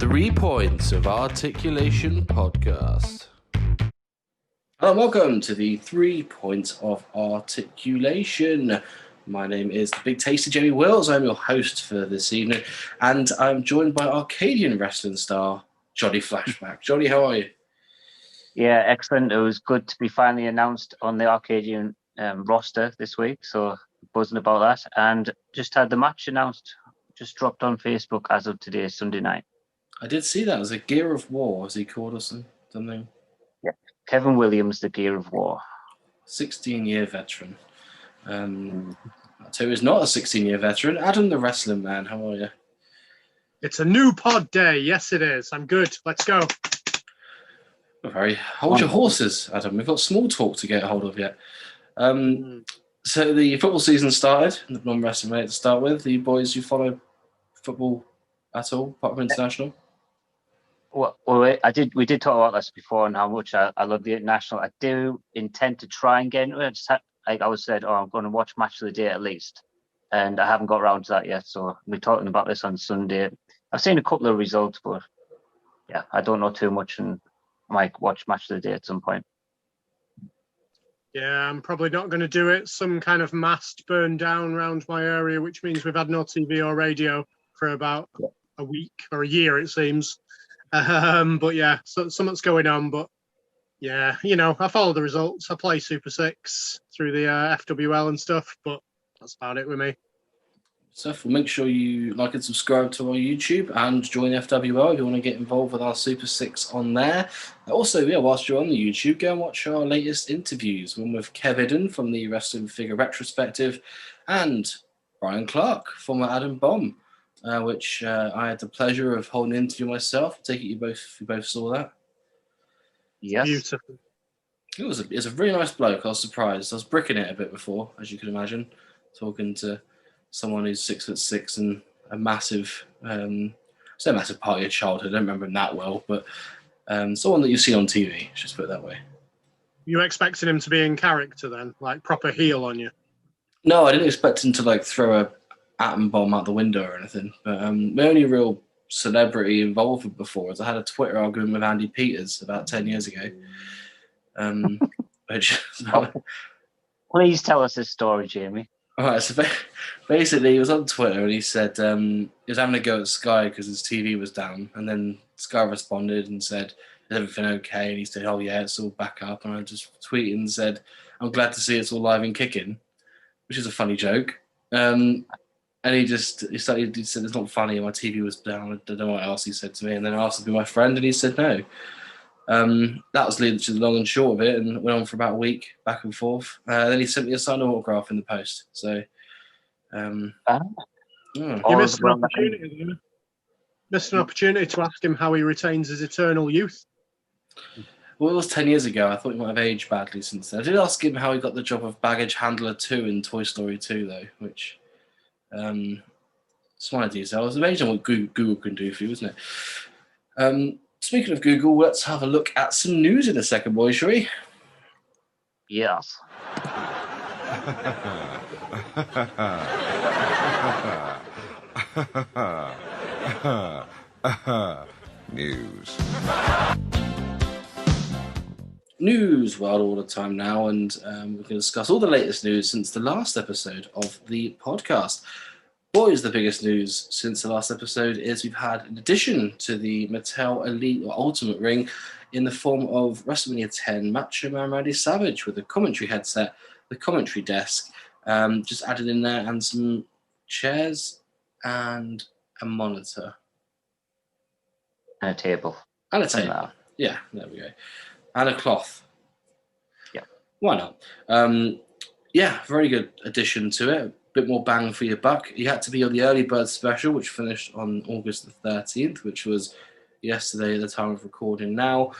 3 Points of Articulation podcast. Hello, welcome to the 3 Points of Articulation. My name is the Big Tasty Jamie Wills. I'm your host for this evening, and I'm joined by Arcadian wrestling star Johnny Flashback. Johnny, how are you? Yeah, excellent. It was good to be finally announced on the Arcadian roster this week, so buzzing about that. And just had the match announced, just dropped on Facebook as of today, Sunday night. I did see that. It was a Gear of War, as he called us, something. Yeah, Kevin Williams, the Gear of War. 16-year veteran. I'll tell you who's not a 16-year veteran. Adam the Wrestling Man, how are you? It's a new pod day. Yes, it is. I'm good. Let's go. Hold your horses, Adam. We've got small talk to get a hold of yet. So the football season started, the non-wrestling related to start with. The boys, you follow football at all, apart from international? Well, we did talk about this before and how much I love the international. I do intend to try and get into it. I always said, I'm going to watch Match of the Day at least. And I haven't got around to that yet. So we're talking about this on Sunday. I've seen a couple of results, but yeah, I don't know too much and might watch Match of the Day at some point. Yeah, I'm probably not going to do it. Some kind of mast burned down around my area, which means we've had no TV or radio for about a week or a year, it seems. But yeah, so something's going on. But yeah, I follow the results. I play Super 6 through the FWL and stuff, but that's about it with me. So make sure you like and subscribe to our YouTube and join FWL if you want to get involved with our Super 6 on there. Also, whilst you're on the YouTube, go and watch our latest interviews, one with Kev Idden from the Wrestling Figure Retrospective and Brian Clark, former Adam Bomb, which I had the pleasure of holding an interview myself. I take it you both saw that? Yes. Beautiful. It was a very nice bloke. I was surprised. I was bricking it a bit before, as you can imagine, talking to someone who's 6'6" and a massive, it's a massive part of your childhood. I don't remember him that well, but someone that you see on TV, just put it that way. You expected him to be in character then, like proper heel on you? No, I didn't expect him to throw a atom bomb out the window or anything. But my only real celebrity involvement before is I had a Twitter argument with Andy Peters about 10 years ago. Please tell us this story, Jamie. All right, so basically he was on Twitter and he said he was having a go at Sky because his TV was down, and then Sky responded and said, "Is everything okay?" And he said, "Oh yeah, it's all back up." And I just tweeted and said, "I'm glad to see it's all live and kicking," which is a funny joke. And he said it's not funny. My TV was down. I don't know what else he said to me. And then I asked him to be my friend, and he said no. That was literally the long and short of it, and went on for about a week, back and forth. Then he sent me a signed autograph in the post. So, you missed an opportunity. Missed an opportunity to ask him how he retains his eternal youth. Well, it was 10 years ago. I thought he might have aged badly since then. I did ask him how he got the job of baggage handler 2 in Toy Story 2, though, which it's one of these. I was amazing what Google can do for you, isn't it? Speaking of Google, let's have a look at some news in a second, boys, shall we? Yes. News world all the time now, and we're going to discuss all the latest news since the last episode of the podcast. Boys, the biggest news since the last episode is we've had an addition to the Mattel Elite or Ultimate Ring in the form of WrestleMania 10 Macho Man Randy Savage with a commentary headset, the commentary desk, just added in there, and some chairs and a monitor. And a table. And a table. Yeah, there we go. And a cloth. Yeah. Why not? Very good addition to it. Bit more bang for your buck. You had to be on the early bird special, which finished on August the 13th, which was yesterday at the time of recording now.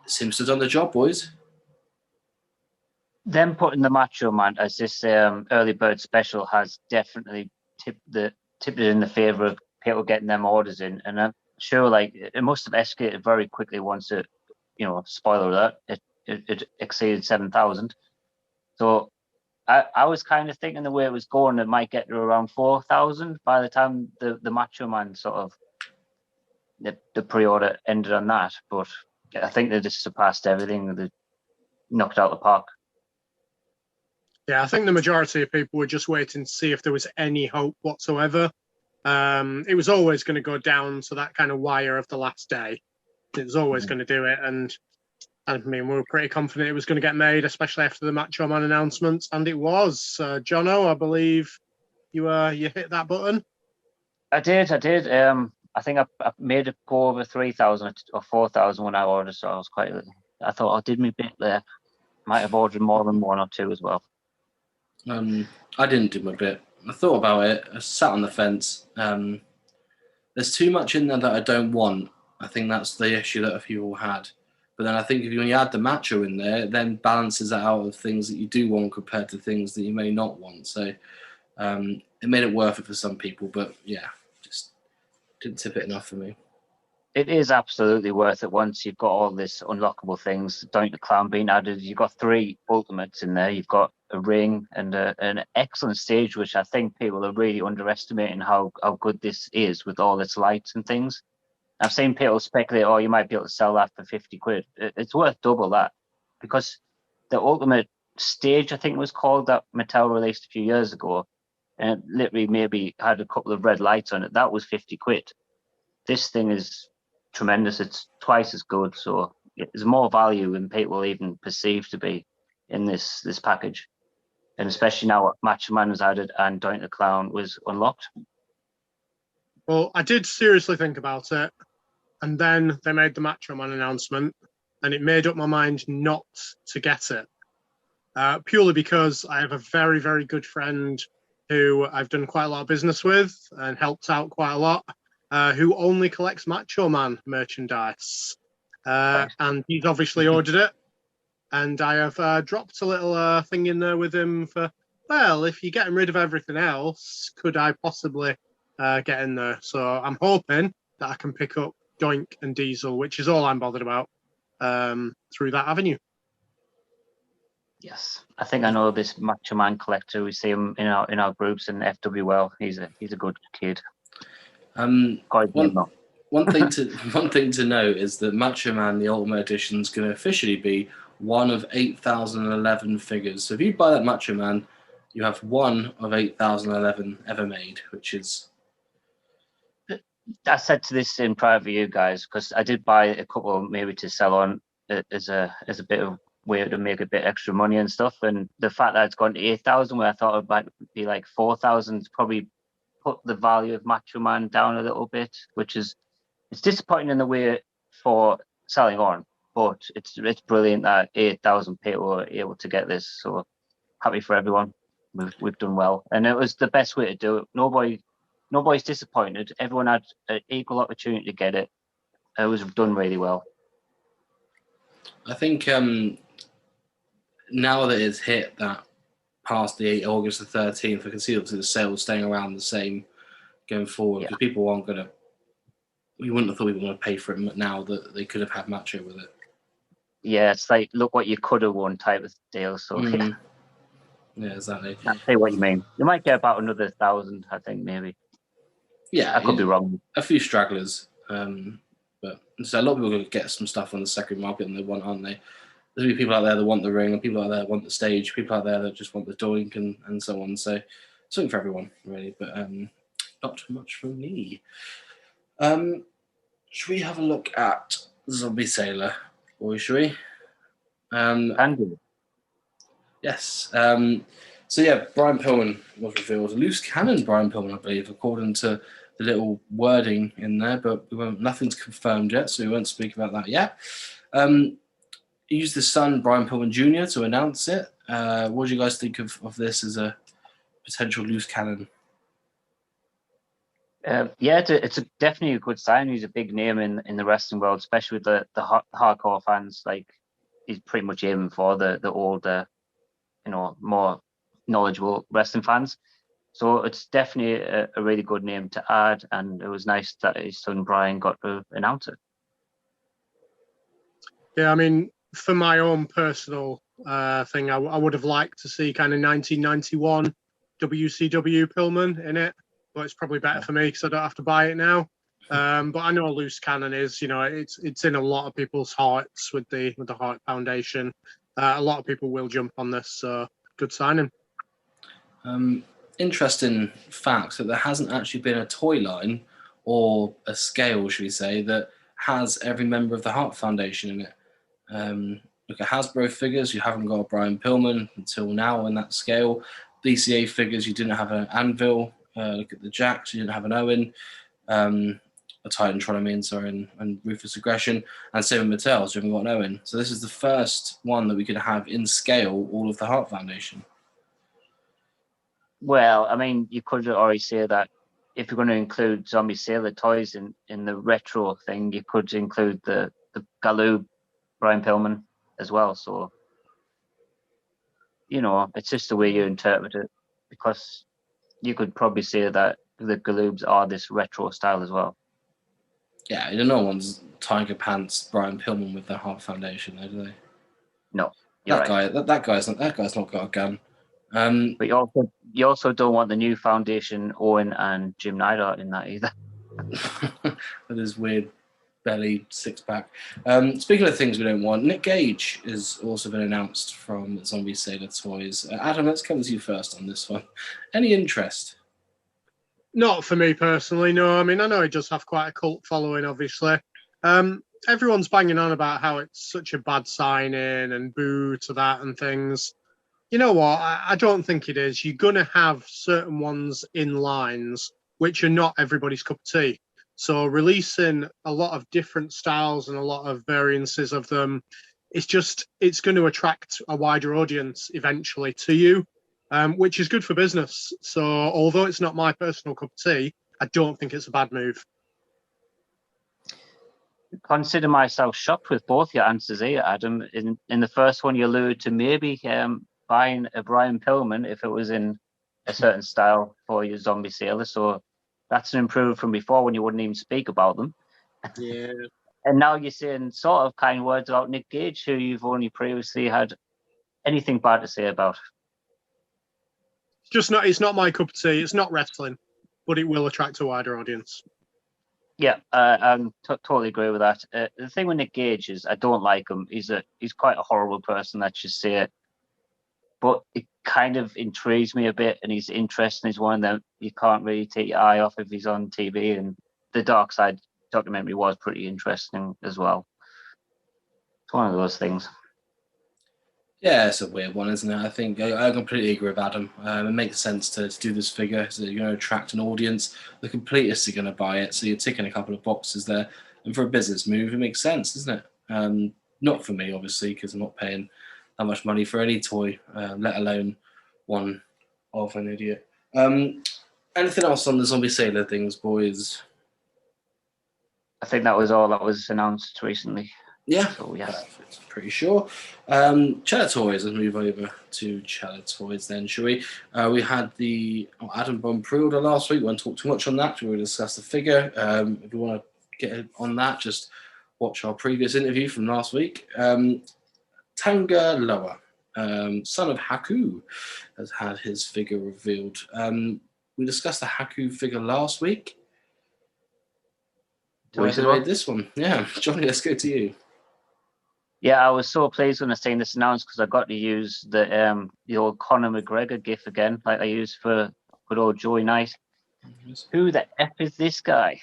Seems to have done the job, boys. Them putting the Macho Man as this early bird special has definitely tipped it in the favour of people getting them orders in, and I'm sure it must have escalated very quickly once it, spoiler alert, it exceeded 7,000. So I was kind of thinking the way it was going, it might get to around 4,000 by the time the Macho Man sort of the pre-order ended on that. But I think they just surpassed everything. They knocked it out of the park. Yeah, I think the majority of people were just waiting to see if there was any hope whatsoever. It was always going to go down to that kind of wire of the last day. It was always going to do it, and I mean, we were pretty confident it was going to get made, especially after the Macho Man announcement, and it was. Jono, I believe you hit that button. I did. I think I made it go over 3,000 or 4,000 when I ordered, so I was quite. I thought I did my bit there. Might have ordered more than one or two as well. I didn't do my bit. I thought about it. I sat on the fence. There's too much in there that I don't want. I think that's the issue that a few people had. But then I think when you add the macho in there, it then balances it out of things that you do want compared to things that you may not want. So it made it worth it for some people. But yeah, just didn't tip it enough for me. It is absolutely worth it once you've got all this unlockable things. Down to Clown being added, you've got 3 ultimates in there. You've got a ring and an excellent stage, which I think people are really underestimating how good this is with all its lights and things. I've seen people speculate, oh, you might be able to sell that for 50 quid. It's worth double that, because the ultimate stage, I think it was called, that Mattel released a few years ago, and it literally maybe had a couple of red lights on it. That was 50 quid. This thing is tremendous. It's twice as good, so there's more value than people even perceive to be in this package, and especially now Macho Man was added and Doink the Clown was unlocked. Well, I did seriously think about it, and then they made the Macho Man announcement, and it made up my mind not to get it, purely because I have a very, very good friend who I've done quite a lot of business with and helped out quite a lot, who only collects Macho Man merchandise. And he's obviously ordered it. And I have dropped a little thing in there with him for, well, if you're getting rid of everything else, could I possibly get in there? So I'm hoping that I can pick up Doink and Diesel, which is all I'm bothered about, through that avenue. Yes, I think I know this Macho Man collector. We see him in our groups in FWL. He's a good kid. One thing to note is that Macho Man, the Ultimate Edition, is going to officially be one of 8,011 figures. So if you buy that Macho Man, you have one of 8,011 ever made, which is. I said to this in private for you guys, because I did buy a couple maybe to sell on as a bit of way to make a bit extra money and stuff. And the fact that it's gone to 8,000, where I thought it might be like 4,000, probably put the value of Macho Man down a little bit, which is, it's disappointing in the way for selling on, but it's brilliant that 8,000 people were able to get this. So happy for everyone. We've done well, and it was the best way to do it. Nobody's disappointed. Everyone had an equal opportunity to get it. It was done really well. I think now that it's hit that past the August the 13th, I can see obviously the sales staying around the same going forward, because people aren't going to. We wouldn't have thought people were going to pay for it now that they could have had Macho with it. Yeah, it's like, look what you could have won type of deal. So yeah, exactly. I see what you mean. You might get about another 1,000, I think, maybe. Yeah, I could be wrong. A few stragglers, but so a lot of people are going to get some stuff on the second market and they want, aren't they? There'll be people out there that want the ring, and people out there that want the stage, people out there that just want the doink and so on. So something for everyone, really, but not too much from me. Should we have a look at Zombie Sailor, or should we? Can do. Yes. So yeah, Brian Pillman was revealed. Loose cannon Brian Pillman, I believe, according to the little wording in there, but nothing's confirmed yet, so we won't speak about that yet. He used his son, Brian Pillman Jr., to announce it. What do you guys think of this as a potential loose cannon? Yeah, it's definitely a good sign. He's a big name in the wrestling world, especially with the hardcore fans. Like, he's pretty much aiming for the older, more knowledgeable wrestling fans. So it's definitely a really good name to add, and it was nice that his son Brian got to announce it. Yeah, I mean, for my own personal thing, I would have liked to see kind of 1991 WCW Pillman in it, but it's probably better for me because I don't have to buy it now. But I know a loose cannon is, it's in a lot of people's hearts with the Heart Foundation. A lot of people will jump on this, so good signing. Interesting fact that there hasn't actually been a toy line or a scale, should we say, that has every member of the Heart Foundation in it. Look at Hasbro figures, you haven't got a Brian Pillman until now in that scale. BCA figures, you didn't have an Anvil. Look at the Jacks, you didn't have an Owen. A Titantron, and Ruthless Aggression, and same with Mattel's, you haven't got an Owen. So this is the first one that we could have in scale all of the Heart Foundation. Well, I mean, you could already say that if you're going to include Zombie Sailor toys in the retro thing, you could include the Galoob Brian Pillman as well. So, it's just the way you interpret it, because you could probably say that the Galoobs are this retro style as well. Yeah, no one's Tiger Pants Brian Pillman with the Heart Foundation, though, do they? No, that guy's not got a gun. But you also don't want the new Foundation Owen and Jim Neidhart in that either. With his weird belly six-pack. Speaking of things we don't want, Nick Gage has also been announced from Zombie Sailor Toys. Adam, let's come to you first on this one. Any interest? Not for me personally, no. I mean, I know he does have quite a cult following, obviously. Everyone's banging on about how it's such a bad signing and boo to that and things. You know what? I don't think it is. You're going to have certain ones in lines which are not everybody's cup of tea. So releasing a lot of different styles and a lot of variances of them, it's going to attract a wider audience eventually to you, which is good for business. So although it's not my personal cup of tea, I don't think it's a bad move. Consider myself shocked with both your answers here, Adam. In the first one, you alluded to maybe buying a Brian Pillman if it was in a certain style for your Zombie Sailor. So that's an improvement from before when you wouldn't even speak about them. Yeah. And now you're saying sort of kind words about Nick Gage, who you've only previously had anything bad to say about. It's not my cup of tea. It's not wrestling, but it will attract a wider audience. Yeah, I totally agree with that. The thing with Nick Gage is I don't like him. He's quite a horrible person, let's just say it. But it kind of intrigues me a bit, and he's interesting. He's one of them you can't really take your eye off if he's on TV. And the Dark Side documentary was pretty interesting as well. It's one of those things. Yeah, it's a weird one, isn't it? I think I completely agree with Adam. It makes sense to do this figure so that you're going to attract an audience. The completists are going to buy it, so you're ticking a couple of boxes there. And for a business move, it makes sense, doesn't it? Not for me, obviously, because I'm not paying that much money for any toy, let alone one of an idiot. Anything else on the Zombie Sailor things, boys? I think that was all that was announced recently. Yeah, so, yeah. Perfect. Pretty sure. Cheddar Toys, let's move over to Cheddar Toys then, shall we? We had the Adam von Pruder last week. We won't talk too much on that. We will discuss the figure. If you want to get on that, just watch our previous interview from last week. Tanga Loa, son of Haku, has had his figure revealed. We discussed the Haku figure last week. This one. Yeah, Johnny, let's go to you. Yeah, I was so pleased when I seen this announced because I got to use the old Conor McGregor gif again, like I used for good old Joey Knight. Who the F is this guy?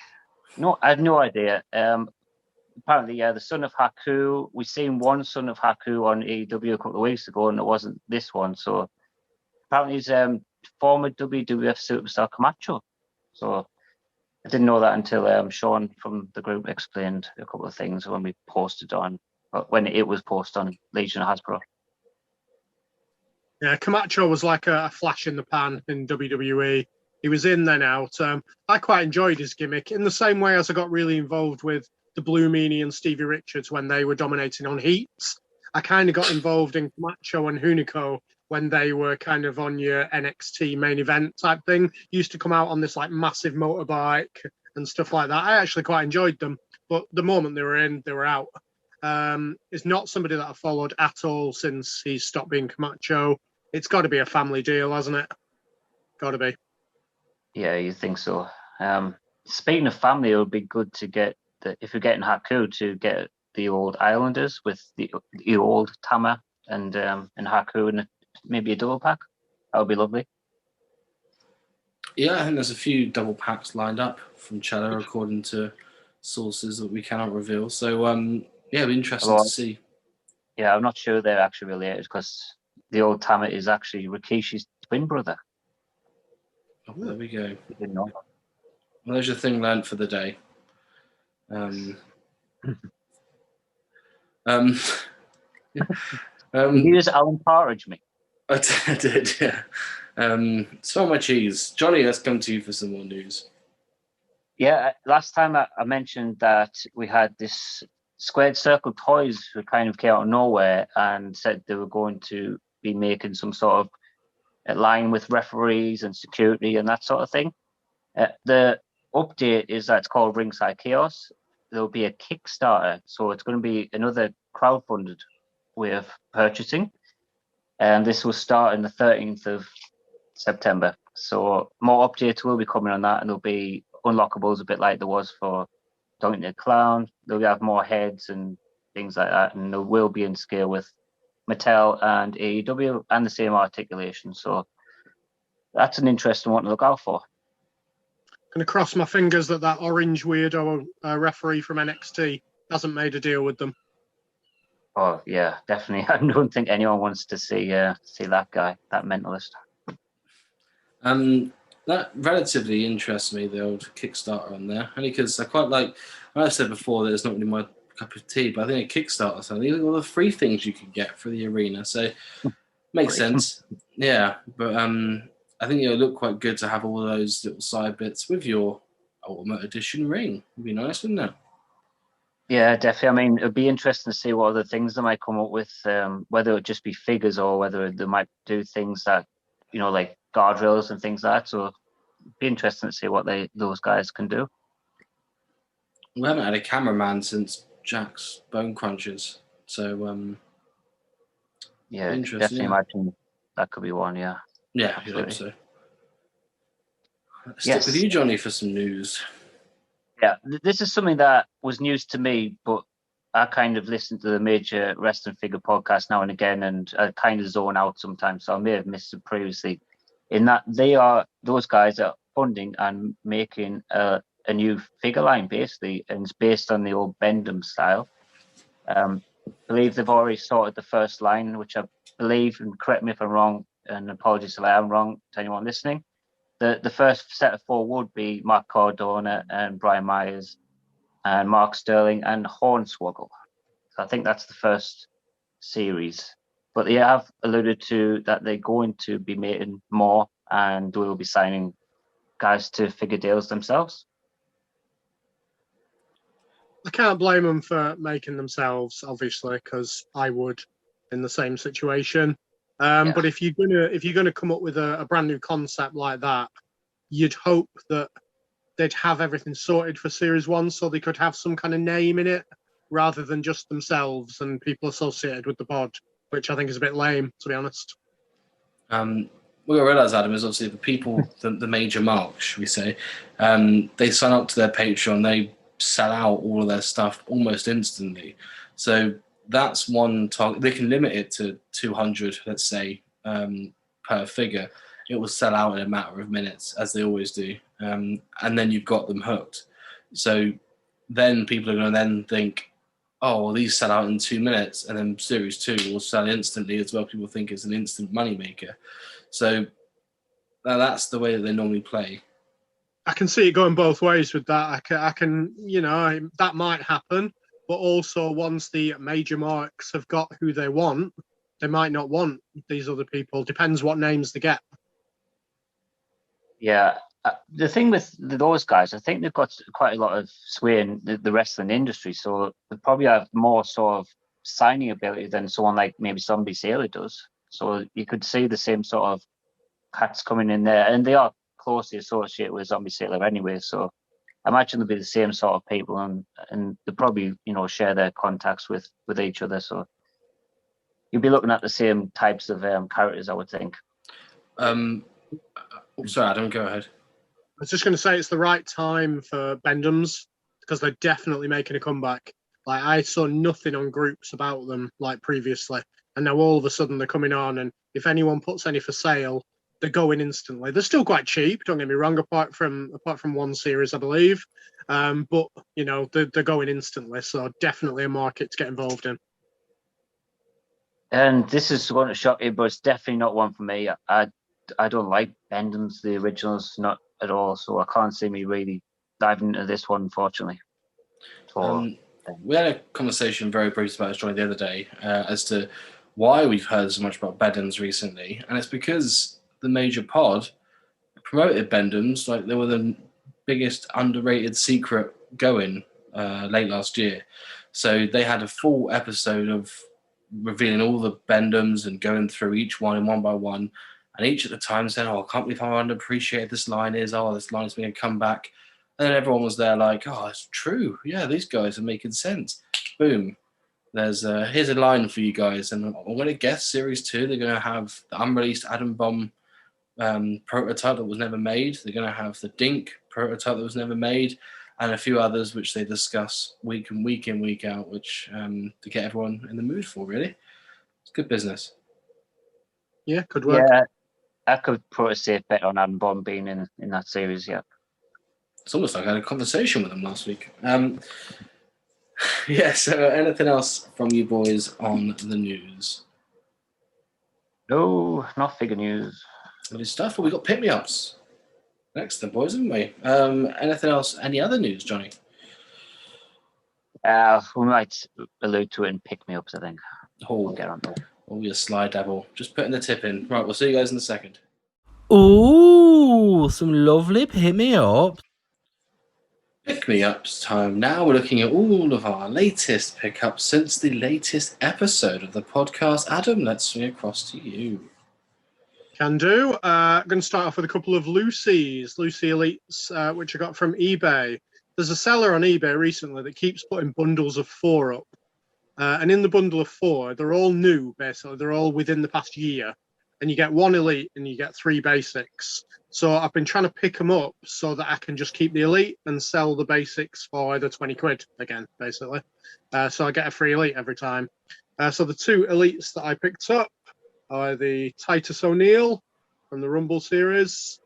No, I had no idea. Apparently, yeah, the son of Haku. We seen one son of Haku on AEW a couple of weeks ago, and it wasn't this one. So apparently, he's former WWF superstar Camacho. So I didn't know that until Sean from the group explained a couple of things when we posted on. When it was posted on Legion of Hasbro. Yeah, Camacho was like a flash in the pan in WWE. He was in then out. I quite enjoyed his gimmick in the same way as I got really involved with the Blue Meanie and Stevie Richards when they were dominating on heats. I kind of got involved in Camacho and Hunico when they were kind of on your NXT main event type thing. Used to come out on this like massive motorbike and stuff like that. I actually quite enjoyed them, but the moment they were in, they were out. Is not somebody that I've followed at all since he's stopped being Camacho. It's got to be a family deal, hasn't it? Got to be. Yeah, you think so. Speaking of family, it would be good to get if you're getting Haku to get the old Islanders with the old Tama and Haku and maybe a double pack. That would be lovely. Yeah, I think there's a few double packs lined up from Cello, according to sources that we cannot reveal. So, yeah, it'll be interesting to see. Yeah, I'm not sure they're actually related because the old Tama is actually Rikishi's twin brother. Oh, there we go. You didn't know. Well, there's your thing learned for the day. You use Alan Partridge me. I did, yeah. Smell my cheese. Johnny, let's come to you for some more news. Yeah, last time I mentioned that we had this Squared Circle Toys who kind of came out of nowhere and said they were going to be making some sort of line with referees and security and that sort of thing. The update is that it's called Ringside Chaos. There'll be a Kickstarter, so it's going to be another crowdfunded way of purchasing. And this will start on the 13th of September. So more updates will be coming on that, and there'll be unlockables a bit like there was for Donkey the Clown. They'll have more heads and things like that, and there will be in scale with Mattel and AEW and the same articulation. So that's an interesting one to look out for. Going to cross my fingers that orange weirdo referee from NXT hasn't made a deal with them. Oh yeah, definitely. I don't think anyone wants to see that guy, that mentalist. That relatively interests me, the old Kickstarter on there, only because I quite like. I said before that it's not really my cup of tea, but I think a Kickstarter, so these are all the free things you can get for the arena, so makes sense. Yeah, but I think it'll look quite good to have all those little side bits with your Ultimate Edition ring. It'd be nice, wouldn't it? Yeah, definitely. I mean, it'd be interesting to see what other things they might come up with, whether it just be figures or whether they might do things that, like guardrails and things like that. So it'd be interesting to see what those guys can do. We haven't had a cameraman since Jack's Bone Crunchers, so yeah, definitely imagine that could be one. Yeah, yeah, I hope so. Stick with you, Johnny, for some news. Yeah, this is something that was news to me, but I kind of listen to the major wrestling figure podcast now and again, and I kind of zone out sometimes. So I may have missed it previously. In that those guys are funding and making a new figure line basically, and it's based on the old Bendham style. I believe they've already sorted the first line, which I believe, and correct me if I'm wrong, and apologies if I am wrong to anyone listening. The first set of 4 would be Mark Cardona and Brian Myers and Mark Sterling and Hornswoggle. So I think that's the first series. But they have alluded to that they're going to be making more and they will be signing guys to figure deals themselves. I can't blame them for making themselves, obviously, because I would in the same situation. But if you're gonna come up with a brand new concept like that, you'd hope that they'd have everything sorted for Series 1 so they could have some kind of name in it rather than just themselves and people associated with the pod, which I think is a bit lame, to be honest. What I realise, Adam, is obviously the people, the major marks, should we say, they sign up to their Patreon, they sell out all of their stuff almost instantly. So that's one target. They can limit it to 200, let's say, per figure. It will sell out in a matter of minutes, as they always do. And then you've got them hooked. So then people are going to then think, oh, well, these sell out in 2 minutes, and then Series 2 will sell instantly as well. People think it's an instant moneymaker. So that's the way that they normally play. I can see it going both ways with that. I can, that might happen. But also, once the major marks have got who they want, they might not want these other people. Depends what names they get. Yeah. The thing with those guys, I think they've got quite a lot of sway in the wrestling industry. So they probably have more sort of signing ability than someone like maybe Zombie Sailor does. So you could see the same sort of cats coming in there. And they are closely associated with Zombie Sailor anyway. So I imagine they'll be the same sort of people and they probably, share their contacts with each other. So you'll be looking at the same types of characters, I would think. Sorry, Adam, go ahead. was just going to say it's the right time for Bendham's because they're definitely making a comeback. Like I saw nothing on groups about them like previously, and now all of a sudden they're coming on. And if anyone puts any for sale, they're going instantly. They're still quite cheap. Don't get me wrong. Apart from one series, I believe, but you know they're going instantly. So definitely a market to get involved in. And this is going to shock you, but it's definitely not one for me. I don't like Bendham's, the originals, not at all. So I can't see me really diving into this one, unfortunately. We had a conversation very briefly about Johnny the other day as to why we've heard so much about Bendham's recently, and it's because the major pod promoted Bendham's like they were the biggest underrated secret going late last year. So they had a full episode of revealing all the Bendham's and going through each one by one, and each at the time said, "Oh, I can't believe how underappreciated this line is. Oh, this line is going to come back." And then everyone was there like, "Oh, it's true. Yeah, these guys are making sense." Boom. There's here's a line for you guys, and I'm going to guess series 2 they're going to have the unreleased Atom Bomb prototype that was never made. They're going to have the Dink prototype that was never made, and a few others which they discuss week in, week out, which to get everyone in the mood for. Really, it's good business. Yeah, could work. Yeah, I could put a safe bet on Atom Bomb being in that series. Yeah. It's almost like I had a conversation with them last week. Yeah, so anything else from you boys on the news? No, not figure news. Lovely stuff. Well, we got pick-me-ups next then, boys, haven't we? Anything else? Any other news, Johnny? We might allude to it in pick-me-ups, I think. We'll get on there. Oh, you sly devil. Just putting the tip in. Right, we'll see you guys in a second. Ooh, some lovely pick-me-up. Pick-me-ups time. Now we're looking at all of our latest pickups since the latest episode of the podcast. Adam, let's swing across to you. Can do. I'm going to start off with a couple of Lucy Elites, which I got from eBay. There's a seller on eBay recently that keeps putting bundles of 4 up. And in the bundle of 4, they're all new, basically. They're all within the past year. And you get 1 Elite and you get 3 basics. So I've been trying to pick them up so that I can just keep the Elite and sell the basics for either 20 quid again, basically. So I get a free Elite every time. So the 2 Elites that I picked up are the Titus O'Neil from the Rumble series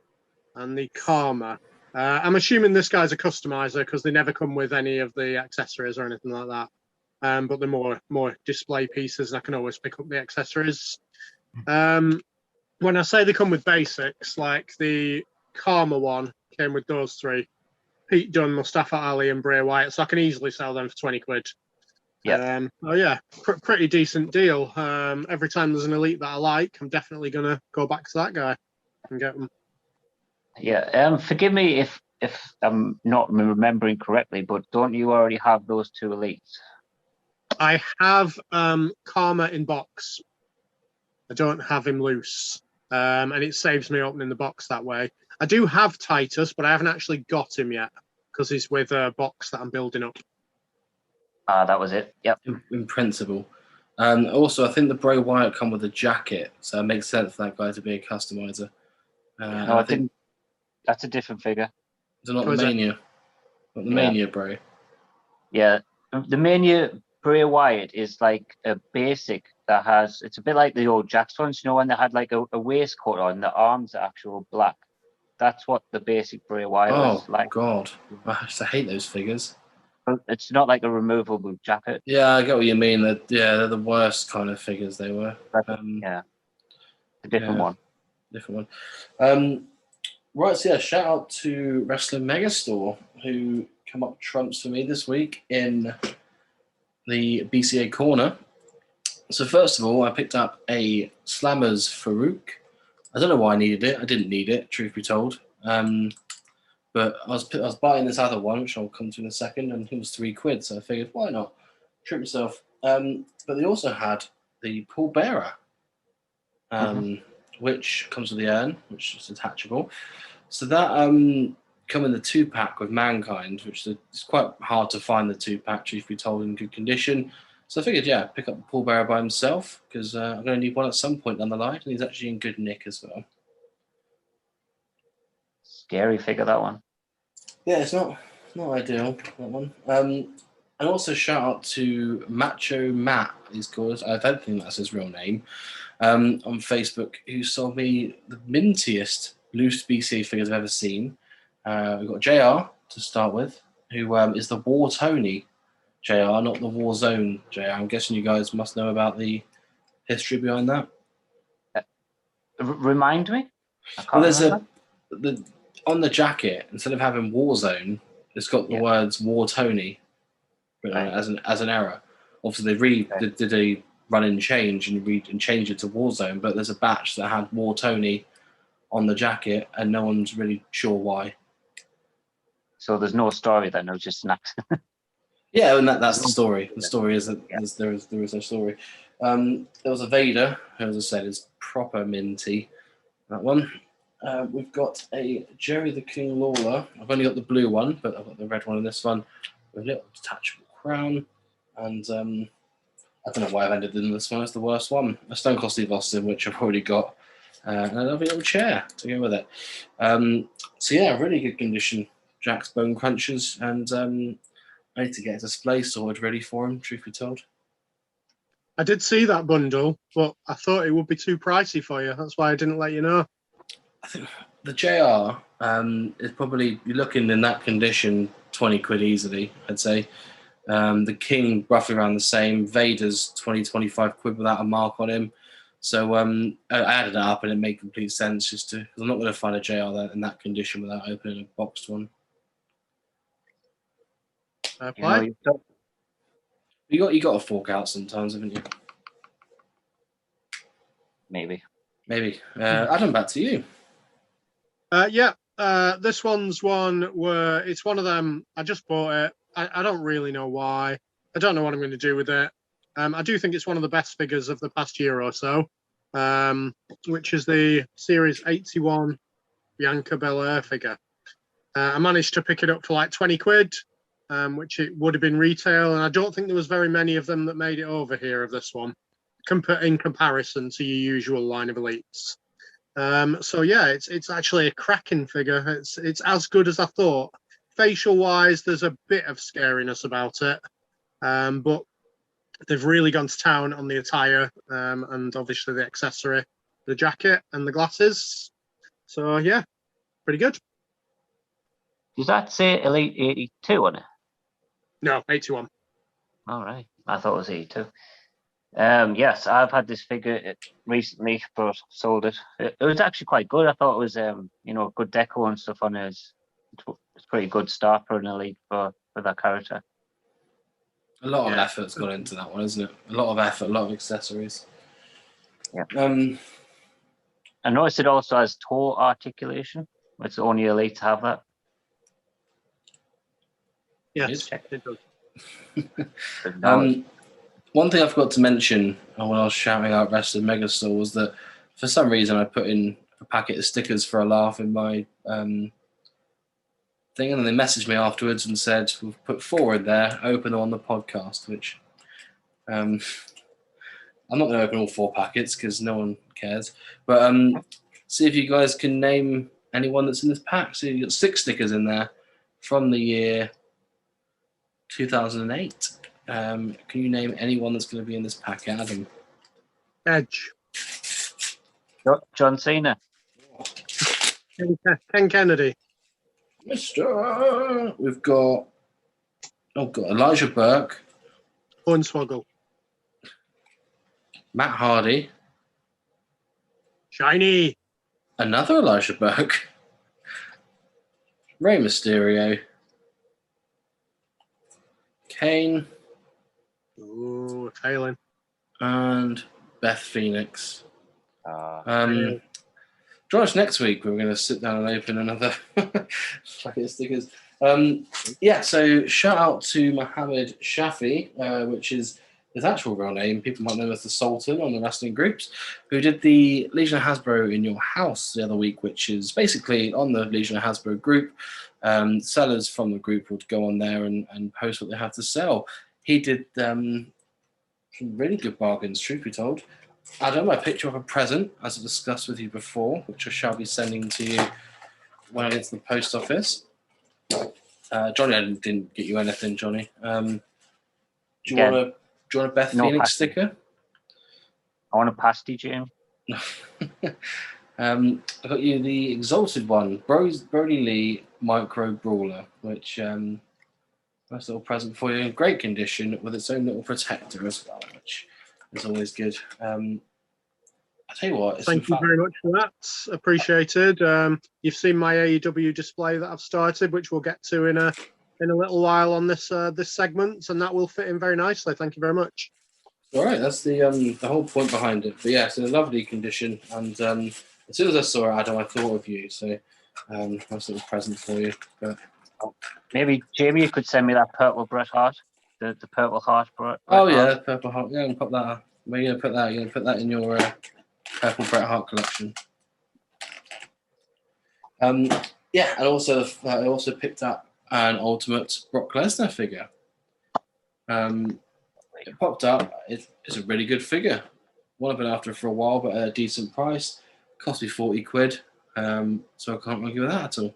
and the Karma. I'm assuming this guy's a customizer because they never come with any of the accessories or anything like that. But they're more display pieces and I can always pick up the accessories. When I say they come with basics, like the Karma one came with those 3. Pete Dunne, Mustafa Ali and Bray Wyatt, so I can easily sell them for 20 quid. Yeah. Pretty decent deal. Every time there's an Elite that I like, I'm definitely going to go back to that guy and get them. Yeah. Forgive me if I'm not remembering correctly, but don't you already have those 2 Elites? I have Karma in box. I don't have him loose. And it saves me opening the box that way. I do have Titus, but I haven't actually got him yet because he's with a box that I'm building up. That was it. Yep. In principle. Also, I think the Bray Wyatt come with a jacket, so it makes sense for that guy to be a customizer. No, I think that's a different figure. Is it not the Mania? Not the Mania Bray? Yeah. The Mania Bray Wyatt is like a basic that has, it's a bit like the old Jax ones, when they had like a waistcoat on, the arms are actual black. That's what the basic Bray Wyatt is like. Oh, God. I hate those figures. It's not like a removable jacket. Yeah, I get what you mean. They're the worst kind of figures they were. Yeah. A different one. Different one. Right, so shout out to Wrestling Megastore, who come up trumps for me this week in the BCA corner. So first of all, I picked up a Slammers Farouk. I don't know why I needed it. I didn't need it, truth be told. But I was buying this other one, which I'll come to in a second, and it was 3 quid. So I figured, why not? Treat myself. But they also had the Paul Bearer, which comes with the urn, which is attachable. So that come in the 2-pack with Mankind, which is quite hard to find the 2-pack, truth be told, in good condition. So I figured, pick up the Paul Bearer by himself, because I'm going to need one at some point down the line, and he's actually in good nick as well. Scary figure, that one. Yeah, it's not ideal, that one. And also shout out to Macho Matt, he's called. I don't think that's his real name. On Facebook, who sold me the mintiest loose BCA figures I've ever seen. We've got JR to start with, who is the War Tony JR, not the War Zone JR. I'm guessing you guys must know about the history behind that. Remind me? I can't Well, there's remember. on the jacket, instead of having War Zone, it's got the words War Tony written on it as an error. Obviously, they did a run-in change and changed it to War Zone, but there's a batch that had War Tony on the jacket, and no one's really sure why. So there's no story then, no, just an accident. Yeah, and that's the story. The story is that there is no story. There was a Vader, who, as I said, is proper minty. That one. We've got a Jerry the King Lawler. I've only got the blue one, but I've got the red one in this one with a little detachable crown. And I don't know why I've ended in this one. It's the worst one. A Stone Cold Steve Austin, which I've already got, and a lovely little chair to go with it. So yeah, really good condition. Jack's Bone Crunchers, and I need to get a display sorted ready for him, truth be told. I did see that bundle, but I thought it would be too pricey for you. That's why I didn't let you know. I think the JR is probably, you're looking in that condition, 20 quid easily, I'd say. The King, roughly around the same. Vader's 20, 25 quid without a mark on him. So I added it up and it made complete sense because I'm not going to find a JR in that condition without opening a boxed one. You got to fork out sometimes, haven't you? Maybe. Adam, back to you. This one's one where it's one of them. I just bought it. I don't really know why. I don't know what I'm going to do with it. I do think it's one of the best figures of the past year or so, which is the Series 81 Bianca Belair figure. I managed to pick it up for like 20 quid, which it would have been retail, and I don't think there was very many of them that made it over here of this one, in comparison to your usual line of elites. So yeah, it's actually a cracking figure. It's as good as I thought. Facial wise, there's a bit of scariness about it, but they've really gone to town on the attire, and obviously the accessory, the jacket and the glasses. So yeah, pretty good. Does that say Elite 82 on it? No, 81. All right, I thought it was 82. Yes, I've had this figure recently, but sold it. It was actually quite good. I thought it was, good deco and stuff on it. It's pretty good start for an elite for that character. A lot of effort's gone into that one, isn't it? A lot of effort, a lot of accessories. Yeah. I noticed it also has toe articulation. It's only elite to have that. Yes, it does. One thing I forgot to mention when I was shouting out Rest of Megastore was that for some reason I put in a packet of stickers for a laugh in my thing, and then they messaged me afterwards and said, "We've put 4 in there, open them on the podcast," which I'm not going to open all 4 packets because no one cares. But see if you guys can name anyone that's in this pack. So you've got 6 stickers in there from the year 2008. Can you name anyone that's going to be in this pack, Adam? Edge. John Cena. Ken Kennedy. Mister. We've got Elijah Burke. Hornswoggle. Matt Hardy. Shiny. Another Elijah Burke. Rey Mysterio. Kane. Ooh, failing. And Beth Phoenix. Yeah. Join us next week. We're going to sit down and open another packet of stickers. So shout out to Mohammed Shafi, which is his actual real name. People might know as the Sultan on the wrestling groups, who did the Legion of Hasbro in Your House the other week, which is basically on the Legion of Hasbro group. Sellers from the group would go on there and post what they have to sell. He did some really good bargains, truth be told. Adam, a picture of a present, as I discussed with you before, which I shall be sending to you when I get to the post office. Johnny, I didn't get you anything, Johnny. Do you want a Beth No Phoenix pasty. sticker? I want a pasty, Jim. I got you the Exalted one, Brody Lee Micro Brawler, which nice little present for you in great condition with its own little protector as well, which is always good. I tell you what, Thank you very much for that. Appreciated. You've seen my AEW display that I've started, which we'll get to in a little while on this segment, and that will fit in very nicely. Thank you very much. All right, that's the whole point behind it. But yeah, it's in a lovely condition, and as soon as I saw it, Adam, I thought of you. So nice little present for you. But maybe Jamie, you could send me that purple Bret Hart, the purple heart. Bret Hart. Yeah, purple heart. Yeah, and pop that. Where are you gonna put that? You're gonna put that in your purple Bret Hart collection. Yeah, and also I also picked up an Ultimate Brock Lesnar figure. It popped up. It's a really good figure. One I've been after for a while, but at a decent price. Cost me 40 quid. So I can't argue with that at all.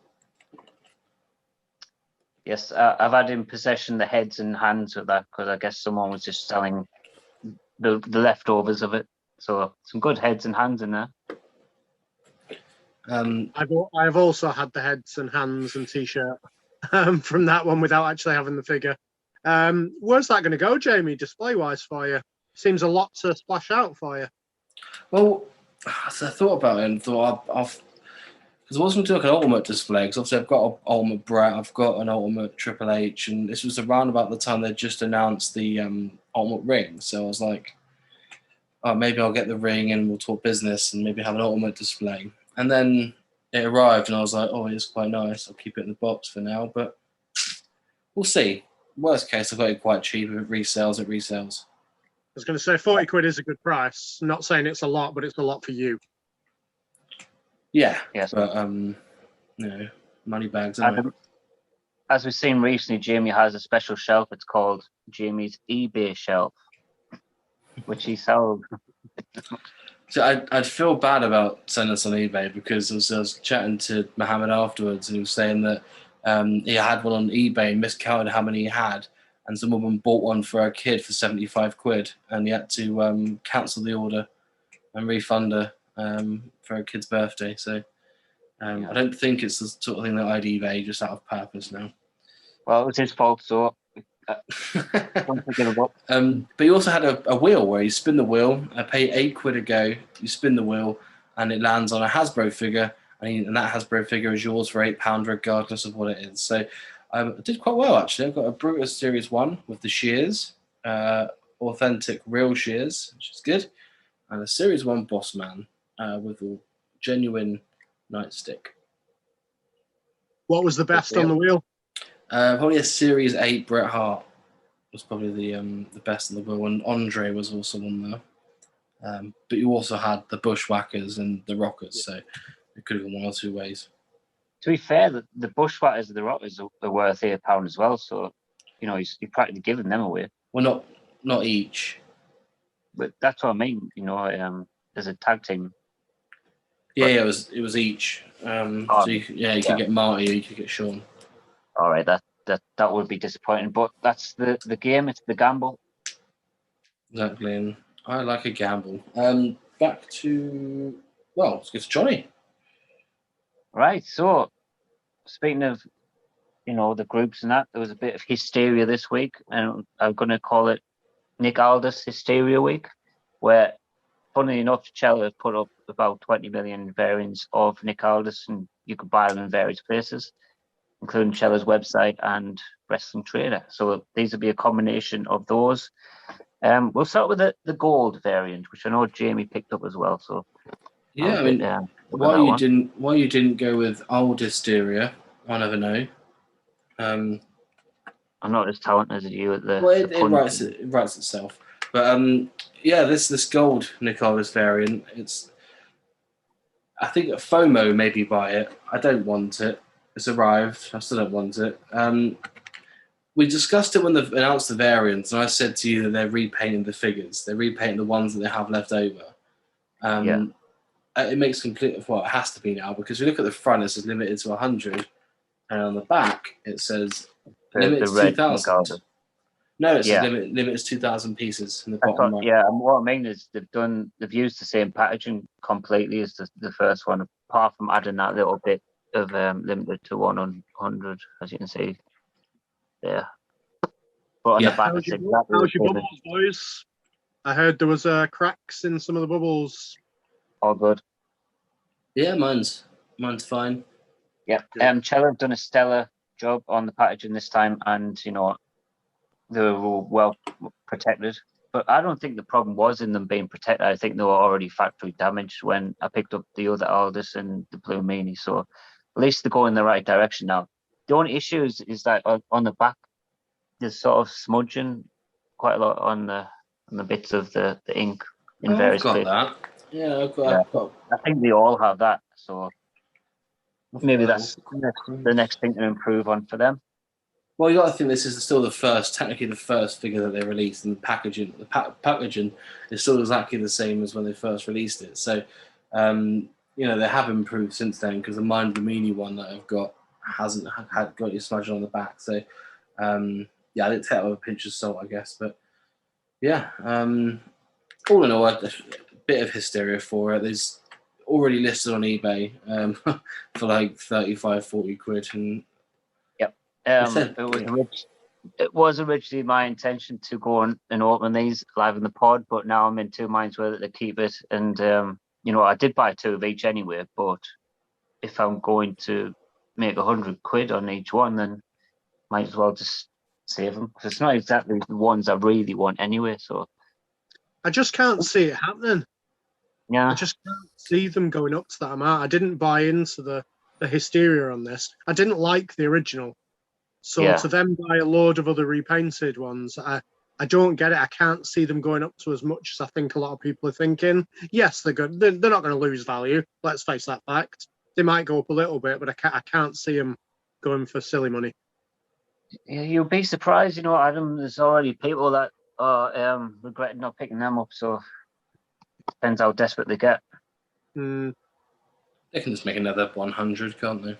Yes, I've had in possession the heads and hands of that because I guess someone was just selling the leftovers of it. So some good heads and hands in there. I've also had the heads and hands and T-shirt from that one without actually having the figure. Where's that going to go, Jamie, display-wise for you? Seems a lot to splash out for you. Well, so I thought about it and thought because I was going to do like an Ultimate display, because obviously I've got an Ultimate Bret, I've got an Ultimate Triple H, and this was around about the time they just announced the Ultimate ring. So I was like, oh, maybe I'll get the ring and we'll talk business and maybe have an Ultimate display. And then it arrived and I was like, oh, it's quite nice. I'll keep it in the box for now, but we'll see. Worst case, I got it quite cheap. If it resells, it resells. I was going to say 40 quid is a good price. I'm not saying it's a lot, but it's a lot for you. Yeah, yes. But money bags. As we've seen recently, Jamie has a special shelf. It's called Jamie's eBay shelf, which he sold. So I'd feel bad about sending this on eBay because I was chatting to Mohammed afterwards, and he was saying that he had one on eBay and miscounted how many he had, and some woman bought one for a kid for 75 quid, and he had to cancel the order and refund her for her kid's birthday. So I don't think it's the sort of thing that I'd eBay just out of purpose now. Well, it was his fault, so don't forget about. But he also had a wheel where you spin the wheel. I pay 8 quid a go. You spin the wheel, and it lands on a Hasbro figure, and that Hasbro figure is yours for £8, regardless of what it is. So I did quite well, actually. I've got a Brutus Series 1 with the shears, authentic real shears, which is good, and a Series 1 Boss Man with a genuine nightstick. What was the best on the wheel? Probably a Series 8 Bret Hart was probably the best in the wheel, and Andre was also on there. But you also had the Bushwhackers and the Rockers, so it could have gone one or two ways. To be fair, the Bushwhackers and the Rockers are worth £8 as well, so you're practically giving them away. Well, not each. But that's what I mean. There's a tag team. Yeah, it was each. So you could get Marty or you could get Sean. All right, that would be disappointing, but that's the game. It's the gamble. Exactly, and I like a gamble. Back to let's get to Johnny. Right. So, speaking of, the groups and that, there was a bit of hysteria this week, and I'm going to call it Nick Aldis Hysteria Week, where, funnily enough, Chella have put up about 20 million variants of Nick Aldis, and you could buy them in various places, including Chella's website and Wrestling Trader. So these will be a combination of those. We'll start with the gold variant, which I know Jamie picked up as well. So yeah, why you didn't go with old hysteria, I never know. I'm not as talented as you at the. Well, it writes itself. But this gold Nick Aldis variant, I think FOMO maybe buy it. I don't want it. It's arrived. I still don't want it. We discussed it when they announced the variants, and I said to you that they're repainting the figures. They're repainting the ones that they have left over. it makes complete. Well, it has to be now because you look at the front, it says limited to 100, and on the back it says limited the to red 2,000. Aldis. No, it says Yeah. limit is 2,000 pieces in the That's bottom what, right. yeah, and what I mean is they've used the same packaging completely as the first one, apart from adding that little bit of limited to 100, as you can see there. But on the Yeah. back, How's it's your, exactly how's the your same. bubbles, boys? I heard there was cracks in some of the bubbles. All good. Yeah, mine's fine. Yeah. Good. Chella have done a stellar job on the packaging this time, and you know they were well protected. But I don't think the problem was in them being protected. I think they were already factory damaged when I picked up the other Aldis and the Blue Meanie. So at least they're going in the right direction now. The only issue is that on the back, there's sort of smudging quite a lot on the bits of the ink in I've various got places. that. Yeah, I've Yeah. got I think they all have that. So maybe that. that's the next thing to improve on for them. Well, you got to think this is still technically the first figure that they released, and the packaging is still exactly the same as when they first released it. So, they have improved since then because the Mind the Meanie one that I've got hasn't had got your smudge on the back. So, I didn't take that with a pinch of salt, I guess. But yeah, all in all, a bit of hysteria for it. There's already listed on eBay for like 35, 40 quid, and It was originally my intention to go and open these live in the pod, but now I'm in two minds whether to keep it. And I did buy 2 of each anyway. But if I'm going to make 100 quid on each one, then might as well just save them because it's not exactly the ones I really want anyway. So I just can't see it happening. yeah, I just can't see them going up to that amount. I didn't buy into the hysteria on this. I didn't like the original. So Yeah. to then buy a load of other repainted ones, I don't get it. I can't see them going up to as much as I think a lot of people are thinking. Yes, they're good. They're not going to lose value. Let's face that fact. They might go up a little bit, but I can't see them going for silly money. Yeah, you'll be surprised, Adam. There's already people that are regretting not picking them up. So depends how desperate they get. They can just make another 100, can't they?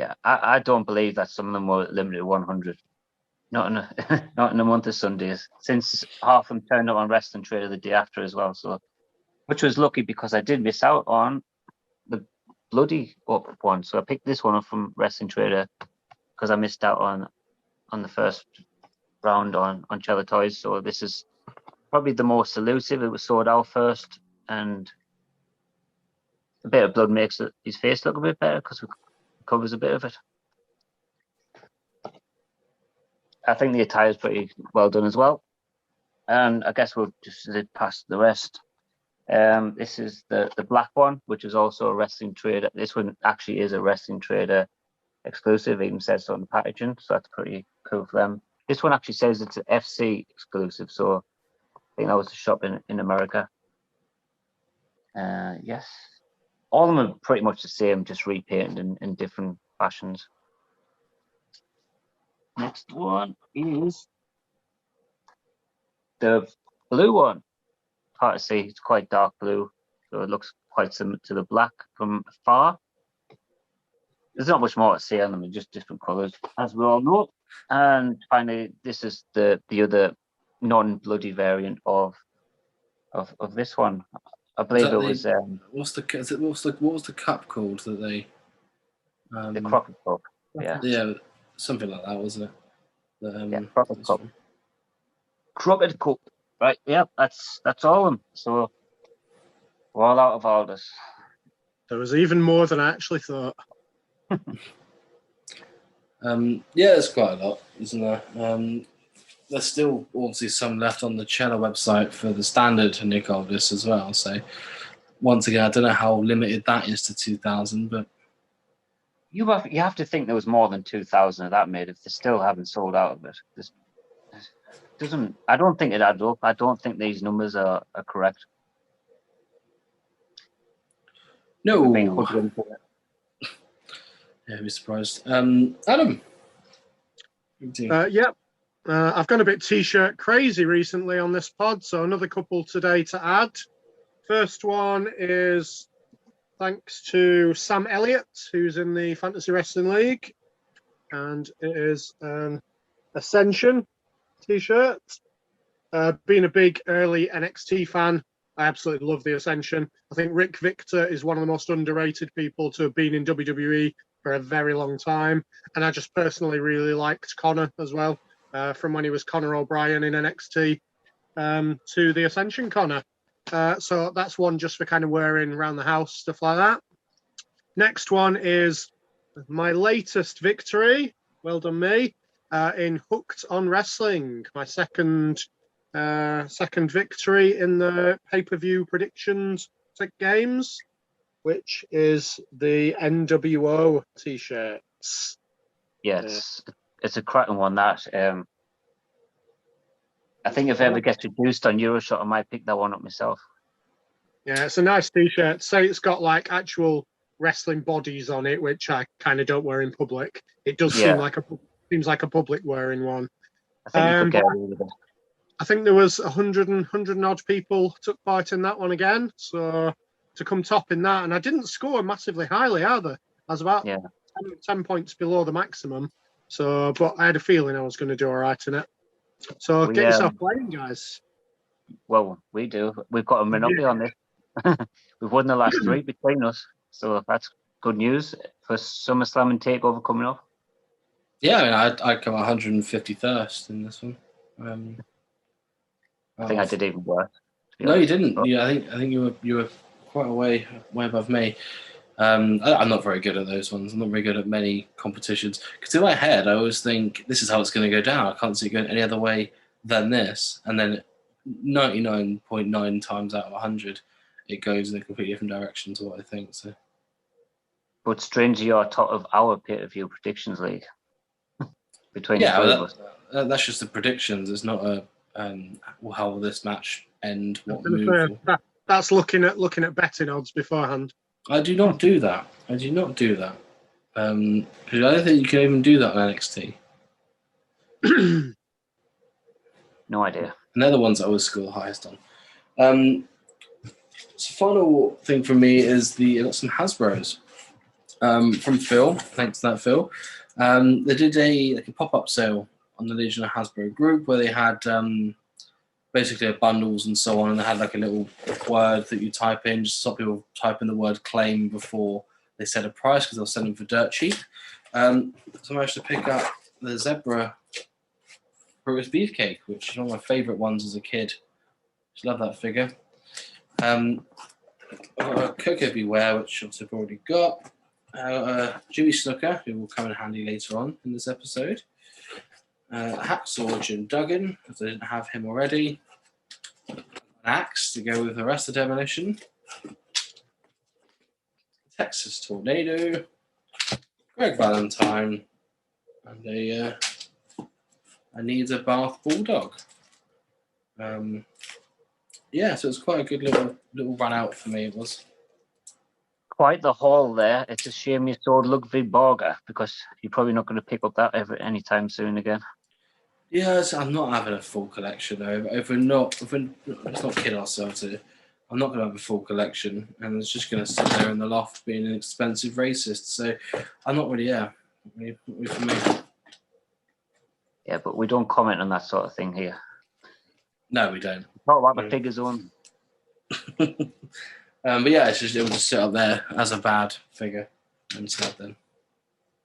Yeah, I don't believe that some of them were limited to 100. Not in a not in a month of Sundays. Since half of them turned up on Wrestling Trader the day after as well. So, which was lucky because I did miss out on the bloody up one. So I picked this one up from Wrestling Trader because I missed out on the first round on Chella Toys. So this is probably the most elusive. It was sold out first, and a bit of blood makes his face look a bit better because it covers a bit of it. I think the attire is pretty well done as well. And I guess we'll just zip past the rest. This is the black one, which is also a Wrestling Trader. This one actually is a Wrestling Trader exclusive, even says so on the packaging, so that's pretty cool for them. This one actually says it's an FC exclusive, so I think that was the shop in America. Yes. All of them are pretty much the same, just repainted in different fashions. Next one is the blue one. Hard to see, it's quite dark blue, so it looks quite similar to the black from afar. There's not much more to say on them, just different colours, as we all know. And finally, this is the other non-bloody variant of this one. I believe it was what was the cup called that they? the Crockett Cup. Yeah, something like that, wasn't it? Crockett Cup. Crockett Cup. Right, yeah, that's all of them. So we're all out of Aldis. There was even more than I actually thought. There's quite a lot, isn't there? There's still obviously some left on the Chella website for the standard Nick Aldis as well. So once again, I don't know how limited that is to 2,000, but you have to think there was more than 2,000 of that made if they still haven't sold out of it. I don't think it adds up. I don't think these numbers are correct. No. Yeah, I'd be surprised. Adam. I've gone a bit t-shirt crazy recently on this pod, so another couple today to add. First one is thanks to Sam Elliott, who's in the Fantasy Wrestling League, and it is an Ascension t-shirt. Being a big early NXT fan, I absolutely love the Ascension. I think Rick Victor is one of the most underrated people to have been in WWE for a very long time. And I just personally really liked Connor as well, from when he was Connor O'Brien in NXT to the Ascension Connor. So that's one just for kind of wearing around the house, stuff like that. Next one is my latest victory. Well done, me. In Hooked on Wrestling, my second victory in the pay-per-view predictions games, which is the NWO t-shirts. Yes, it's a cracking one. That I think if it ever gets reduced on Euroshot, I might pick that one up myself. Yeah, it's a nice t-shirt. Say it's got like actual wrestling bodies on it, which I kind of don't wear in public. It does seem like a public wearing one. I think you could get away with it. I think there was 100 and odd people took part in that one again. So to come top in that, and I didn't score massively highly either. I was about 10 points below the maximum. So, but I had a feeling I was going to do all right in it. So get yourself playing, guys. Well, we do. We've got a monopoly on this. We've won the last 3 between us. So that's good news for SummerSlam and TakeOver coming up. Yeah, I mean, I'd come 151st in this one. I think I did even worse. No, you didn't. Yeah, I think you were quite way above me. I'm not very good at those ones. I'm not very good at many competitions because in my head I always think this is how it's going to go down. I can't see it going any other way than this, and then 99.9 times out of 100, it goes in a completely different direction to what I think. So, but strangely, you're top of our pay-per-view predictions league between the 3 of us. That's just the predictions. It's not a how will this match end? What move? That's looking at betting odds beforehand. I do not do that. Because I don't think you can even do that on NXT. No idea. And they're the ones I always score the highest on. So final thing for me is I got some Hasbros from Phil. Thanks to that, Phil. They did a pop-up sale on the Legion of Hasbro group where they had basically bundles and so on, and they had like a little word that you type in, just stop people type in the word claim before they set a price because they'll sell them for dirt cheap. So I managed to pick up the Zebra Brutus Beefcake, which is one of my favourite ones as a kid. Just love that figure. I've got Coco Beware, which obviously I've already got. Jimmy Snooker, who will come in handy later on in this episode. Hacksaw Jim Duggan, because I didn't have him already. An axe to go with the rest of Demolition. Texas Tornado. Greg Valentine. And a Anita Bath Bulldog. So it's quite a good little run out for me, it was. Quite the haul there. It's a shame you sold Ludwig Borger because you're probably not going to pick up that anytime soon again. Yes, I'm not having a full collection though. Let's not kid ourselves here. I'm not going to have a full collection, and it's just going to sit there in the loft being an expensive racist. So I'm not really, for me. Yeah, but we don't comment on that sort of thing here. No, we don't. Talk about the figures on. But yeah, it will just sit up there as a bad figure instead then.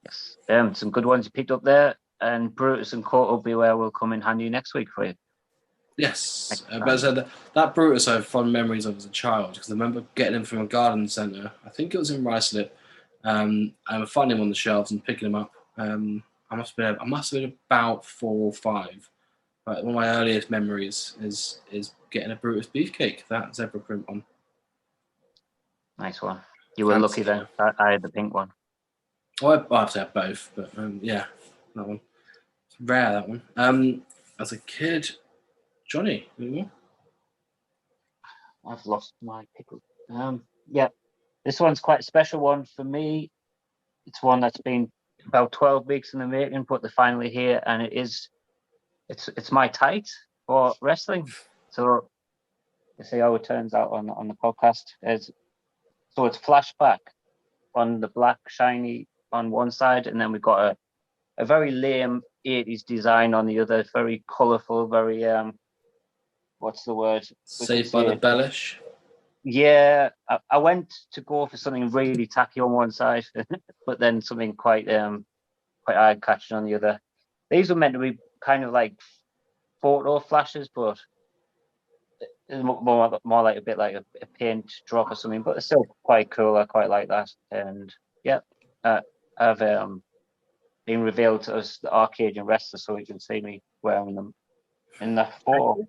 Yes. Some good ones you picked up there, and Brutus and Coco Beware will come in handy next week for you. Yes, but I said that Brutus I have fond memories of as a child because I remember getting him from a garden centre. I think it was in Ruislip. And I finding him on the shelves and picking him up. I must have been about 4 or 5. But one of my earliest memories is getting a Brutus Beefcake, that zebra print one. Nice one. You were lucky then. I had the pink one. Well, I have to have both, but that one. It's rare, that one. As a kid, Johnny, anymore? I've lost my pickle. This one's quite a special one for me. It's one that's been about 12 weeks in the making, but they're finally here, and it's my tight for wrestling. So to see how it turns out on the podcast. So it's flashback on the black shiny on one side, and then we've got a very lame 80s design on the other, very colourful, very what's the word? Saved by the Bellish. Yeah, I went to go for something really tacky on one side, but then something quite eye-catching on the other. These were meant to be kind of like photo flashes, but more like a bit like a paint drop or something. But they're still quite cool. I quite like that. And yeah, I've been revealed as the Arcadian wrestler, so you can see me wearing them in the photo.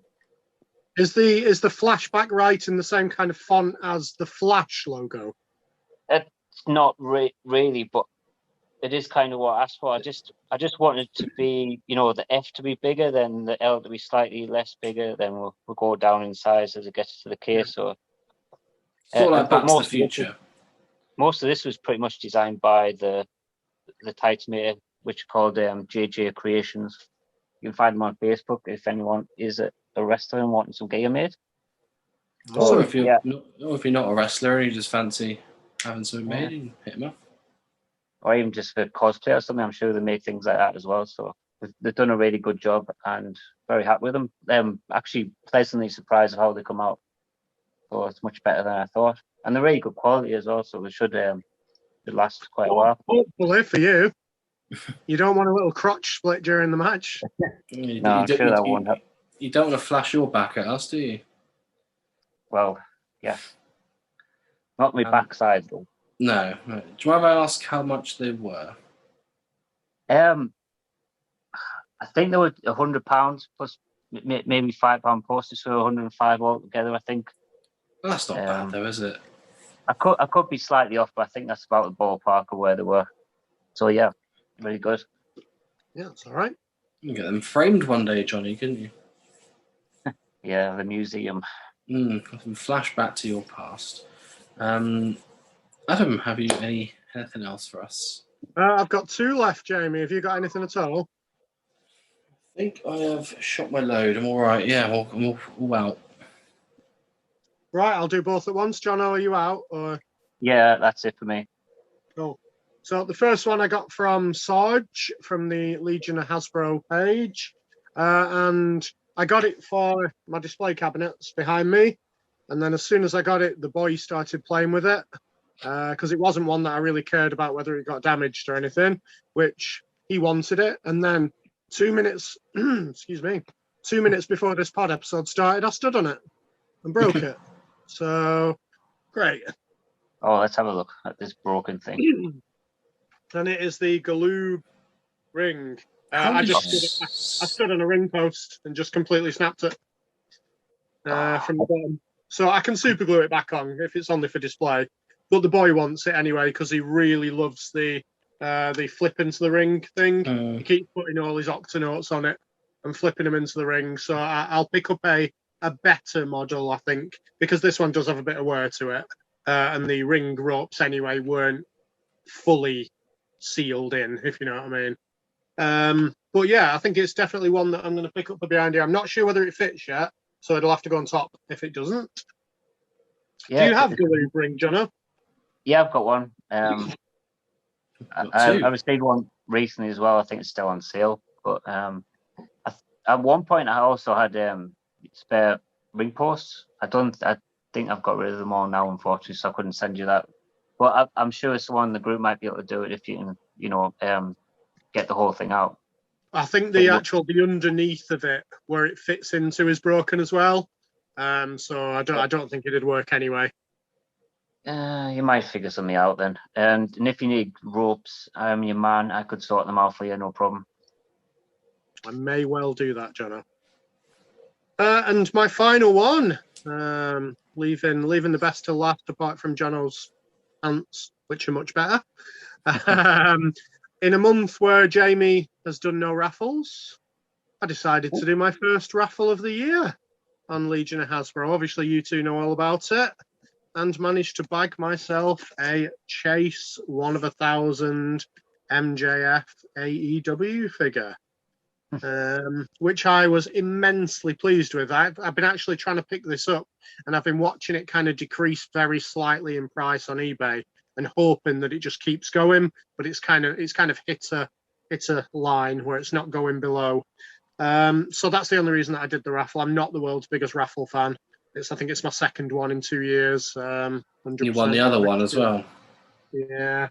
Is the flashback right in the same kind of font as the Flash logo? It's not really, but it is kind of what I asked for. I just wanted to be, the F to be bigger, then the L to be slightly less bigger. Then we'll go down in size as it gets to the K. So, Sort of like but Back to the Future. Most of this was pretty much designed by the tights maker, which are called JJ Creations. You can find them on Facebook if anyone is a wrestler and wanting some gear made. Or if you're not a wrestler and you just fancy having something made, you can hit them up. Or even just for cosplay or something, I'm sure they make things like that as well. So they've done a really good job and very happy with them. Actually pleasantly surprised at how they come out. So it's much better than I thought. And they're really good quality as well, so they should last quite a while. Hopefully for you. You don't want a little crotch split during the match. I'm sure that won't happen. You don't want to flash your back at us, do you? Well, yeah. Not my backside, though. No. Do you mind if I ask how much they were? I think they were £100 plus maybe £5 postage, so 105 altogether, I think. Well, that's not bad, though, is it? I could be slightly off, but I think that's about the ballpark of where they were. So, yeah, really good. Yeah, that's all right. You can get them framed one day, Johnny, couldn't you? Yeah, the museum. Flashback to your past. Adam, have you anything else for us? I've got 2 left, Jamie. Have you got anything at all? I think I have shot my load. I'm all right. Yeah, I'm all out. Right, I'll do both at once. Jono, are you out? Or Yeah, that's it for me. cool. So the first one I got from Sarge from the Legion of Hasbro page, and I got it for my display cabinets behind me. And then as soon as I got it, the boy started playing with it because it wasn't one that I really cared about whether it got damaged or anything, which he wanted it. And then 2 minutes, 2 minutes before this pod episode started, I stood on it and broke it. So great. Oh, let's have a look at this broken thing. And it is the Galoob ring. I stood on a ring post and just completely snapped it from the bottom. So I can super glue it back on if it's only for display. But the boy wants it anyway because he really loves the flip into the ring thing. He keeps putting all his Octonauts on it and flipping them into the ring. So I'll pick up a better model, I think, because this one does have a bit of wear to it. And the ring ropes anyway weren't fully sealed in, if you know what I mean. But yeah, I think it's definitely one that I'm going to pick up for behind here. I'm not sure whether it fits yet, so it'll have to go on top if it doesn't. Yeah, do you have Galoob ring, Jono? Yeah, I've got one. I received one recently as well. I think it's still on sale. But at one point, I also had spare ring posts. I think I've got rid of them all now, unfortunately, so I couldn't send you that. But I'm sure someone in the group might be able to do it if you can, get the whole thing out. I think the underneath of it, where it fits into, is broken as well. So I don't think it'd work anyway. You might figure something out then. And if you need ropes, I'm your man. I could sort them out for you, no problem. I may well do that, Jono. And my final one, leaving the best till last, apart from Jono's ants, which are much better. In a month where Jamie has done no raffles, I decided to do my first raffle of the year on Legion of Hasbro. Obviously, you two know all about it, and managed to bag myself a Chase 1 of 1,000 MJF AEW figure. which I was immensely pleased with. I've been actually trying to pick this up, and I've been watching it kind of decrease very slightly in price on eBay, and hoping that it just keeps going. But it's kind of hit a line where it's not going below. So that's the only reason that I did the raffle. I'm not the world's biggest raffle fan. I think it's my second one in 2 years. You won the other one as well. Yeah.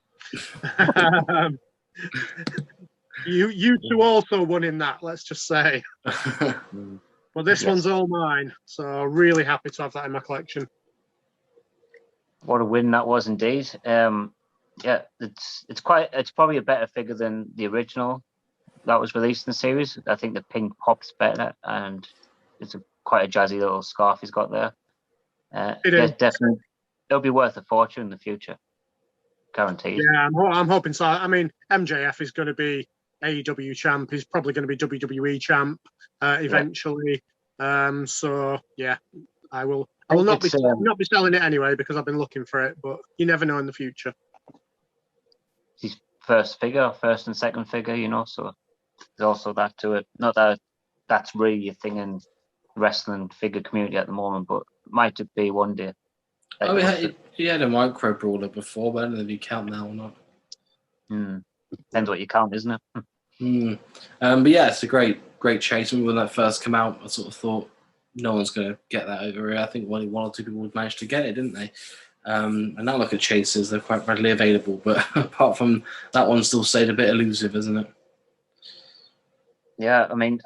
You two also won in that, let's just say. Well, this one's all mine, so really happy to have that in my collection. What a win that was indeed. Yeah, it's probably a better figure than the original that was released in the series. I think the pink pops better, and it's quite a jazzy little scarf he's got there. Definitely, it'll be worth a fortune in the future, guaranteed. Yeah, I'm hoping so. I mean, MJF is going to be AEW champ. He's probably going to be WWE champ eventually. Yeah. So yeah, I will not be selling it anyway because I've been looking for it. But you never know in the future. His first and second figure, so there's also that to it. Not that that's really a thing in the wrestling figure community at the moment, but might it be one day. He had a micro brawler before, but I don't know if you count that or not. Depends what you count, isn't it? But yeah, it's a great chase. When that first came out, I sort of thought no one's going to get that over here. I think only one or two people managed to get it, didn't they? And now look at chases; they're quite readily available. But apart from that, one still stayed a bit elusive, isn't it? Yeah, I mean,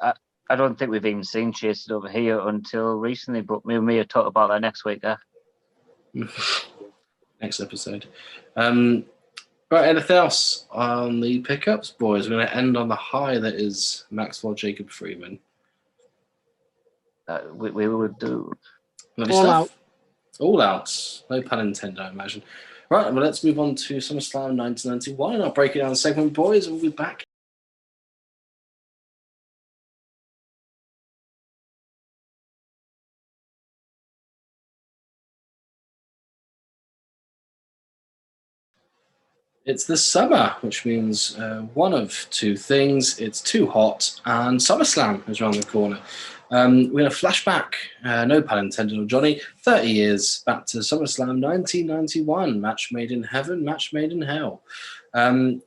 I don't think we've even seen chases over here until recently. But me and Mia talk about that next week. Next episode. Right, anything else on the pickups, boys? We're going to end on the high that is Maxwell Jacob Freeman. We would do. All out. No pun intended, I imagine. Right, well, let's move on to SummerSlam 1991. I'll break it down segment, boys, and we'll be back. It's the summer, which means one of two things. It's too hot, and SummerSlam is around the corner. We're going to flash back, no pun intended on Johnny, 30 years back to SummerSlam 1991. Match made in heaven, match made in hell. So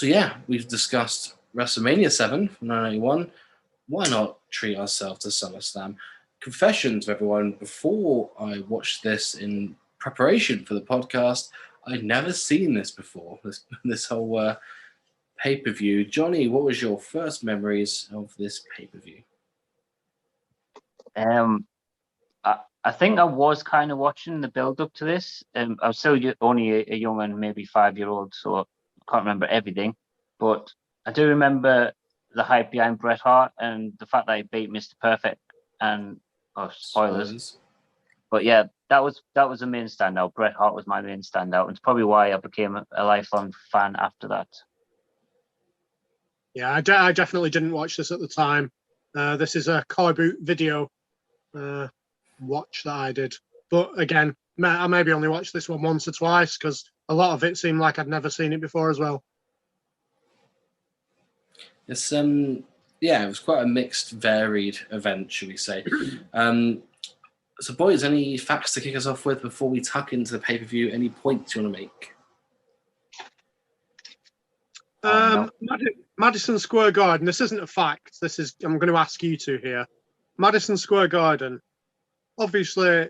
yeah, we've discussed WrestleMania 7 from 1991. Why not treat ourselves to SummerSlam? Confessions, everyone. Before I watched this in preparation for the podcast, I'd never seen this before, this whole pay-per-view. Johnny, what was your first memories of this pay-per-view? I think I was kind of watching the build-up to this. I was still only a young and maybe 5-year-old, so I can't remember everything. But I do remember the hype behind Bret Hart and the fact that he beat Mr. Perfect. And spoilers. But yeah, that was the main standout. Bret Hart was my main standout, and it's probably why I became a lifelong fan after that. Yeah, I definitely didn't watch this at the time. This is a Car Boot video watch that I did. But again, I maybe only watched this one once or twice because a lot of it seemed like I'd never seen it before as well. It's it was quite a mixed, varied event, should we say. So, boys, any facts to kick us off with before we tuck into the pay-per-view? Any points you want to make? Madison Square Garden. This isn't a fact. I'm going to ask you two here. Madison Square Garden. Obviously,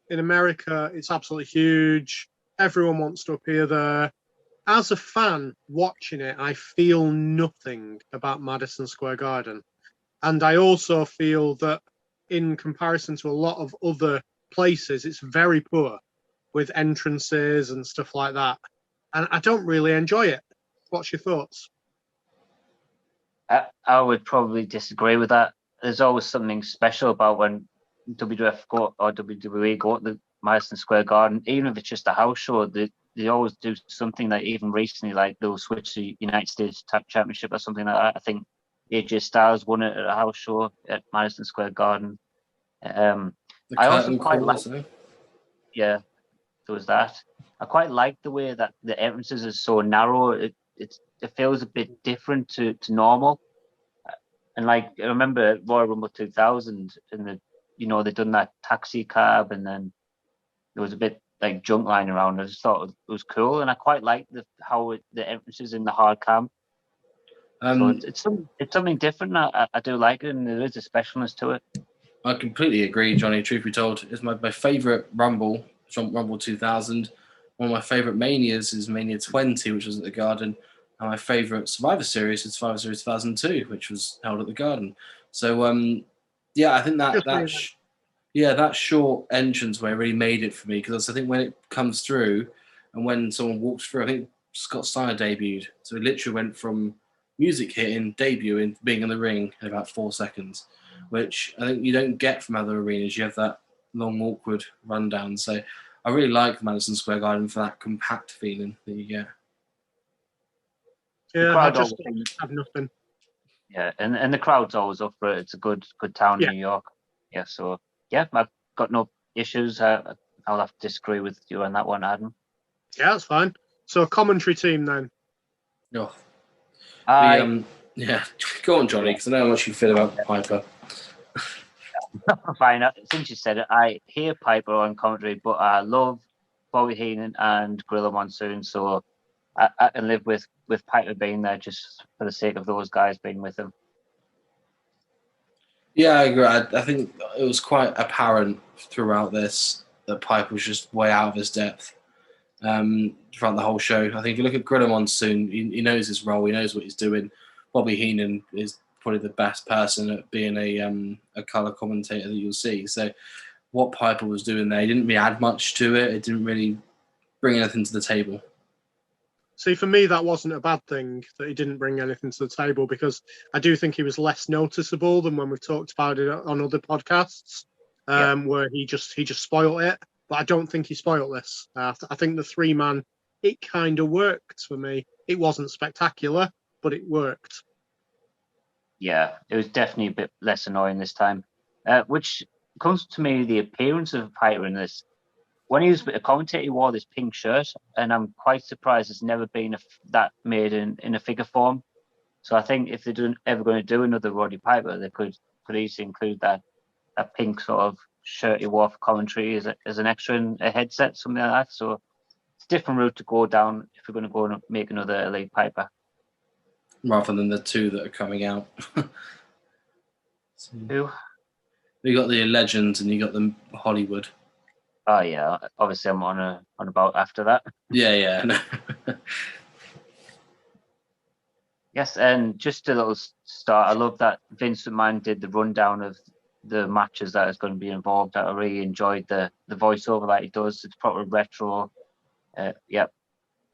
in America, it's absolutely huge. Everyone wants to appear there. As a fan watching it, I feel nothing about Madison Square Garden. And I also feel that in comparison to a lot of other places, it's very poor with entrances and stuff like that. And I don't really enjoy it. What's your thoughts? I would probably disagree with that. There's always something special about when WWF or WWE go to the Madison Square Garden, even if it's just a house show. They always do something that even recently, like they'll switch to United States Championship or something like that. I think AJ Styles won it at a house show at Madison Square Garden. I also quite like, there was that. I quite like the way that the entrances are so narrow. It feels a bit different to normal. And like I remember Royal Rumble 2000, and they'd done that taxi cab, and then there was a bit like junk lying around. I just thought it was cool, and I quite liked how the entrances in the hard cam. So it's something different. I do like it, and there is a specialness to it. I completely agree, Johnny. Truth be told, it's my favourite Rumble, Rumble 2000. One of my favourite Manias is Mania 20, which was at the Garden. And my favourite Survivor Series is Survivor Series 2002, which was held at the Garden. So, I think that short entrance way really made it for me, because I think when it comes through and when someone walks through, I think Scott Steiner debuted. So it literally went from music hitting, debuting, being in the ring in about 4 seconds, which I think you don't get from other arenas. You have that long, awkward rundown. So I really like Madison Square Garden for that compact feeling that you get. Yeah, I just have nothing. Yeah, and the crowd's always up for it. It's a good town, New York. Yeah, so yeah, I've got no issues. I'll have to disagree with you on that one, Adam. Yeah, that's fine. So commentary team then. Oh. Go on, Johnny, because I know how much you feel about Piper. Fine. Since you said it, I hear Piper on commentary, but I love Bobby Heenan and Gorilla Monsoon, so I can live with Piper being there just for the sake of those guys being with him. Yeah, I agree. I think it was quite apparent throughout this that Piper was just way out of his depth throughout the whole show. I think if you look at Gorilla Monsoon, he knows his role, he knows what he's doing. Bobby Heenan is probably the best person at being a colour commentator that you'll see. So what Piper was doing there, he didn't really add much to it. It didn't really bring anything to the table. See, for me, that wasn't a bad thing that he didn't bring anything to the table, because I do think he was less noticeable than when we've talked about it on other podcasts, where he just spoiled it. But I don't think he spoiled this. I think the 3-man, it kind of worked for me. It wasn't spectacular, but it worked. Yeah, it was definitely a bit less annoying this time, which comes to me the appearance of Piper in this. When he was a commentator, he wore this pink shirt, and I'm quite surprised it's never been that made in a figure form. So I think if they're ever going to do another Roddy Piper, they could easily include that pink sort of shirt he wore for commentary as an extra in a headset, something like that. So it's a different route to go down if we're going to go and make another Elite Piper. Rather than the two that are coming out. Who? You got the Legends and you got the Hollywood. Oh yeah, obviously I'm on about after that. Yeah. No. Yes, and just a little start. I love that Vince McMahon did the rundown of the matches that is going to be involved. I really enjoyed the voiceover that he does. It's proper retro.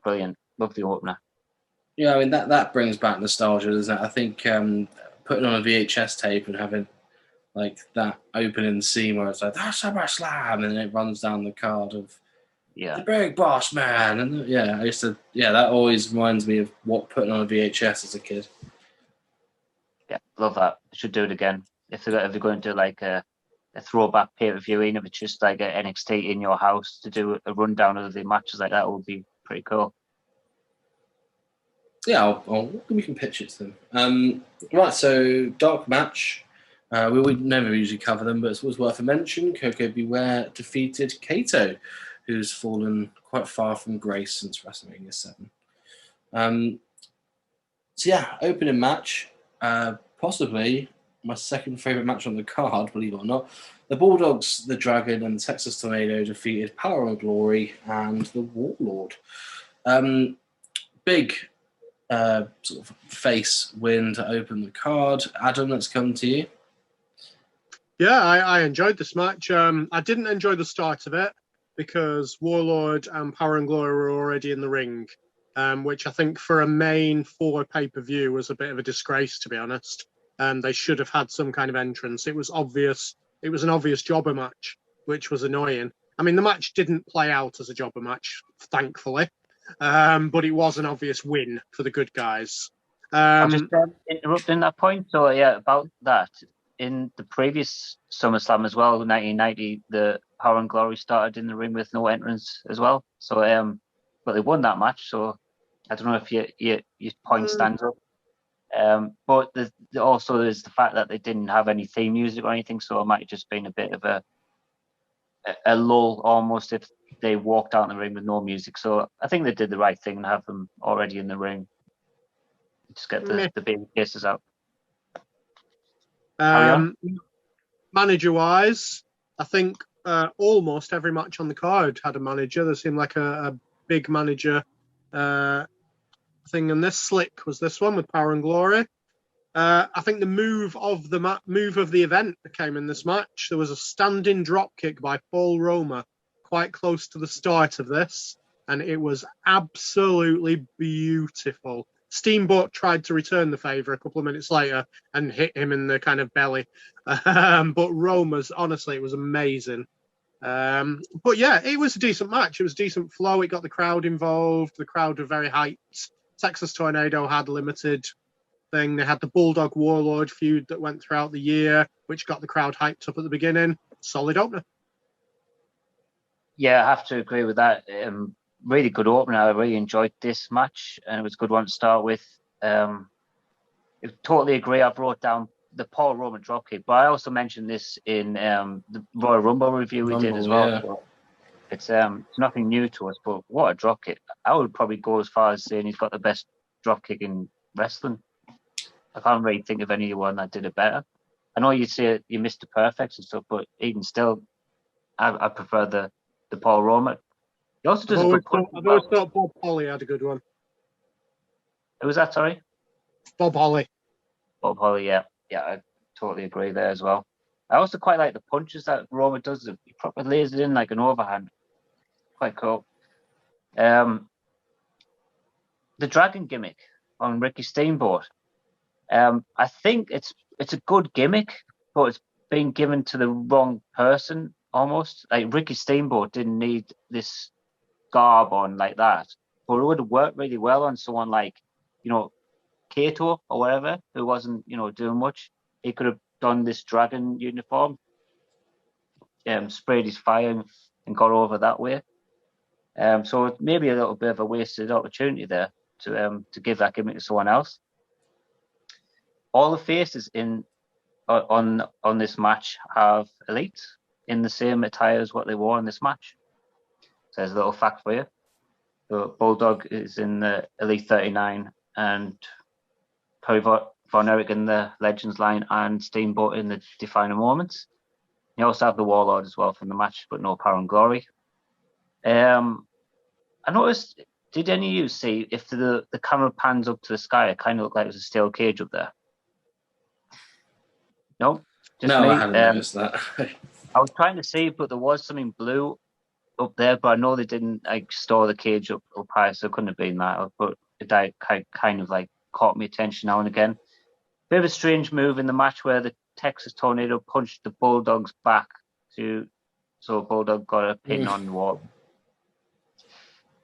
Brilliant. Love the opener. Yeah, I mean that brings back nostalgia, doesn't it? I think putting on a VHS tape and having like that opening scene where it's like that's Summerslam, and then it runs down the card of the big boss man, and that always reminds me of what putting on a VHS as a kid. Yeah, love that. I should do it again. If they're going to do like a throwback pay-per-view, even if it's just like a NXT in your house to do a rundown of the matches like that, would be pretty cool. Yeah, we can pitch it to them. Right, so dark match. We would never usually cover them, but it was worth a mention. Koko Beware defeated Kato, who's fallen quite far from grace since WrestleMania 7. Opening match. Possibly my second favourite match on the card, believe it or not. The Bulldogs, the Dragon, and the Texas Tornado defeated Power and Glory and the Warlord. Big sort of face win to open the card. Adam, let's come to you. Yeah, I enjoyed this match. I didn't enjoy the start of it because Warlord and Power and Glory were already in the ring, which I think for a main 4 pay-per-view was a bit of a disgrace, to be honest. They should have had some kind of entrance. It was obvious. It was an obvious jobber match, which was annoying. I mean, the match didn't play out as a jobber match, thankfully, but it was an obvious win for the good guys. I'll just interrupting that point. So about that. In the previous SummerSlam as well, 1990, the Power and Glory started in the ring with no entrance as well. So, but they won that match. So I don't know if your point stands up. But also there's the fact that they didn't have any theme music or anything, so it might have just been a bit of a lull almost if they walked out in the ring with no music. So I think they did the right thing and have them already in the ring. Just get the baby faces out. Carry on. Manager-wise, I think almost every match on the card had a manager. There seemed like a big manager thing, and this Slick was this one with Power and Glory. I think the move of the event came in this match. There was a standing drop kick by Paul Roma quite close to the start of this, and it was absolutely beautiful. Steamboat tried to return the favour a couple of minutes later and hit him in the kind of belly. But Roma's, honestly, it was amazing. But yeah, it was a decent match. It was a decent flow. It got the crowd involved. The crowd were very hyped. Texas Tornado had limited thing. They had the Bulldog Warlord feud that went throughout the year, which got the crowd hyped up at the beginning. Solid opener. Yeah, I have to agree with that. Really good opener. I really enjoyed this match, and it was a good one to start with. I totally agree. I brought down the Paul Roman dropkick, but I also mentioned this in the Royal Rumble review we did as well. Yeah. So it's nothing new to us, but what a dropkick. I would probably go as far as saying he's got the best dropkick in wrestling. I can't really think of anyone that did it better. I know you say you missed the perfects and stuff, but even still, I prefer the Paul Roman. He also does a good punch. I've always thought Bob Holly had a good one. Who was that, sorry? Bob Holly. Bob Holly, yeah. Yeah, I totally agree there as well. I also quite like the punches that Roman does. He properly lays it in like an overhand. Quite cool. The dragon gimmick on Ricky Steamboat. I think it's a good gimmick, but it's been given to the wrong person almost. Like Ricky Steamboat didn't need this garb on like that, but it would have worked really well on someone like, Kato or whatever, who wasn't, doing much. He could have done this dragon uniform, sprayed his fire and got over that way. So maybe a little bit of a wasted opportunity there to give that gimmick to someone else. All the faces on this match have Elite in the same attire as what they wore in this match. So there's a little fact for you. So Bulldog is in the Elite 39 and Perry Von Erich in the Legends line and Steamboat in the Defining Moments. You also have the Warlord as well from the match, but no Power and Glory. I noticed, did any of you see if the camera pans up to the sky, it kind of looked like it was a steel cage up there? No? Just no, me? I hadn't noticed that. I was trying to see, but there was something blue up there, but I know they didn't store the cage up high, so it couldn't have been that. But it kind of caught my attention now and again. Bit of a strange move in the match where the Texas Tornado punched the Bulldog's back so Bulldog got a pin on the wall.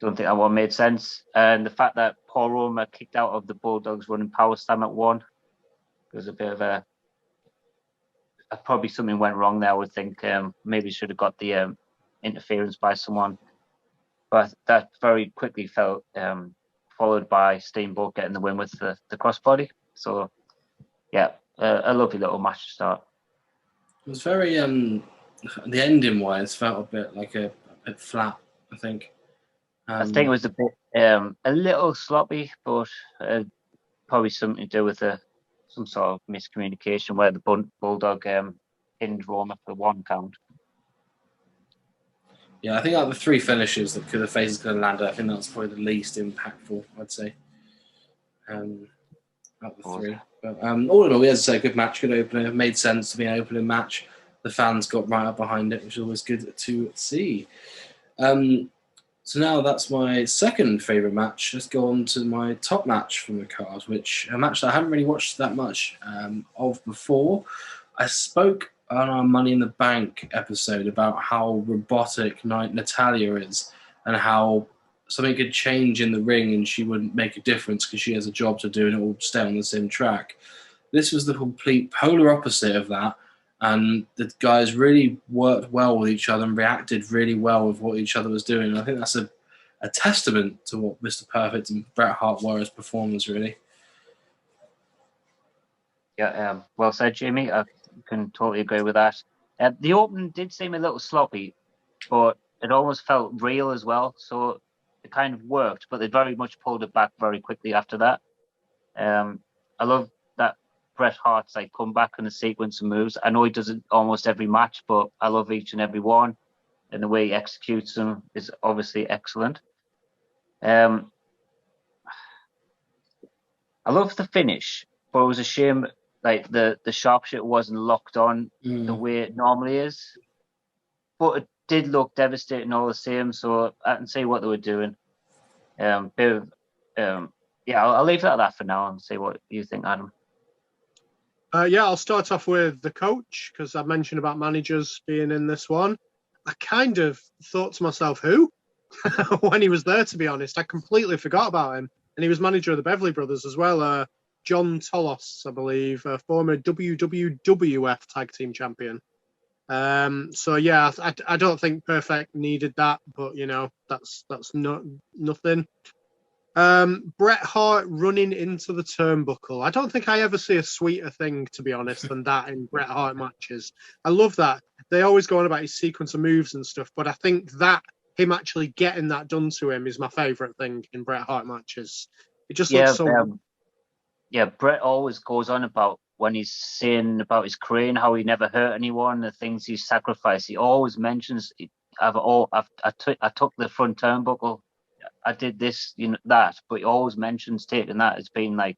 Don't think that one made sense. And the fact that Paul Roma kicked out of the Bulldogs running power slam at one, was a bit of probably something went wrong there. I would think maybe should have got the interference by someone, but that very quickly felt followed by Steamboat getting the win with the crossbody. So yeah, a lovely little match to start. It was very the ending wise felt a bit like a bit flat, I think. I think it was a bit a little sloppy, but probably something to do with some sort of miscommunication where the Bulldog pinned Roma for 1 count. Yeah, I think out of the 3 finishes that the faces could have landed, I think that's probably the least impactful, I'd say. Out of the 3. But all in all, as I say, good match, good opener. It made sense to be an opening match. The fans got right up behind it, which is always good to see. So now that's my second favourite match. Let's go on to my top match from the card, which a match that I haven't really watched that much of before. I spoke on our Money in the Bank episode about how robotic Natalia is and how something could change in the ring and she wouldn't make a difference because she has a job to do and it will stay on the same track. This was the complete polar opposite of that. And the guys really worked well with each other and reacted really well with what each other was doing. And I think that's a testament to what Mr. Perfect and Bret Hart were as performers, really. Well said, Jamie. I can totally agree with that. The opening did seem a little sloppy, but it almost felt real as well. So it kind of worked, but they very much pulled it back very quickly after that. I love that Bret Hart's like comeback and the sequence of moves. I know he does it almost every match, but I love each and every one, and the way he executes them is obviously excellent. I love the finish, but it was a shame like the sharpshooter wasn't locked on the way it normally is. But it did look devastating all the same, so I can see what they were doing. I'll leave it at that for now and see what you think, Adam. I'll start off with the coach, because I mentioned about managers being in this one. I kind of thought to myself, who? When he was there, to be honest. I completely forgot about him. And he was manager of the Beverly Brothers as well. John Tolos, I believe, former WWF Tag Team Champion. I don't think Perfect needed that, but that's not nothing. Bret Hart running into the turnbuckle. I don't think I ever see a sweeter thing, to be honest, than that in Bret Hart matches. I love that. They always go on about his sequence of moves and stuff, but I think that him actually getting that done to him is my favourite thing in Bret Hart matches. It just looks so... Bret always goes on about when he's saying about his career and how he never hurt anyone, the things he sacrificed. He always mentions, I took the front turnbuckle, I did this, that, but he always mentions taking that as being like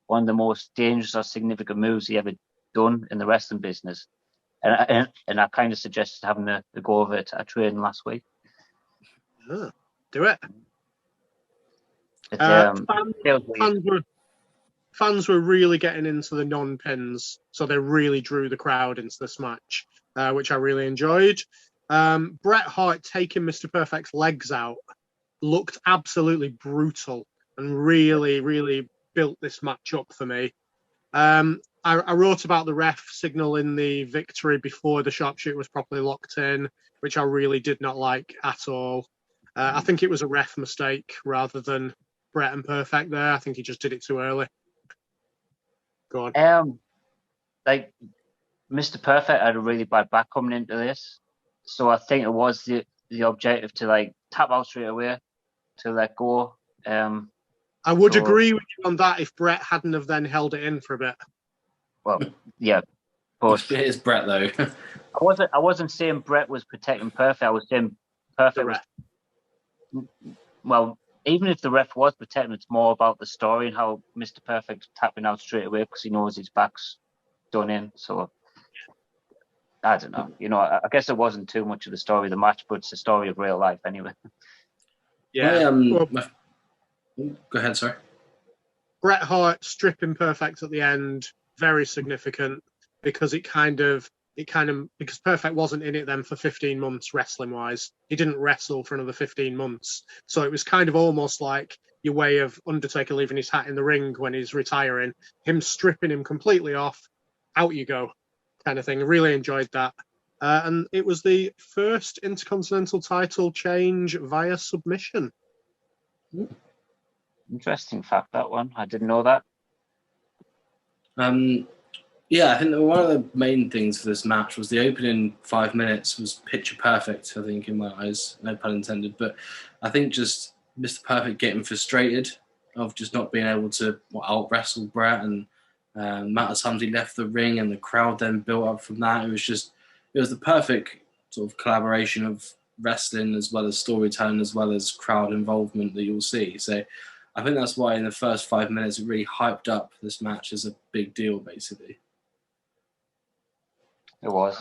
one of the most dangerous or significant moves he ever done in the wrestling business. And I kind of suggested having a go of it at training last week. Do it. Fans were really getting into the non-pins, so they really drew the crowd into this match, which I really enjoyed. Bret Hart taking Mr. Perfect's legs out looked absolutely brutal and really, really built this match up for me. I wrote about the ref signaling the victory before the sharpshooter was properly locked in, which I really did not like at all. I think it was a ref mistake rather than Bret and Perfect there. I think he just did it too early. Go on. Like Mr. Perfect had a really bad back coming into this, so I think it was the objective to like tap out straight away to let go. I would agree with you on that if Bret hadn't have then held it in for a bit. Well, yeah, but it is Bret though. I wasn't saying Bret was protecting Perfect. I was saying Perfect was. Well, even if the ref was protecting, it's more about the story and how Mr. Perfect's tapping out straight away because he knows his back's done in. So I don't know. I guess it wasn't too much of the story of the match, but it's the story of real life anyway. Yeah. Go ahead, sorry. Bret Hart stripping Perfect at the end, very significant because because Perfect wasn't in it then for 15 months wrestling wise. He didn't wrestle for another 15 months. So it was kind of almost like your way of Undertaker leaving his hat in the ring when he's retiring, him stripping him completely off, out you go kind of thing. Really enjoyed that. And it was the first Intercontinental title change via submission. Interesting fact, that one. I didn't know that. Yeah, I think that one of the main things for this match was the opening 5 minutes was picture perfect, I think, in my eyes. No pun intended. But I think just Mr. Perfect getting frustrated of just not being able to out-wrestle Bret and the amount of times he left the ring and the crowd then built up from that. It was the perfect sort of collaboration of wrestling as well as storytelling as well as crowd involvement that you'll see. So I think that's why in the first 5 minutes it really hyped up this match as a big deal, basically. It was.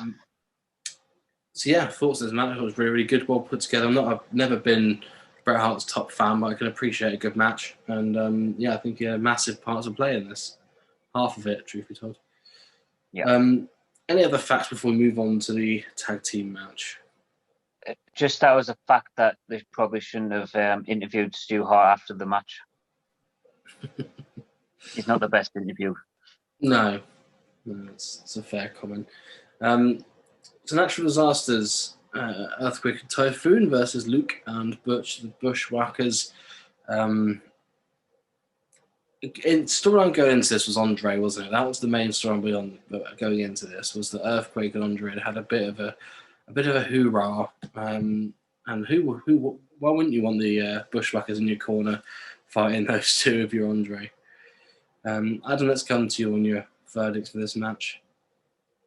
So yeah, thoughts on this match. It was really, really good, well put together. I've never been Bret Hart's top fan, but I can appreciate a good match. And I think he had a massive part to play in this. Half of it, truth be told. Yeah. Any other facts before we move on to the tag team match? Just that was a fact that they probably shouldn't have interviewed Stu Hart after the match. He's not the best interview. No, it's a fair comment. So natural disasters, earthquake and typhoon versus Luke and Butch, the Bushwhackers. storyline going into this was Andre, wasn't it? That was the main storyline going into this, was that Earthquake and Andre had a bit of a hoorah. And why wouldn't you want the Bushwhackers in your corner fighting those two if you're Andre? Adam, let's come to you on your verdict for this match.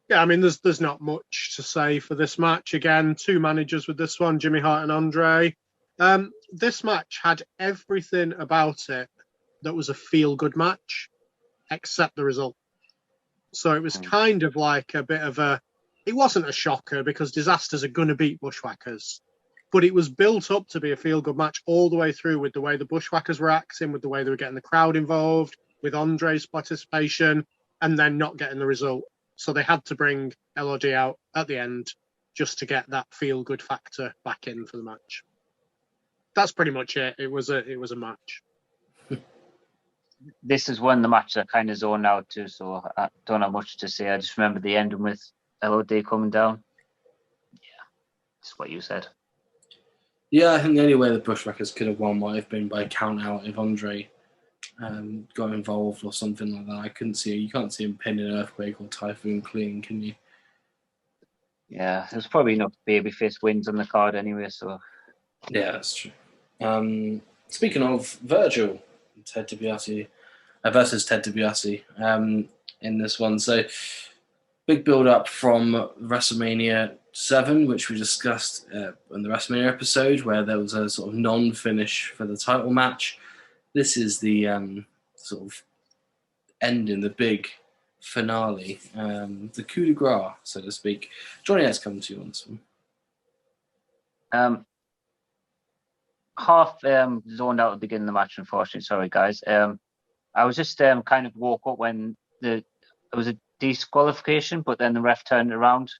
Yeah, I mean, there's not much to say for this match. Again, two managers with this one, Jimmy Hart and Andre. This match had everything about it that was a feel-good match, except the result. So it was kind of like a bit of it wasn't a shocker because Disasters are going to beat Bushwhackers, but it was built up to be a feel-good match all the way through, with the way the Bushwhackers were acting, with the way they were getting the crowd involved, with Andre's participation, and then not getting the result. So they had to bring LOD out at the end just to get that feel-good factor back in for the match. That's pretty much it. It was a match. This is one of the matches I kind of zoned out to, so I don't have much to say. I just remember the ending with LOD coming down. Yeah, it's what you said. Yeah, I think the only way the Bushwhackers could have won might have been by count out if Andre got involved or something like that. You can't see him pinning Earthquake or Typhoon clean, can you? Yeah, there's probably enough babyface wins on the card anyway, so. Yeah, that's true. Speaking of Virgil, Ted DiBiase versus Ted DiBiase in this one. So big build up from WrestleMania 7, which we discussed in the WrestleMania episode, where there was a sort of non-finish for the title match. This is the sort of ending, the big finale, the coup de grace, so to speak. Johnny, let's come to you on this one. Half zoned out at the beginning of the match, unfortunately. Sorry, guys. I was just kind of woke up when it was a disqualification, but then the ref turned it around.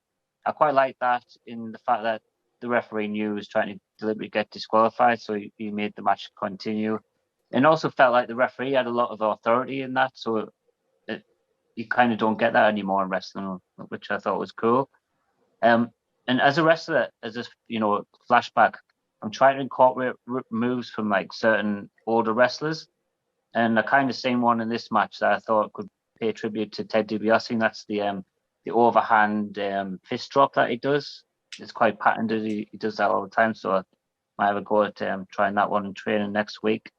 I quite like that in the fact that the referee knew he was trying to deliberately get disqualified, so he made the match continue. And also felt like the referee had a lot of authority in that, so you kind of don't get that anymore in wrestling, which I thought was cool. And as a wrestler, as a flashback, I'm trying to incorporate moves from like certain older wrestlers, and I kind of seen one in this match that I thought could pay tribute to Ted DiBiase. And that's the overhand fist drop that he does. It's quite patented. He does that all the time, so I might have a go at trying that one in training next week.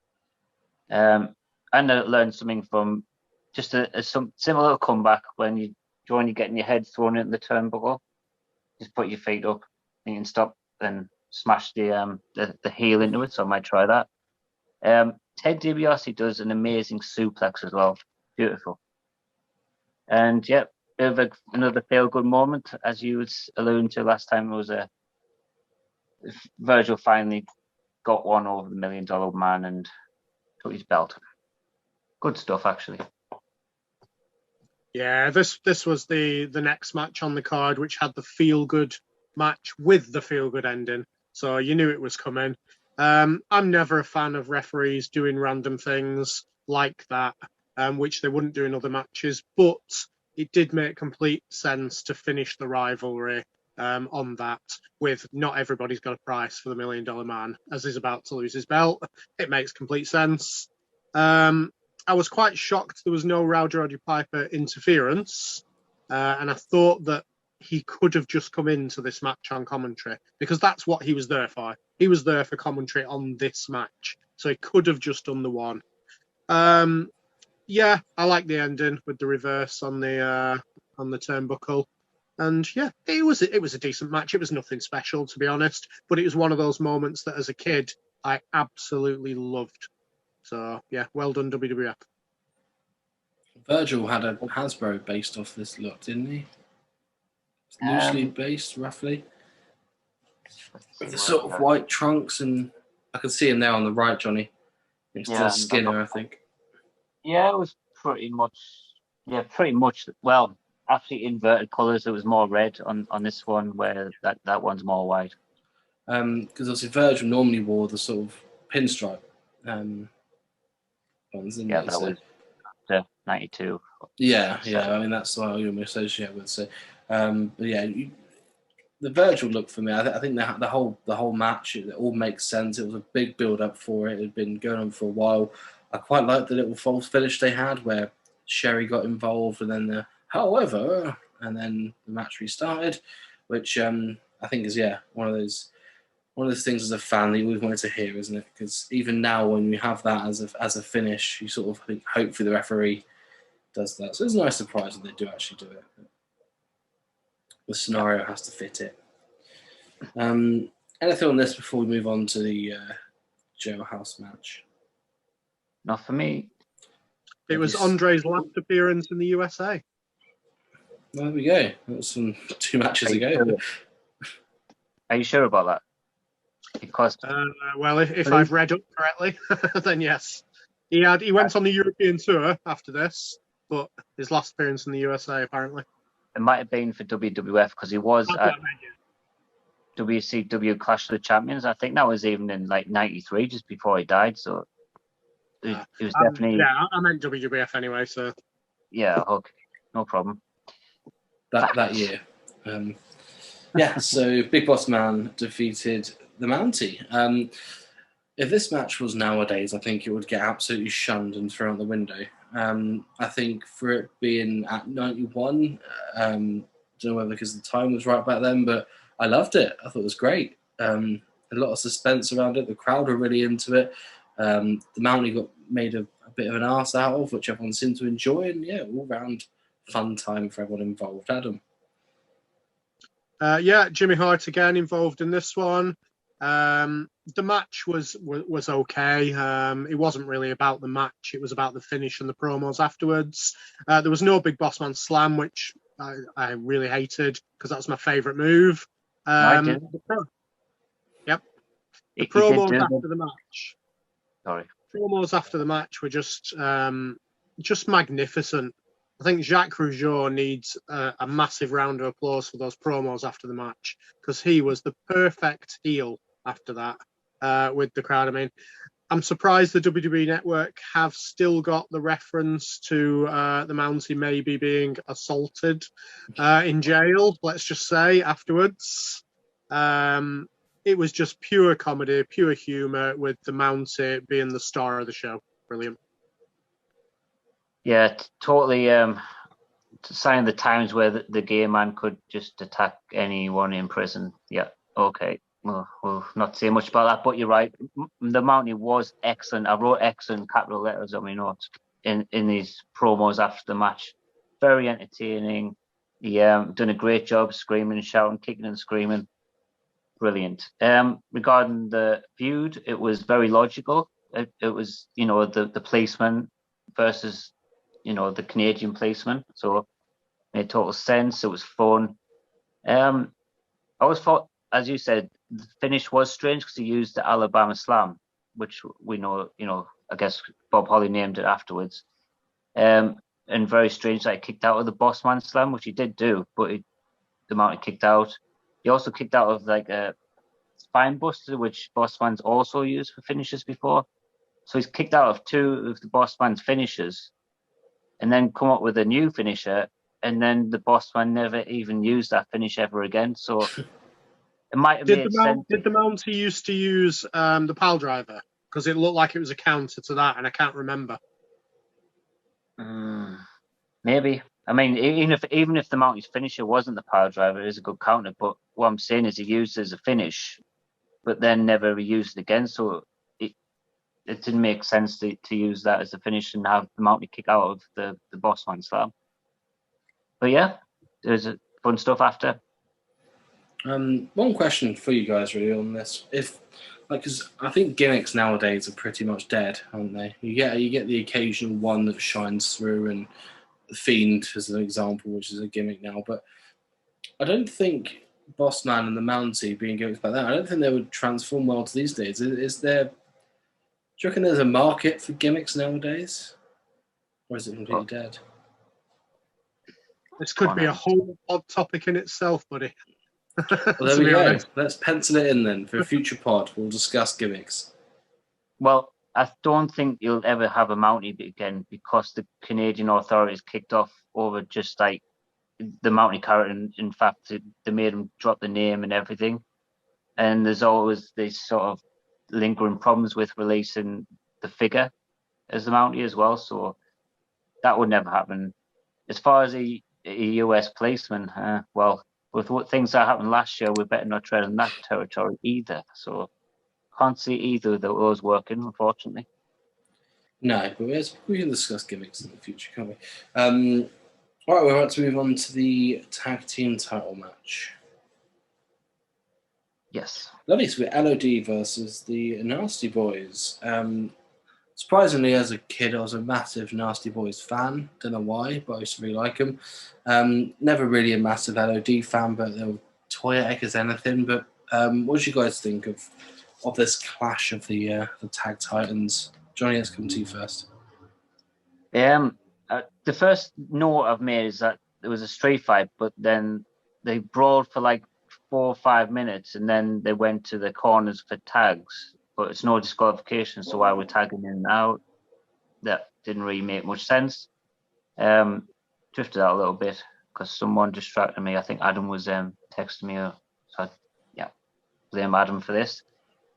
And I learned something from just some similar comeback when you're getting your head thrown into the turnbuckle. Just put your feet up and you can stop and smash the heel into it, so I might try that. Ted DiBiase does an amazing suplex as well. Beautiful. And yeah, another feel-good moment, as you was alluding to last time. It was Virgil finally got one over the $1 Million Man and took his belt. Good stuff, actually. Yeah, this was the next match on the card, which had the feel-good match with the feel-good ending. So you knew it was coming. I'm never a fan of referees doing random things like that, which they wouldn't do in other matches. But it did make complete sense to finish the rivalry on that, with not everybody's got a price for the $1 Million Man, as he's about to lose his belt. It makes complete sense. I was quite shocked there was no Roddy Piper interference, and I thought that he could have just come into this match on commentary, because that's what he was there for. He was there for commentary on this match, so he could have just done the one. Yeah, I like the ending with the reverse on the turnbuckle, and yeah, it was a decent match. It was nothing special, to be honest, but it was one of those moments that as a kid I absolutely loved. So yeah, well done WWF. Virgil had a Hasbro based off this look, didn't he? Loosely based, roughly. With the sort of white trunks, and I can see him there on the right, Johnny. Next to Skinner, I think. Yeah, it was pretty much. Well, actually inverted colours. It was more red on this one, where that one's more white. Because obviously Virgil normally wore the sort of pinstripe ones, didn't he? That was the 92. Yeah. I mean, that's what I associate with. So, but yeah, the Virgil look for me. I think the whole match, it all makes sense. It was a big build up for it. It had been going on for a while. I quite like the little false finish they had where Sherry got involved and then however, and then the match restarted, which I think is one of those things as a fan that you always wanted to hear, isn't it? Because even now, when you have that as a finish, you sort of think hopefully the referee does that. So it's a nice surprise that they do actually do it. The scenario has to fit it. Anything on this before we move on to the jailhouse match? Not for me. It was Andre's last appearance in the USA. Well, there we go. That was from 2 matches ago. Sure? Are you sure about that? Because well, if I've read up correctly, then yes. He went on the European tour after this, but his last appearance in the USA apparently. It might have been for WWF because he was at WCW Clash of the Champions. I think that was even in like '93, just before he died. So it was definitely. Yeah, I meant WWF anyway. So yeah, okay, no problem. That year. So Big Boss Man defeated the Mountie. If this match was nowadays, I think it would get absolutely shunned and thrown out the window. I think for it being at 91, don't know whether because the time was right back then, but I loved it. I thought it was great. A lot of suspense around it. The crowd were really into it. The Mountie got made a bit of an arse out of, which everyone seemed to enjoy. And all round fun time for everyone involved. Adam? Jimmy Hart again involved in this one. The match was okay. It wasn't really about the match. It was about the finish and the promos afterwards. There was no Big Boss Man Slam, which I really hated because that's my favourite move. I did. Yep. The promos after the match. Sorry. Promos after the match were just magnificent. I think Jacques Rougeau needs a massive round of applause for those promos after the match because he was the perfect heel after that with the crowd. I mean, I'm surprised the WWE Network have still got the reference to the Mountie maybe being assaulted in jail, let's just say, afterwards. It was just pure comedy, pure humour with the Mountie being the star of the show. Brilliant. Yeah, totally. Sign the times where the gay man could just attack anyone in prison. Yeah, okay. We'll not say much about that, but you're right. The Mountie was excellent. I wrote excellent capital letters on my notes in these promos after the match. Very entertaining. He done a great job screaming and shouting, kicking and screaming. Brilliant. Regarding the feud, it was very logical. It was, the policeman versus the Canadian policeman. So it made total sense. It was fun. I always thought, as you said, the finish was strange because he used the Alabama Slam, which we know, I guess Bob Holly named it afterwards. And very strange that he kicked out of the Bossman Slam, which he did do, but the Mountie kicked out. He also kicked out of like a spine buster, which Bossman's also used for finishes before. So he's kicked out of 2 of the Bossman's finishes and then come up with a new finisher, and then the Bossman never even used that finish ever again. So it might have made sense. Did the Mountie used to use the pile driver? Because it looked like it was a counter to that, and I can't remember. Maybe. I mean, even if the Mountie's finisher wasn't the pile driver, it is a good counter. But what I'm saying is he used it as a finish, but then never used it again. So it didn't make sense to use that as a finish and have the Mountie kick out of the Bossman Slam. But yeah, there's fun stuff after. One question for you guys really on this: because I think gimmicks nowadays are pretty much dead, aren't they? You get the occasional one that shines through, and the Fiend as an example, which is a gimmick now. But I don't think Bossman and the Mountie being gimmicks like that, I don't think they would transform well to these days. Is there? Do you reckon there's a market for gimmicks nowadays, or is it completely dead? This could be a whole odd topic in itself, buddy. Well, there we go. Let's pencil it in then for a future pod. We'll discuss gimmicks. Well, I don't think you'll ever have a Mountie again because the Canadian authorities kicked off over just like the Mountie character. In fact, they made him drop the name and everything. And there's always these sort of lingering problems with releasing the figure. as the Mountie as well, so that would never happen. As far as a US placement, well, with what things that happened last year, we better not tread in that territory either. So can't see either of those working, unfortunately. No, but we can discuss gimmicks in the future, can't we? All right, we're about to move on to the tag team title match. Yes. Lovely. So we're LOD versus the Nasty Boys. Surprisingly, as a kid, I was a massive Nasty Boys fan. Don't know why, but I used to really like them. Never really a massive LOD fan, but they were toyetic as anything. But what did you guys think of this clash of the tag titans? Johnny, let's come to you first. The first note I've made is that there was a street fight, but then they brawled for like 4 or 5 minutes, and then they went to the corners for tags. But it's no disqualification, so why we're tagging in and out? That didn't really make much sense. Drifted out a little bit because someone distracted me. I think Adam was texting me, so blame Adam for this.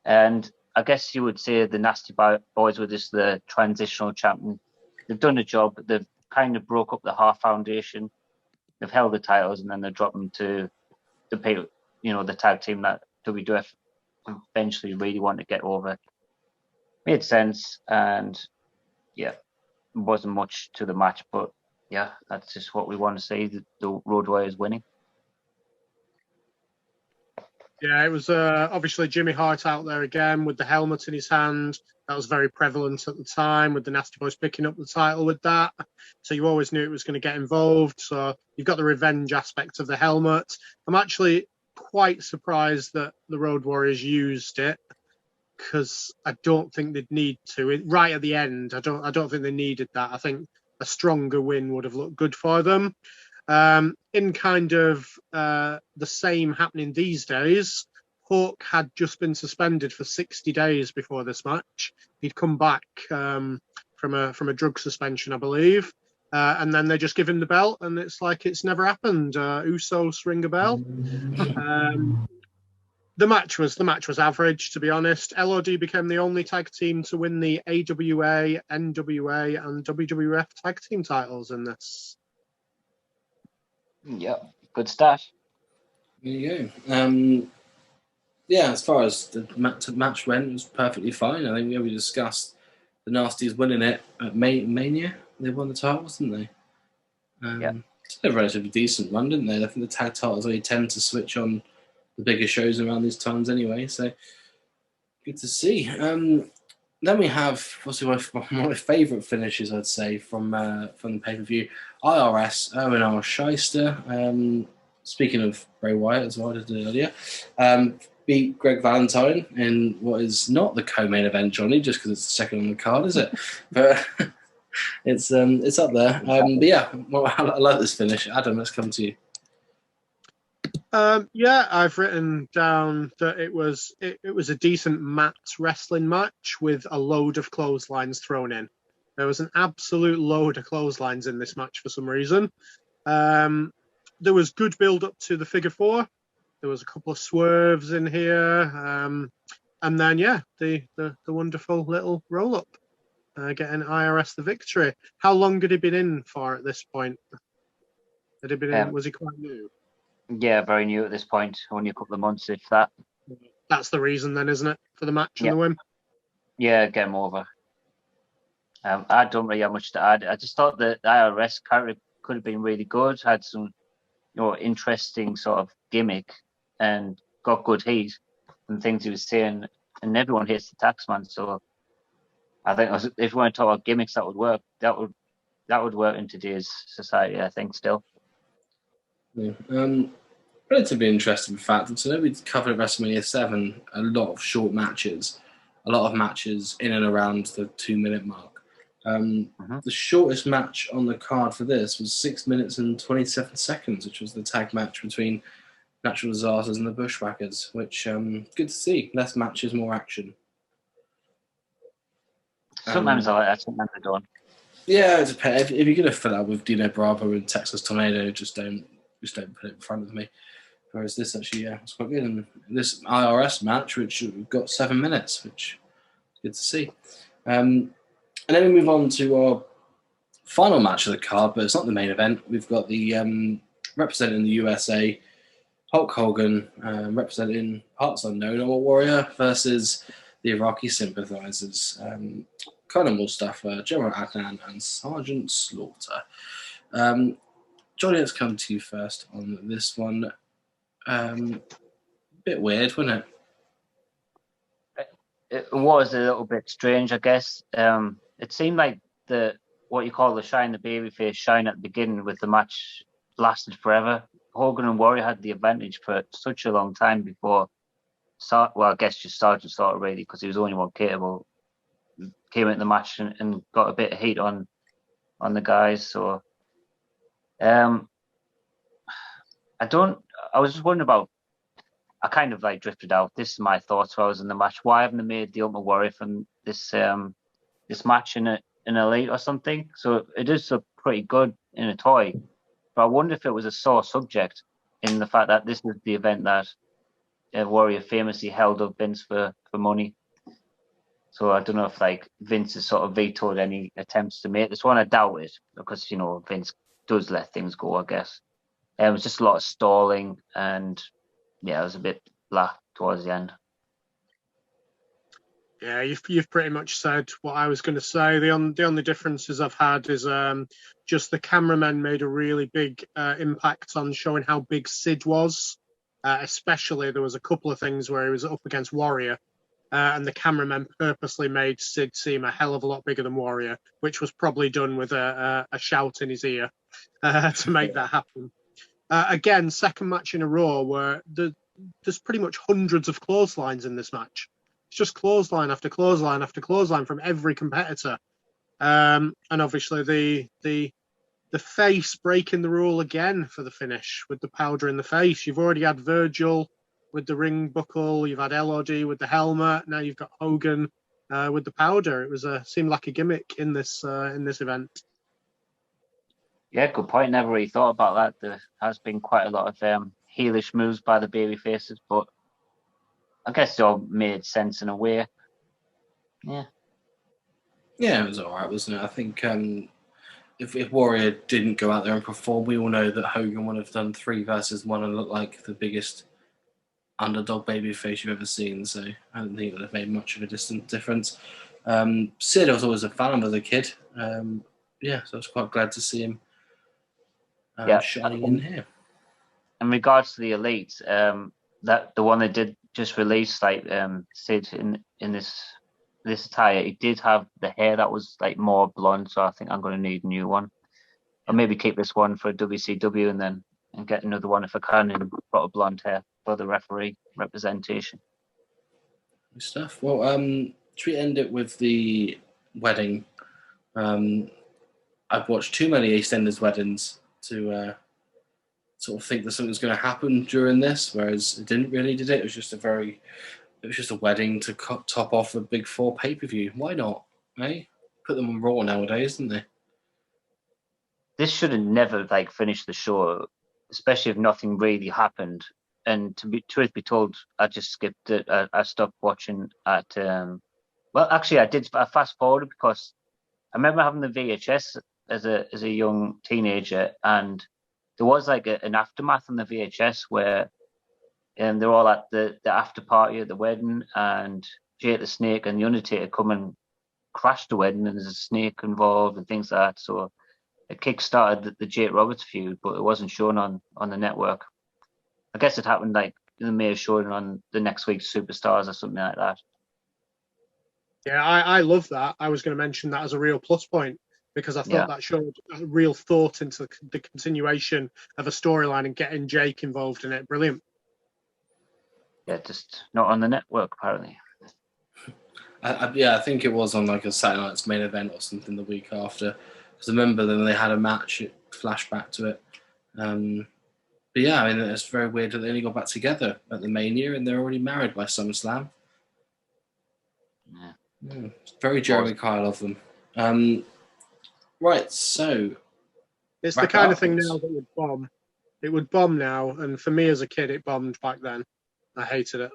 And I guess you would say the Nasty Boys were just the transitional champion. They've done a job. They've kind of broke up the half foundation. They've held the titles, and then they drop them to the tag team that WWF eventually really want to get over. Made sense, and it wasn't much to the match, but that's just what we want to see. The Road Warriors winning. Yeah, it was obviously Jimmy Hart out there again with the helmet in his hand. That was very prevalent at the time, with the Nasty Boys picking up the title with that. So you always knew it was going to get involved. So you've got the revenge aspect of the helmet. I'm actually quite surprised that the Road Warriors used it, because I don't think they'd need to. Right at the end, I don't think they needed that. I think a stronger win would have looked good for them. In kind of the same happening these days, Hawk had just been suspended for 60 days before this match. He'd come back from a drug suspension, I believe, and then they just give him the belt, and it's like it's never happened. Usos ring a bell. The match was average, to be honest. LOD became the only tag team to win the AWA, NWA, and WWF tag team titles in this. Yeah, good start. There you go. As far as the match went, it was perfectly fine. I think we discussed the Nasties winning it at Mania. They won the titles, didn't they? It's a relatively decent run, didn't they? I think the tag titles only tend to switch on the bigger shows around these times anyway, so good to see. Then we have obviously one of my favourite finishes, I'd say, from the pay-per-view. IRS, Owen R. Shyster, speaking of Bray Wyatt as well, I did it earlier, beat Greg Valentine in what is not the co-main event, Johnny, just because it's the second on the card, is it? But it's up there. I like this finish. Adam, let's come to you. I've written down that it was a decent mat wrestling match with a load of clotheslines thrown in. There was an absolute load of clotheslines in this match for some reason. There was good build up to the figure four. There was a couple of swerves in here, and then the wonderful little roll up, getting IRS the victory. How long had he been in for at this point? Had he been in? Was he quite new? Yeah, very new at this point. Only a couple of months, if that. That's the reason then, isn't it, for the match and the win? Yeah, get him over. I don't really have much to add. I just thought the IRS character could have been really good. Had some, interesting sort of gimmick, and got good heat and things he was saying. And everyone hates the Taxman, so I think if we want to talk about gimmicks that would work, that would work in today's society. I think still. Yeah. Relatively interesting fact. So we covered at WrestleMania 7 a lot of short matches, a lot of matches in and around the 2-minute mark. The shortest match on the card for this was 6 minutes and 27 seconds, which was the tag match between Natural Disasters and the Bushwhackers, which good to see. Less matches, more action. Sometimes I like that, sometimes I don't. Yeah, it depends. If you're going to fill out with Dino Bravo and Texas Tornado, just don't put it in front of me. Whereas this actually, it's quite good. And this IRS match, which got 7 minutes, which is good to see. And then we move on to our final match of the card, but it's not the main event. We've got the representing the USA, Hulk Hogan, representing Hearts Unknown, or Warrior, versus the Iraqi sympathizers, Conor Mustafa, General Adnan, and Sergeant Slaughter. Johnny, let's come to you first on this one. Bit weird, wasn't it? It was a little bit strange, I guess. It seemed like what you call the shine, the babyface shine at the beginning with the match lasted forever. Hogan and Warrior had the advantage for such a long time before. I guess just Sergeant Slaughter really, because he was the only one capable. Came into the match and got a bit of heat on the guys. So, I was just wondering about. I kind of like drifted out. This is my thoughts while I was in the match. Why haven't they made the Ultimate Warrior from this match in an elite or something? So it is pretty good in a toy, but I wonder if it was a sore subject in the fact that this was the event that Warrior famously held up Vince for money. So I don't know if like Vince has sort of vetoed any attempts to make this one. I doubt it because Vince does let things go, I guess. It was just a lot of stalling and. Yeah, it was a bit blah towards the end. Yeah, you've pretty much said what I was going to say. The only differences I've had is just the cameramen made a really big impact on showing how big Sid was. Especially there was a couple of things where he was up against Warrior, and the cameramen purposely made Sid seem a hell of a lot bigger than Warrior, which was probably done with a shout in his ear to make that happen. Again, second match in a row where there's pretty much hundreds of clotheslines in this match. It's just clothesline after clothesline after clothesline from every competitor. And obviously the face breaking the rule again for the finish with the powder in the face. You've already had Virgil with the ring buckle. You've had LOD with the helmet. Now you've got Hogan with the powder. It was seemed like a gimmick in this event. Yeah, good point. Never really thought about that. There has been quite a lot of heelish moves by the baby faces, but I guess it all made sense in a way. Yeah. Yeah, it was all right, wasn't it? I think if Warrior didn't go out there and perform, we all know that Hogan would have done 3 versus 1 and looked like the biggest underdog babyface you've ever seen. So I don't think it would have made much of a difference. Sid, I was always a fan of as a kid. So I was quite glad to see him shining in here. In regards to the elites, that the one they did just release, like Sid in this attire, he did have the hair that was like more blonde, so I think I'm going to need a new one, or maybe keep this one for WCW and get another one if I can and put a blonde hair for the referee representation. Good stuff. Well, should we end it with the wedding? I've watched too many EastEnders weddings to sort of think that something was going to happen during this, whereas it didn't really, did it? It was just a wedding to top off a Big 4 pay-per-view. Why not? Eh? Put them on Raw nowadays, didn't they? This should have never finished the show, especially if nothing really happened. And truth be told, I just skipped it. I stopped watching at. Well, actually, I fast forwarded because I remember having the VHS as a young teenager, and there was an aftermath on the VHS where they're all at the after party at the wedding, and Jake the Snake and the Undertaker come and crash the wedding, and there's a snake involved and things like that. So it kick-started the Jake Roberts feud, but it wasn't shown on the network. I guess it happened they may have shown on the next week's Superstars or something like that. Yeah, I love that. I was going to mention that as a real plus point because I thought that showed a real thought into the continuation of a storyline and getting Jake involved in it. Brilliant. Yeah, just not on the network apparently. I think it was on a Saturday Night's Main Event or something the week after. Because I remember when they had a match, it flashed back to it. But yeah, I mean, it's very weird that they only got back together at the Mania and they're already married by SummerSlam. Yeah. Very Jeremy Kyle of them. Right, so... It's the kind of thing now that would bomb. It would bomb now, and for me as a kid, it bombed back then. I hated it.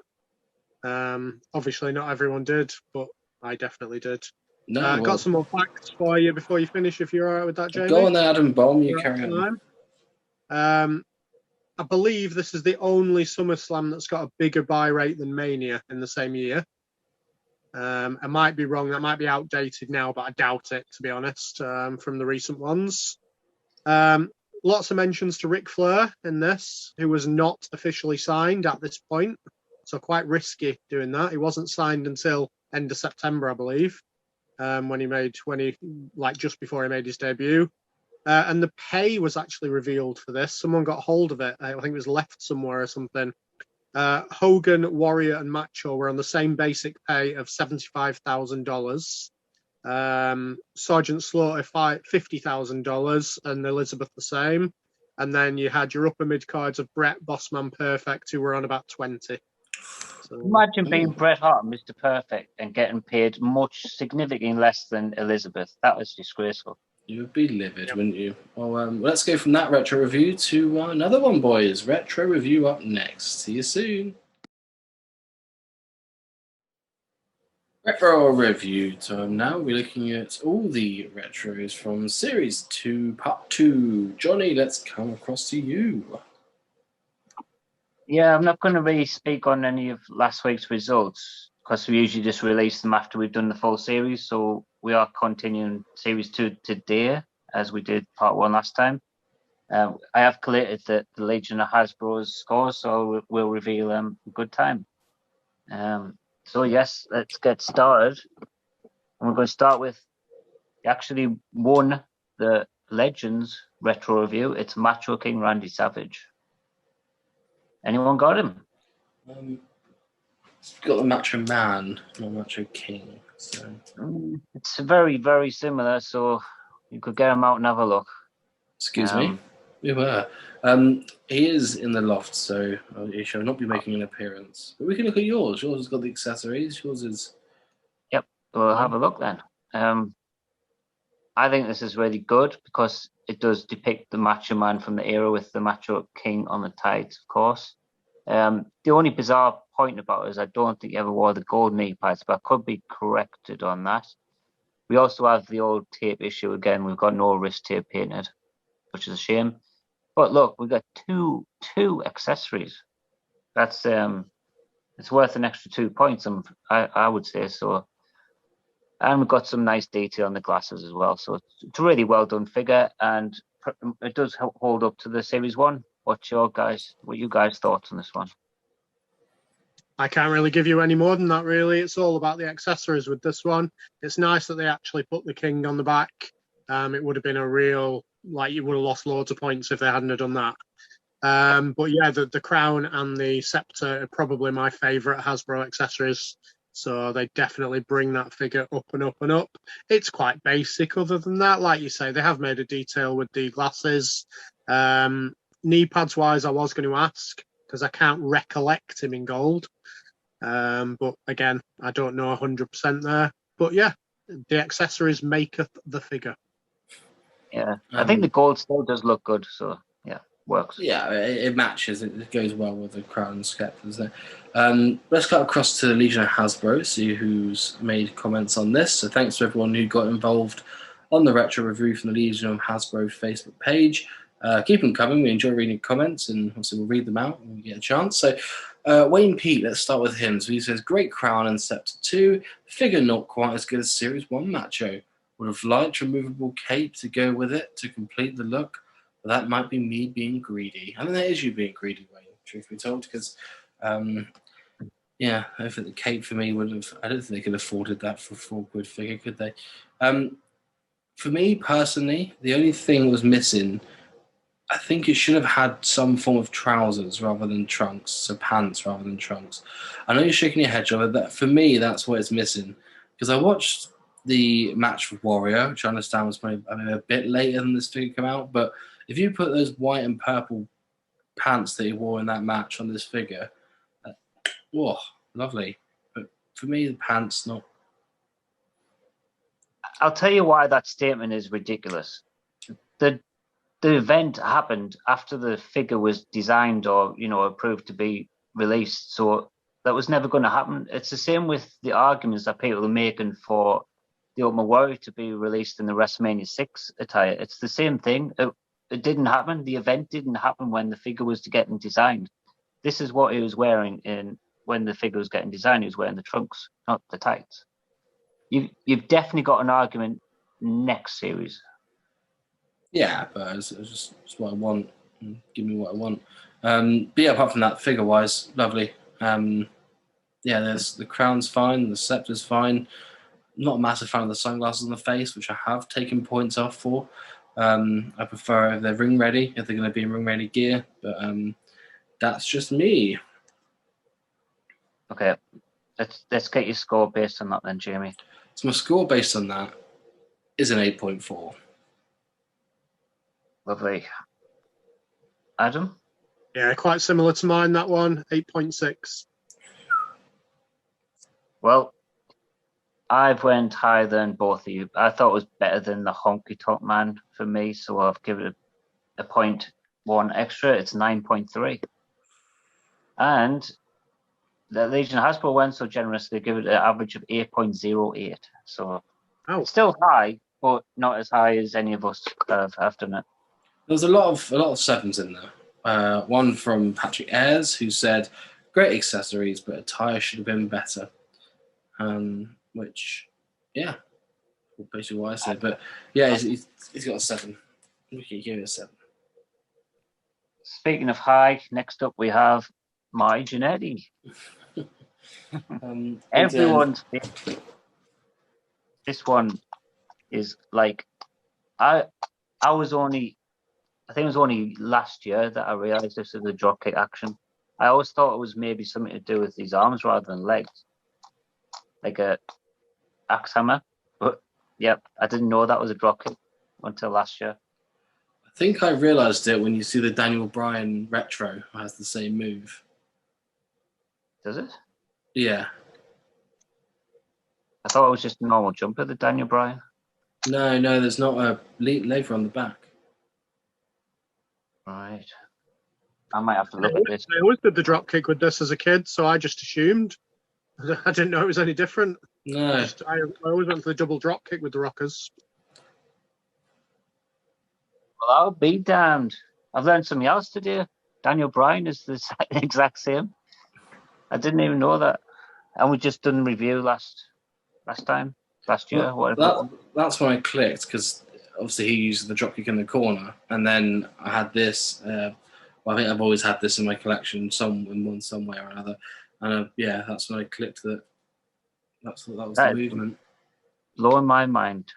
Obviously, not everyone did, but I definitely did. No, well, Got some more facts for you before you finish, if you're all right with that, Jamie. go on then, Adam Bomb. You We're carry out on. of time. I believe this is the only SummerSlam that's got a bigger buy rate than Mania in the same year. I might be wrong. That might be outdated now, but I doubt it, to be honest, from the recent ones. Lots of mentions to Ric Flair in this, who was not officially signed at this point. So quite risky doing that. He wasn't signed until end of September, I believe, just before he made his debut. And the pay was actually revealed for this. Someone got hold of it. I think it was left somewhere or something. Hogan, Warrior, and Macho were on the same basic pay of $75,000. Sergeant Slaughter $50,000, and Elizabeth the same. And then you had your upper mid cards of Brett, Bossman, Perfect, who were on about 20. So, Imagine being Bret Hart and Mr. Perfect and getting paid significantly less than Elizabeth. That was disgraceful. You would be livid, wouldn't you? Well, let's go from that retro review to another one, boys. Retro review up next. See you soon. Retro review time now. We're looking at all the retros from Series 2, Part 2. Johnny, let's come across to you. Yeah, I'm not going to really speak on any of last week's results because we usually just release them after we've done the full series. So we are continuing Series 2 today as we did Part 1 last time. I have collated the Legion of Hasbro's scores, so we'll reveal them a good time. So yes, let's get started. And we're going to start with, he actually won the Legends retro review. It's Macho King Randy Savage. Anyone got him? Got the Macho Man, not Macho King. So. It's very, very similar, so you could get him out and have a look. Excuse me? We were. He is in the loft, so he shall not be making an appearance. But we can look at yours. Yours has got the accessories. Yours is... Yep, we'll have a look then. I think this is really good because it does depict the Macho Man from the era with the Macho King on the tights, of course. The only bizarre point about it is I don't think he ever wore the gold knee pads, but I could be corrected on that. We also have the old tape issue again. We've got no wrist tape painted, which is a shame. But look, we've got two accessories. That's it's worth an extra 2 points. I would say so. And we've got some nice detail on the glasses as well. So it's a really well done figure, and it does hold up to the Series 1. What you guys' thoughts on this one? I can't really give you any more than that, really. It's all about the accessories with this one. It's nice that they actually put the king on the back. It would have been a real, you would have lost loads of points if they hadn't have done that. But yeah, the crown and the scepter are probably my favourite Hasbro accessories. So they definitely bring that figure up and up and up. It's quite basic other than that. Like you say, they have made a detail with the glasses. Knee pads wise, I was going to ask because I can't recollect him in gold. But again, I don't know 100% there. But yeah, the accessories maketh the figure. Yeah, I think the gold still does look good. So yeah, works. Yeah, it matches. It goes well with the crown and scepter, doesn't it? Let's cut across to the Legion of Hasbro, see who's made comments on this. So thanks to everyone who got involved on the retro review from the Legion of Hasbro Facebook page. Keep them coming. We enjoy reading comments, and also we'll read them out when we get a chance. So Wayne Pete, let's start with him. So he says, great crown and scepter 2. Figure not quite as good as Series 1 Macho. Would have liked removable cape to go with it to complete the look. But that might be me being greedy. I think that is you being greedy, Wayne, truth be told, because, yeah, I think the cape for me would have... I don't think they could have afforded that for a £4 figure, could they? For me, personally, the only thing that was missing... I think it should have had some form of trousers rather than trunks, so pants rather than trunks. I know you're shaking your head, Joe, but for me, that's what it's missing. Because I watched the match with Warrior, which I understand was maybe a bit later than this figure came out, but if you put those white and purple pants that he wore in that match on this figure, whoa, lovely. But for me, the pants, not... I'll tell you why that statement is ridiculous. The event happened after the figure was designed or, approved to be released. So that was never going to happen. It's the same with the arguments that people are making for the Ultimate Warrior to be released in the WrestleMania 6 attire. It's the same thing. It didn't happen. The event didn't happen when the figure was getting designed. This is what he was wearing when the figure was getting designed. He was wearing the trunks, not the tights. You've definitely got an argument next series. Yeah, but it's just what I want. Give me what I want. But yeah, apart from that, figure-wise, lovely. There's the crown's fine, the scepter's fine. Not a massive fan of the sunglasses on the face, which I have taken points off for. I prefer if they're ring ready, if they're going to be in ring ready gear. But that's just me. Okay, let's get your score based on that then, Jamie. So my score based on that is an 8.4. Lovely. Adam? Yeah, quite similar to mine, that one, 8.6. Well, I've went higher than both of you. I thought it was better than the Honky Tonk Man for me, so I've given it a 0.1 extra. It's 9.3. And the Legion Hasbro went so generous, they give it an average of 8.08. So it's still high, but not as high as any of us have done it. There's a lot of sevens in there. One from Patrick Ayres, who said, "Great accessories, but attire should have been better." Which, yeah, basically what I said. But yeah, he's got a 7. We can give it a 7. Speaking of high, next up we have My Genetti. Everyone's this one is like I think it was only last year that I realized this was a dropkick action. I always thought it was maybe something to do with his arms rather than legs, like a axe hammer. But yep, I didn't know that was a dropkick until last year. I think I realized it when you see the Daniel Bryan retro has the same move. Does it? Yeah. I thought it was just a normal jumper, the Daniel Bryan. No, there's not a lever on the back. Right. I might have to look at this. I always did the drop kick with this as a kid, so I just assumed. I didn't know it was any different. No. I always went for the double drop kick with the Rockers. Well, I'll be damned. I've learned something else today. Daniel Bryan is the exact same. I didn't even know that. And we just done a review last year. That's when I clicked, because obviously he used the dropkick in the corner, and then I had this. I think I've always had this in my collection, some way or another. And that's when I clicked that. That was the movement. Blowing my mind.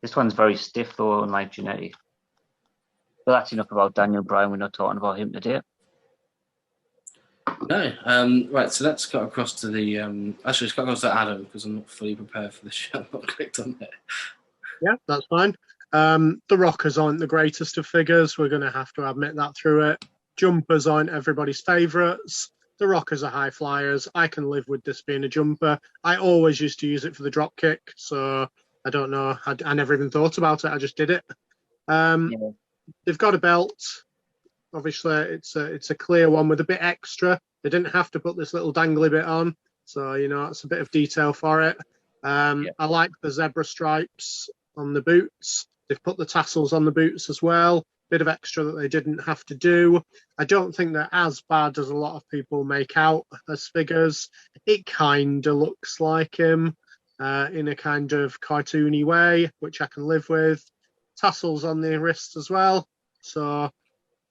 This one's very stiff though, unlike Genetti. But that's enough about Daniel Bryan. We're not talking about him today. No. Right, so let's cut across to the... actually, let's cut across to Adam, because I'm not fully prepared for this shit. I've not clicked on it. Yeah, that's fine. The Rockers aren't the greatest of figures. We're going to have to admit that through it. Jumpers aren't everybody's favourites. The Rockers are high flyers. I can live with this being a jumper. I always used to use it for the drop kick, so I don't know. I never even thought about it. I just did it. They've got a belt. Obviously, it's a clear one with a bit extra. They didn't have to put this little dangly bit on, so it's a bit of detail for it. I like the zebra stripes on the boots. They've put the tassels on the boots as well. Bit of extra that they didn't have to do. I don't think they're as bad as a lot of people make out as figures. It kind of looks like him in a kind of cartoony way, which I can live with. Tassels on the wrists as well, so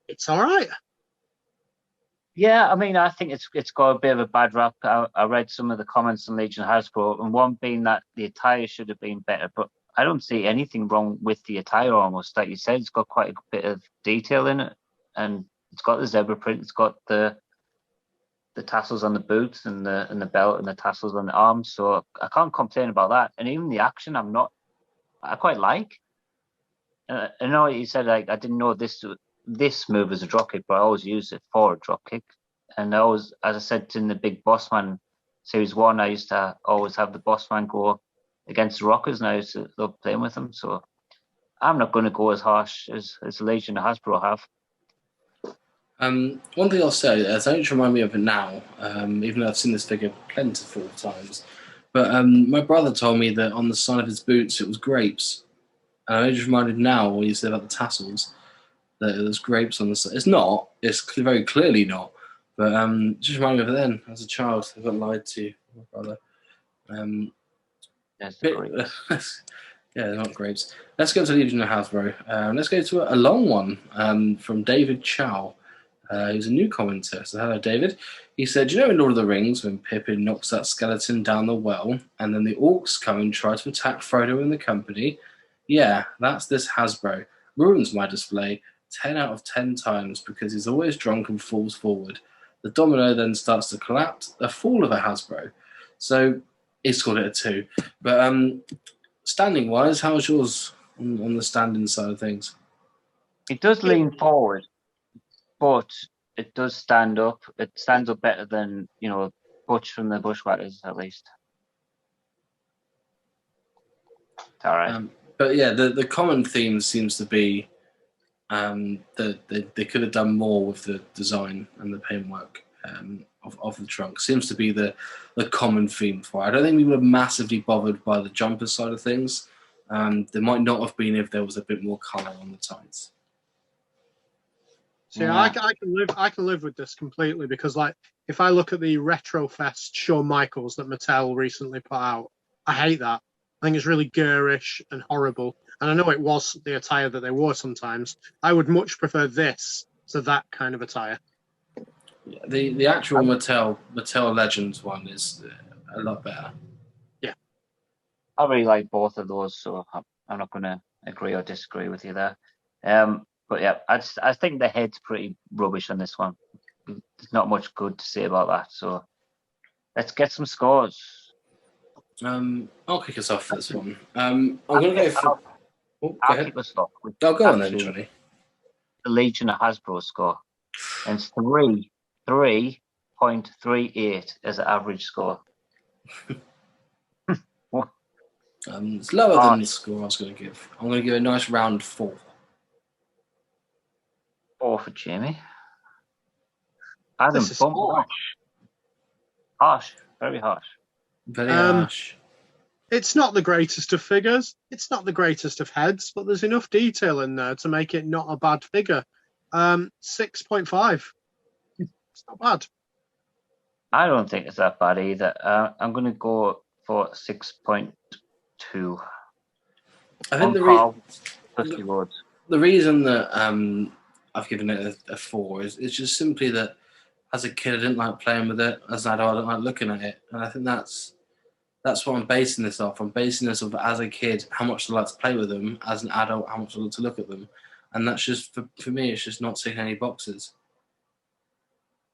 it's all right. Yeah, I mean, I think it's got a bit of a bad rap. I read some of the comments on Legion Hasbro, and one being that the attire should have been better, but I don't see anything wrong with the attire almost. Like you said, it's got quite a bit of detail in it, and it's got the zebra print, it's got the tassels on the boots and the belt and the tassels on the arms, so I can't complain about that. And even the action I quite like. I know you said like I didn't know this move was a dropkick, but I always use it for a dropkick. And I always, as I said in the Big Boss Man Series 1, I used to always have the Boss Man go against the Rockers, and I used to love playing with them. So I'm not going to go as harsh as the Legion of Hasbro have. One thing I'll say, don't remind me of it now, even though I've seen this figure plentiful times, But my brother told me that on the side of his boots it was grapes. And I just reminded now when you said about the tassels that there's grapes on the side. It's not. It's very clearly not. But just reminded me of it then as a child. I got lied to, my brother. Yes, Bit, grapes. yeah, they're not grapes. Let's go to Legion of Hasbro. Let's go to a long one from David Chow, who's a new commenter. So hello, David. He said, "Do you know in Lord of the Rings when Pippin knocks that skeleton down the well and then the orcs come and try to attack Frodo and the company? Yeah, that's this Hasbro. Ruins my display 10 out of 10 times because he's always drunk and falls forward. The domino then starts to collapse, a fall of a Hasbro." So he scored it a 2. But standing wise, how's yours on the standing side of things? It does lean forward, but it does stand up. It stands up better than, Butch from the Bushwhackers, at least. It's all right. But yeah, the common theme seems to be that they could have done more with the design and the paintwork of the trunk. Seems to be the common theme for it. I don't think we would have massively bothered by the jumper side of things. There might not have been if there was a bit more colour on the tights. So yeah, I can live with this completely because, like, if I look at the Retrofest Shawn Michaels that Mattel recently put out, I hate that. I think it's really garish and horrible. And I know it was the attire that they wore sometimes. I would much prefer this to that kind of attire. Yeah, the actual Mattel Legends one is a lot better. Yeah, I really like both of those, so I'm not going to agree or disagree with you there. But yeah, I think the head's pretty rubbish on this one. There's not much good to say about that. So let's get some scores. I'll kick us off for this one. I'm going to go for. I'll kick us off. Go on then, Johnny. The Legion of Hasbro score. And it's 3.38 as an average score. It's lower than the score I was going to give. I'm going to give a nice round 4. 4 for Jamie. Adam, this is harsh. Harsh. Very harsh. Very harsh. It's not the greatest of figures. It's not the greatest of heads, but there's enough detail in there to make it not a bad figure. 6.5. It's not bad. I don't think it's that bad either. I'm going to go for 6.2. I think the reason that I've given it a 4 is it's just simply that as a kid I didn't like playing with it. As an adult I don't like looking at it, and I think that's what I'm basing this off. I'm basing this off as a kid how much I like to play with them, as an adult how much I like to look at them, and that's just for me. It's just not ticking any boxes.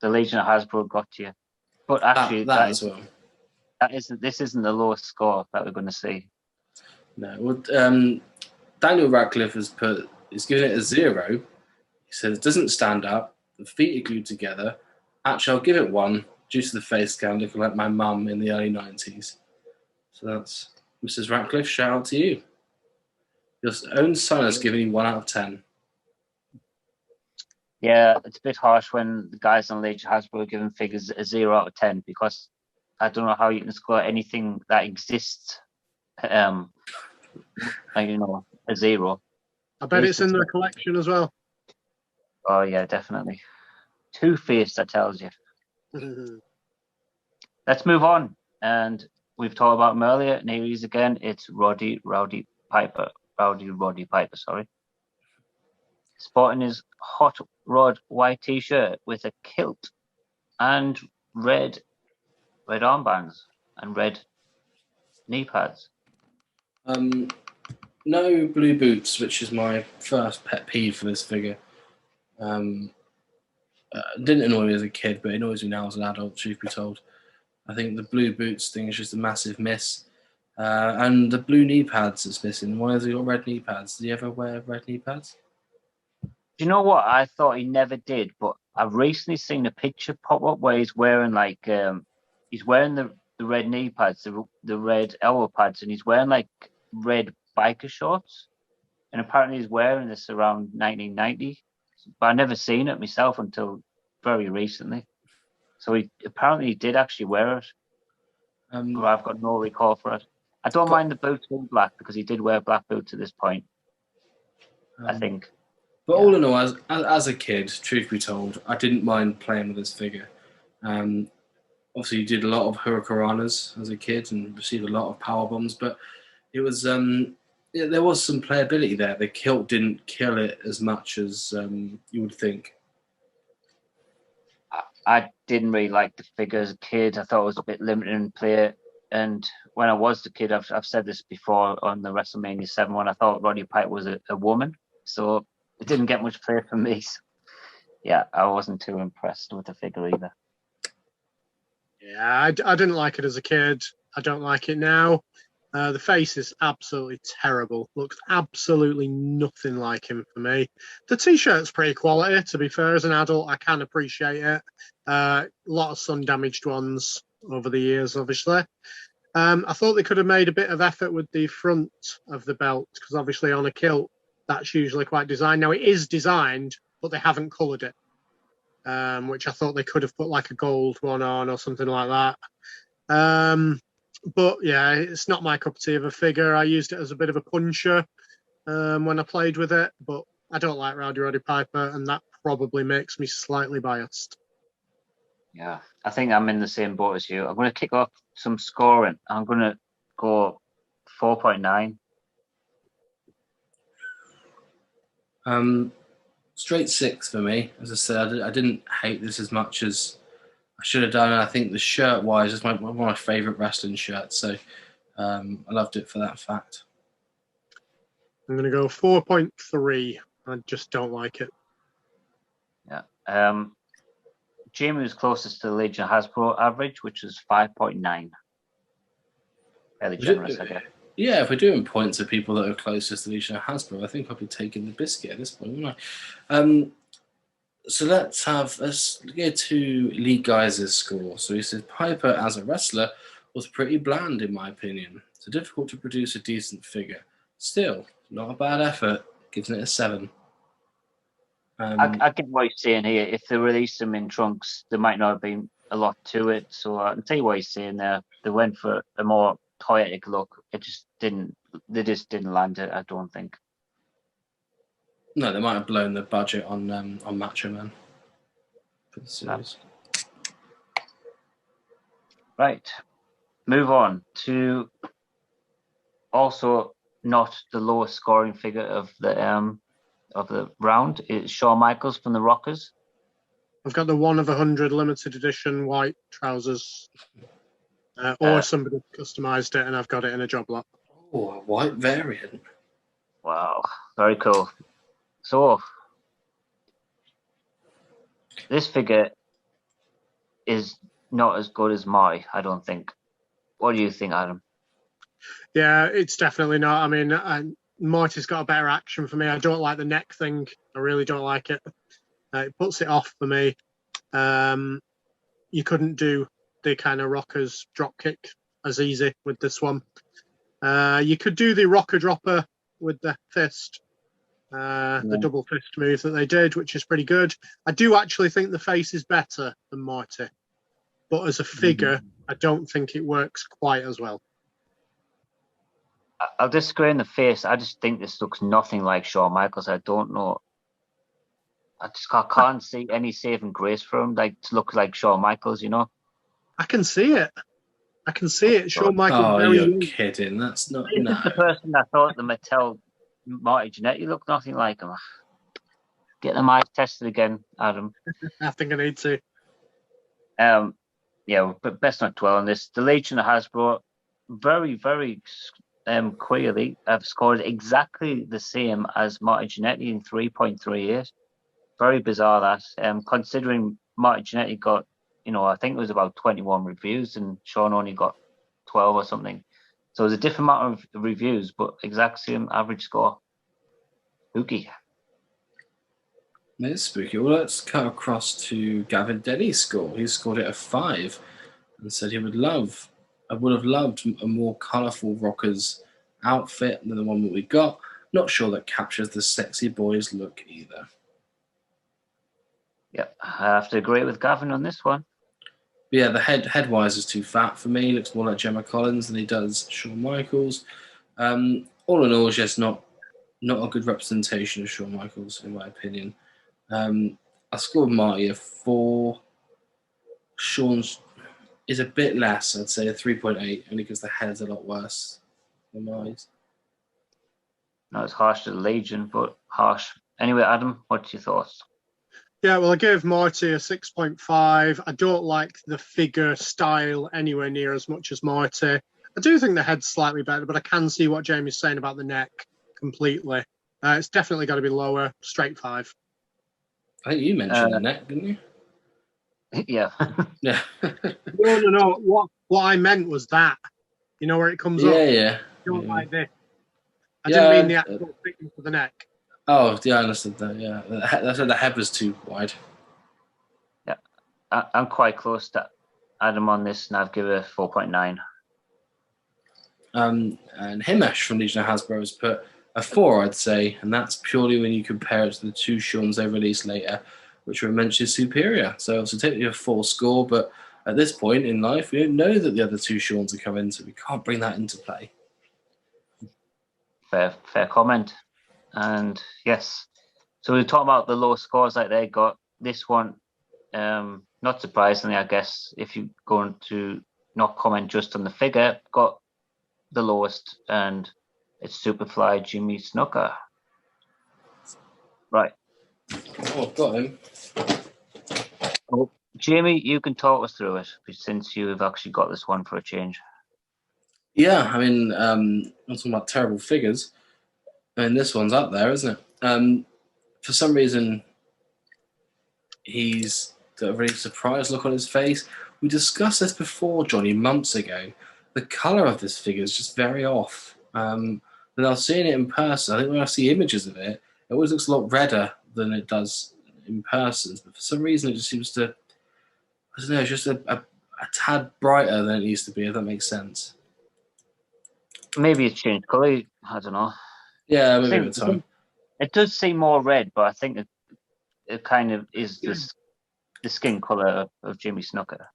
The Legion of Hasbro got you, but actually that as well. This isn't the lowest score that we're going to see. No, well, Daniel Radcliffe he's given it a 0. He said it doesn't stand up. The feet are glued together. Actually, I'll give it 1 due to the face scan looking like my mum in the early 90s. So that's Mrs. Radcliffe. Shout out to you. Your own son has given you 1 out of 10. Yeah, it's a bit harsh when the guys on Legion Hasbro are giving figures a 0 out of 10 because I don't know how you can score anything that exists. A 0. I bet it's in their collection as well. Oh yeah, definitely. Two-faced, that tells you. Let's move on. And we've talked about him earlier, and here he is again. It's Roddy Piper, sorry. Sporting his hot rod white t-shirt with a kilt and red armbands and red knee pads. No blue boots, which is my first pet peeve for this figure. Didn't annoy me as a kid, but it annoys me now as an adult, truth be told. I think the blue boots thing is just a massive miss. And the blue knee pads is missing. Why has he got red knee pads? Did he ever wear red knee pads? Do you know what? I thought he never did, but I've recently seen a picture pop up where he's wearing he's wearing the red knee pads, the red elbow pads, and he's wearing like red biker shorts. And apparently he's wearing this around 1990, but I never seen it myself until very recently. So he apparently did actually wear it. I've got no recall for it. I don't mind the boots in black because he did wear black boots at this point, I think. But all in all, as a kid, truth be told, I didn't mind playing with this figure. Obviously, you did a lot of hurricanranas as a kid and received a lot of power bombs, but it was there was some playability there. The kilt didn't kill it as much as you would think. I didn't really like the figure as a kid. I thought it was a bit limited in play. And when I was the kid, I've said this before on the WrestleMania 7 one, I thought Roddy Piper was a woman. So it didn't get much play for me. So, yeah, I wasn't too impressed with the figure either. Yeah, I didn't like it as a kid. I don't like it now. The face is absolutely terrible. Looks absolutely nothing like him for me. The t-shirt's pretty quality, to be fair. As an adult, I can appreciate it. A lot of sun-damaged ones over the years, obviously. I thought they could have made a bit of effort with the front of the belt, because obviously on a kilt, that's usually quite designed. Now, it is designed, but they haven't coloured it, which I thought they could have put like a gold one on or something like that. But yeah, it's not my cup of tea of a figure. I used it as a bit of a puncher when I played with it, but I don't like Roddy Piper, and that probably makes me slightly biased. Yeah, I think I'm in the same boat as you. I'm going to kick off some scoring. I'm going to go 4.9. Straight 6 for me. As I said, I didn't hate this as much as I should have done. And I think the shirt-wise is one of my favourite wrestling shirts. So I loved it for that fact. I'm going to go 4.3. I just don't like it. Yeah. Jamie was closest to the Legion of Hasbro average, which was 5.9. Fairly generous, I guess. Yeah, if we're doing points of people that are closest to Legion of Hasbro, I think I'll be taking the biscuit at this point, wouldn't I? So let's go to Lee Geyser's score. So he said Piper as a wrestler was pretty bland in my opinion. So difficult to produce a decent figure. Still, not a bad effort. Gives it a 7. I get what he's saying here. If they released them in trunks, there might not have been a lot to it. So I can tell you what he's saying there. They went for a more toyetic look. They just didn't land it, I don't think. No, they might have blown the budget on Macho Man for the series. Right. Move on to also not the lowest scoring figure of the round. It's Shawn Michaels from the Rockers. I've got the 1 of 100 limited edition white trousers. Or somebody customized it and I've got it in a job lot. Oh, a white variant. Wow, very cool. So, this figure is not as good as Marty, I don't think. What do you think, Adam? Yeah, it's definitely not. I mean, Marty's got a better action for me. I don't like the neck thing. I really don't like it. It puts it off for me. You couldn't do the kind of Rockers drop kick as easy with this one. You could do the rocker dropper with the fist, the double fist move that they did, which is pretty good. I do actually think the face is better than Marty, but as a figure, I don't think it works quite as well. I'll disagree in the face. I just think this looks nothing like Shawn Michaels. I don't know. I can't see any saving grace for him, like to look like Shawn Michaels, you know? I can see it. Shawn Michaels. Oh, you're kidding. That's not. This is the person I thought the Mattel Marty Jannetty looked nothing like him. Get them eyes tested again, Adam. I think I need to. Yeah, but best not dwell on this. The Legion of Hasbro, very, very clearly, have scored exactly the same as Marty Jannetty in 3.38. Very bizarre that, considering Marty Jannetty got, I think it was about 21 reviews and Shawn only got 12 or something. So it was a different amount of reviews, but exact same average score. Spooky. It's spooky. Well, let's cut across to Gavin Denny's score. He scored it a 5 and said I would have loved a more colourful Rockers outfit than the one that we got. Not sure that captures the sexy boys look either. Yeah, I have to agree with Gavin on this one. But yeah, the head-wise is too fat for me. He looks more like Gemma Collins than he does Shawn Michaels. All in all, it's just not a good representation of Shawn Michaels, in my opinion. I scored Marty a 4. Shawn's is a bit less, I'd say a 3.8, only because the head's a lot worse than Marty's. No, it's harsh to the Legion, but harsh. Anyway, Adam, what's your thoughts? Yeah, well, I gave Marty a 6.5. I don't like the figure style anywhere near as much as Marty. I do think the head's slightly better, but I can see what Jamie's saying about the neck completely. It's definitely got to be lower, straight 5. I think you mentioned the neck, didn't you? Yeah. Yeah. No. What I meant was that. You know where it comes up? Yeah. Don't like this. I Yeah, didn't mean the actual thickness of the neck. Oh, yeah, I understood that. Yeah, I said the head was too wide. Yeah, I'm quite close to Adam on this, and I've given it a 4.9. And Himesh from Legion of Hasbro has put a 4, I'd say, and that's purely when you compare it to the 2 Shawns they released later, which were immensely superior. So technically a 4 score, but at this point in life, we don't know that the other 2 Shawns are coming, so we can't bring that into play. Fair comment. And yes, so we talk about the low scores like they got. This one, not surprisingly, I guess, if you're going to not comment just on the figure, got the lowest, and it's Superfly Jimmy Snuka. Right. Oh, I've got him. Oh, Jamie, you can talk us through it since you've actually got this one for a change. Yeah, I mean, I'm talking about terrible figures. I mean, this one's up there, isn't it? For some reason, he's got a really surprised look on his face. We discussed this before, Johnny, months ago. The colour of this figure is just very off. And I was seeing it in person. I think when I see images of it, it always looks a lot redder than it does in person. But for some reason, it just seems to, I don't know, it's just a tad brighter than it used to be, if that makes sense. Maybe it's changed colour. I don't know. Yeah, maybe over time. It does seem more red, but I think it kind of is the skin colour of Jimmy Snuka.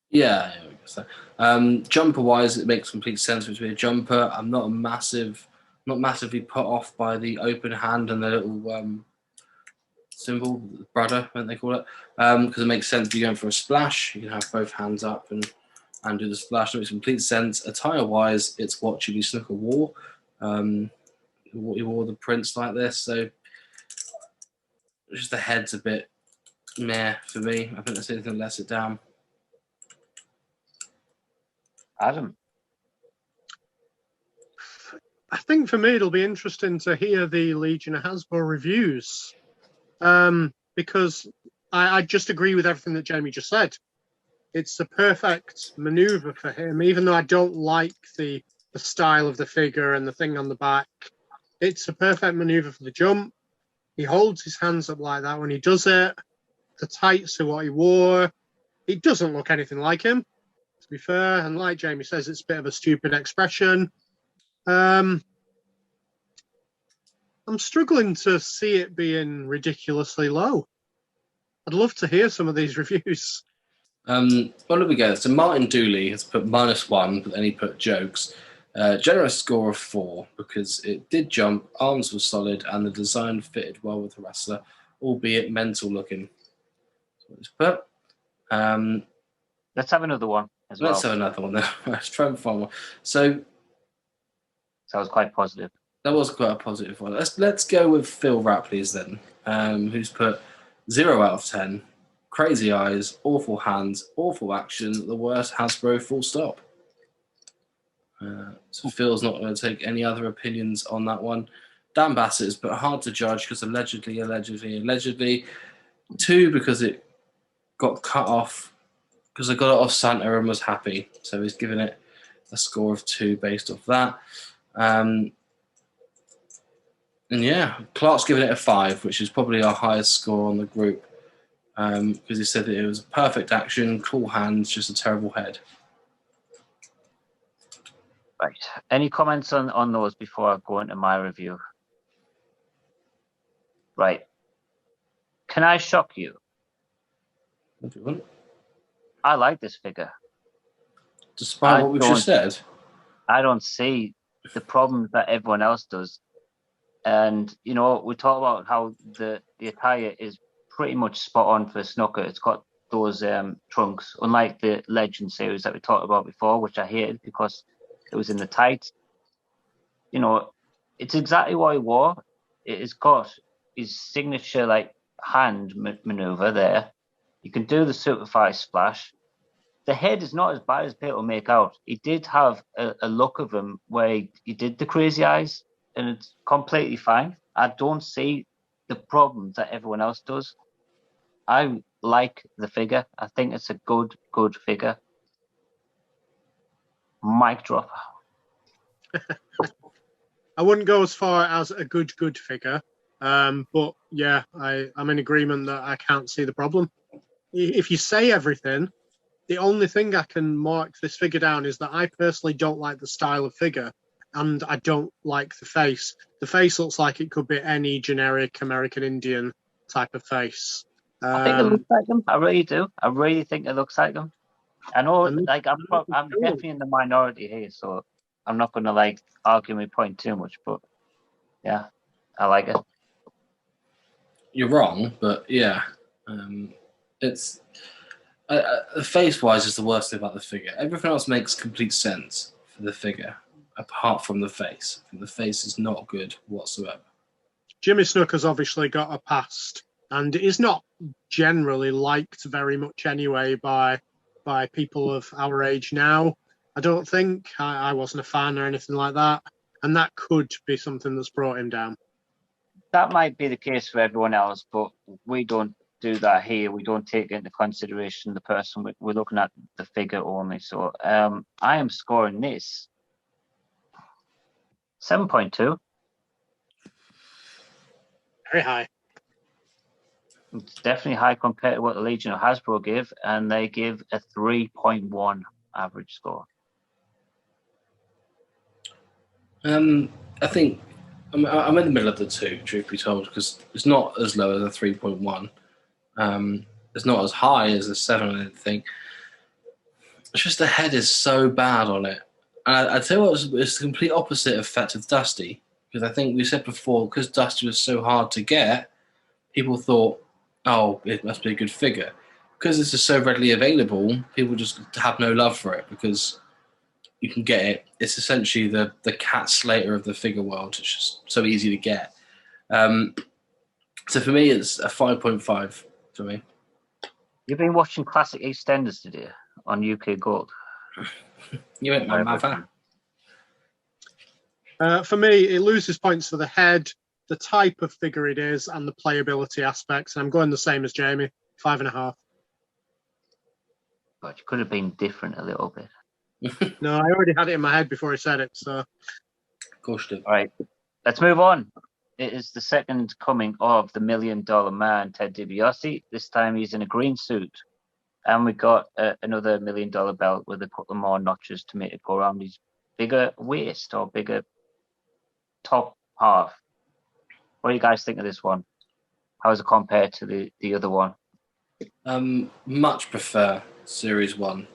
Yeah, I guess so. Jumper-wise, it makes complete sense for it to be a jumper. I'm not massively put off by the open hand and the little symbol, brother, I think they call it, because it makes sense if you're going for a splash. You can have both hands up and do the splash. It makes complete sense. Attire-wise, it's what Jimmy Snuka wore. He wore the prints like this, so just the head's a bit meh for me. I think that's anything that lets it down. Adam? I think for me it'll be interesting to hear the Legion of Hasbro reviews, because I just agree with everything that Jamie just said. It's the perfect maneuver for him, even though I don't like the style of the figure and the thing on the back. It's a perfect maneuver for the jump. He holds his hands up like that when he does it. The tights are what he wore. It doesn't look anything like him, to be fair. And like Jamie says, it's a bit of a stupid expression. I'm struggling to see it being ridiculously low. I'd love to hear some of these reviews. Where do we go? So Martin Dooley has put -1, but then he put jokes. Generous score of 4 because it did jump, arms were solid, and the design fitted well with the wrestler, albeit mental looking. But let's have another one as well. Let's have another one then. Let's try and find one. So that was quite positive. That was quite a positive one. Let's go with Phil Rapley's then, who's put 0 out of 10. Crazy eyes, awful hands, awful action, the worst Hasbro, full stop. So Phil's not going to take any other opinions on that one. Dan Bassett has put hard to judge because allegedly. 2, because it got cut off, because I got it off Santa and was happy. So he's given it a score of 2 based off that. And yeah, Clark's given it a 5, which is probably our highest score on the group. Because he said that it was perfect action, cool hands, just a terrible head. Right. Any comments on those before I go into my review? Right. Can I shock you? If you want. I like this figure. Despite what we've just said. I don't see the problems that everyone else does. And, you know, we talk about how the attire is pretty much spot on for a snooker. It's got those trunks, unlike the Legend series that we talked about before, which I hated because it was in the tights. You know, it's exactly what he wore. It has got his signature, like, hand maneuver there. You can do the Superfly splash. The head is not as bad as people make out. He did have a look of him where he did the crazy eyes, and it's completely fine. I don't see the problems that everyone else does. I like the figure. I think it's a good figure. Mic drop. I wouldn't go as far as a good figure, but yeah, I'm in agreement that I can't see the problem. If you say everything, the only thing I can mark this figure down is that I personally don't like the style of figure, and I don't like the face. The face looks like it could be any generic American Indian type of face. I think it looks like him. I really do. I really think it looks like him. I know, like, I'm definitely in the minority here, so I'm not going to, like, argue my point too much, but yeah, I like it. You're wrong, but yeah, it's face-wise is the worst thing about the figure. Everything else makes complete sense for the figure, apart from the face. The face is not good whatsoever. Jimmy Snooker's obviously got a past, and is not generally liked very much anyway by people of our age now. I don't think. I wasn't a fan or anything like that, and that could be something that's brought him down. That might be the case for everyone else, but we don't do that here. We don't take into consideration the person. We're looking at the figure only. So I am scoring this 7.2. Very high. It's definitely high compared to what the Legion of Hasbro give, and they give a 3.1 average score. I think I'm in the middle of the two, truth be told, because it's not as low as a 3.1. It's not as high as a 7, I don't think. It's just the head is so bad on it. And I tell you what, it's the complete opposite effect of Dusty, because I think we said before, because Dusty was so hard to get, people thought, oh, it must be a good figure. Because this is so readily available, people just have no love for it, because you can get it. It's essentially the Cat Slater of the figure world. It's just so easy to get. So for me, it's a 5.5 for me. You've been watching classic EastEnders today on UK Gold. You ain't my mother. For me, it loses points for the head, the type of figure it is, and the playability aspects. And I'm going the same as Jamie, 5.5. But you could have been different a little bit. No, I already had it in my head before he said it. So, of course, all right, let's move on. It is the second coming of the $1 Million Man, Ted DiBiase. This time he's in a green suit. And we got another $1 Million belt with a couple more notches to make it go around his bigger waist or bigger top half. What do you guys think of this one? How does it compare to the other one? Much prefer Series 1.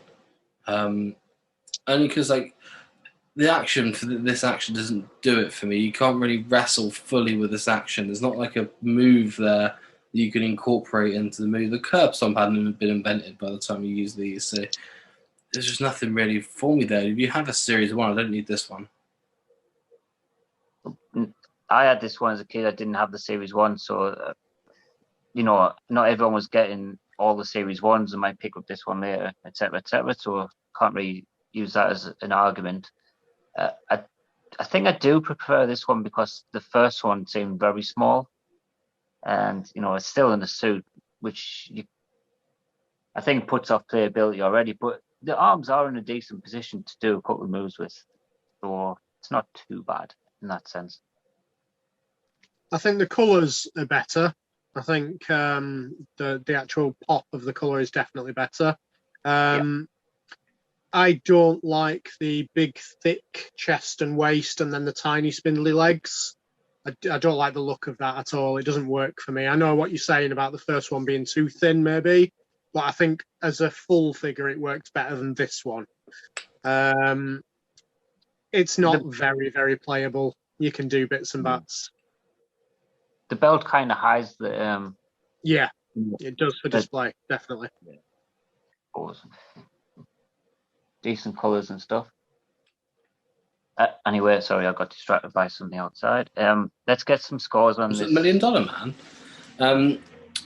Only because, like, the action for this action doesn't do it for me. You can't really wrestle fully with this action. There's not like a move there that you can incorporate into the move. The curb stomp hadn't been invented by the time you use these, so there's just nothing really for me there. If you have a Series 1, I don't need this one. I had this one as a kid. I didn't have the Series 1, so, you know, not everyone was getting all the Series 1s and might pick up this one later, etc., so I can't really use that as an argument. I think I do prefer this one because the first one seemed very small, and, you know, it's still in the suit, which I think puts off playability already, but the arms are in a decent position to do a couple of moves with, so it's not too bad in that sense. I think the colours are better. I think the actual pop of the colour is definitely better. I don't like the big, thick chest and waist and then the tiny, spindly legs. I don't like the look of that at all. It doesn't work for me. I know what you're saying about the first one being too thin, maybe, but I think as a full figure, it worked better than this one. It's not very, very playable. You can do bits and bats. The belt kind of hides the Yeah, it does for display, definitely. Awesome. Decent colours and stuff. Anyway, sorry, I got distracted by something outside. Let's get some scores on Was this. it $1 Million Man?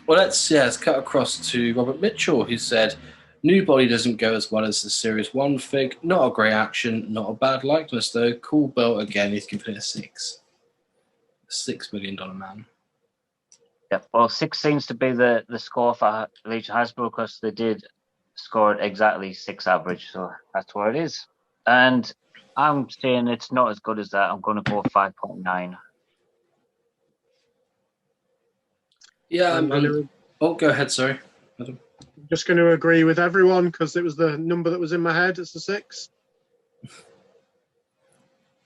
Well, let's cut across to Robert Mitchell, who said, "New body doesn't go as well as the Series 1 fig. Not a great action, not a bad likeness though. Cool belt again. He's giving it a 6. $6 million Man. Yeah, well, 6 seems to be the score for Legion Hasbro because they did score exactly 6 average, so that's where it is. And I'm saying it's not as good as that. I'm going to go 5.9. Yeah, oh, go ahead, sorry. I'm just going to agree with everyone because it was the number that was in my head. It's a 6.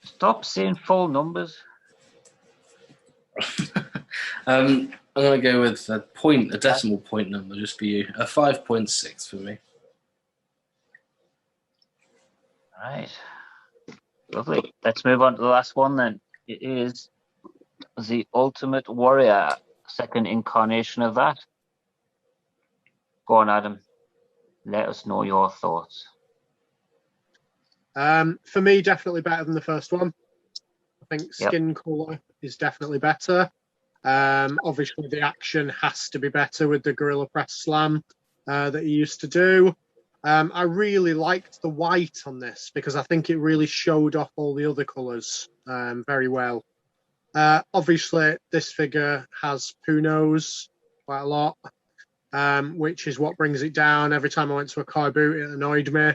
Stop saying full numbers. I'm going to go with a decimal point number just for you. A 5.6 for me. All right. Lovely. Let's move on to the last one then. It is the Ultimate Warrior, second incarnation of that. Go on, Adam. Let us know your thoughts. For me, definitely better than the first one. I think skin colour is definitely better. Obviously, the action has to be better with the Gorilla Press Slam that he used to do. I really liked the white on this because I think it really showed off all the other colours very well. Obviously, this figure has Punos quite a lot, which is what brings it down. Every time I went to a car boot, it annoyed me.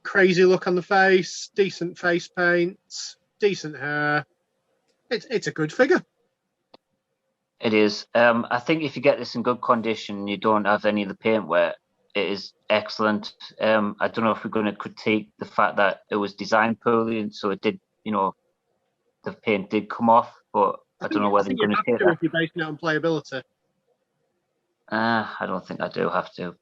Crazy look on the face, decent face paint, decent hair. It's a good figure. It is. I think if you get this in good condition, you don't have any of the paint wear. It is excellent. I don't know if we're going to critique the fact that it was designed poorly, and so it did. The paint did come off, but I don't know whether you're going to take that. If you're basing it on playability. I don't think I do have to.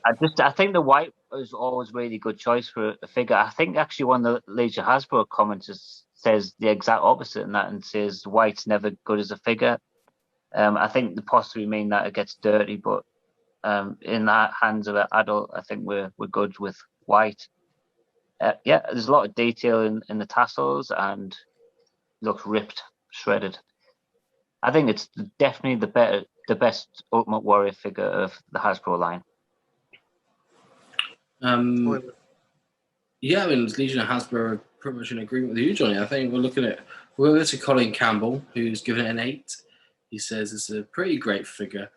I think the white is always really good choice for a figure. I think actually one of the Legion Hasbro commenters says the exact opposite in that and says white's never good as a figure. I think they possibly mean that it gets dirty, but in the hands of an adult, I think we're good with white. There's a lot of detail in the tassels and looks ripped, shredded. I think it's definitely the best Ultimate Warrior figure of the Hasbro line. Yeah, I mean, Legion and Hasbro are pretty much in agreement with you, Johnny. I think we're going to Colin Campbell, who's given it an 8. He says it's a pretty great figure,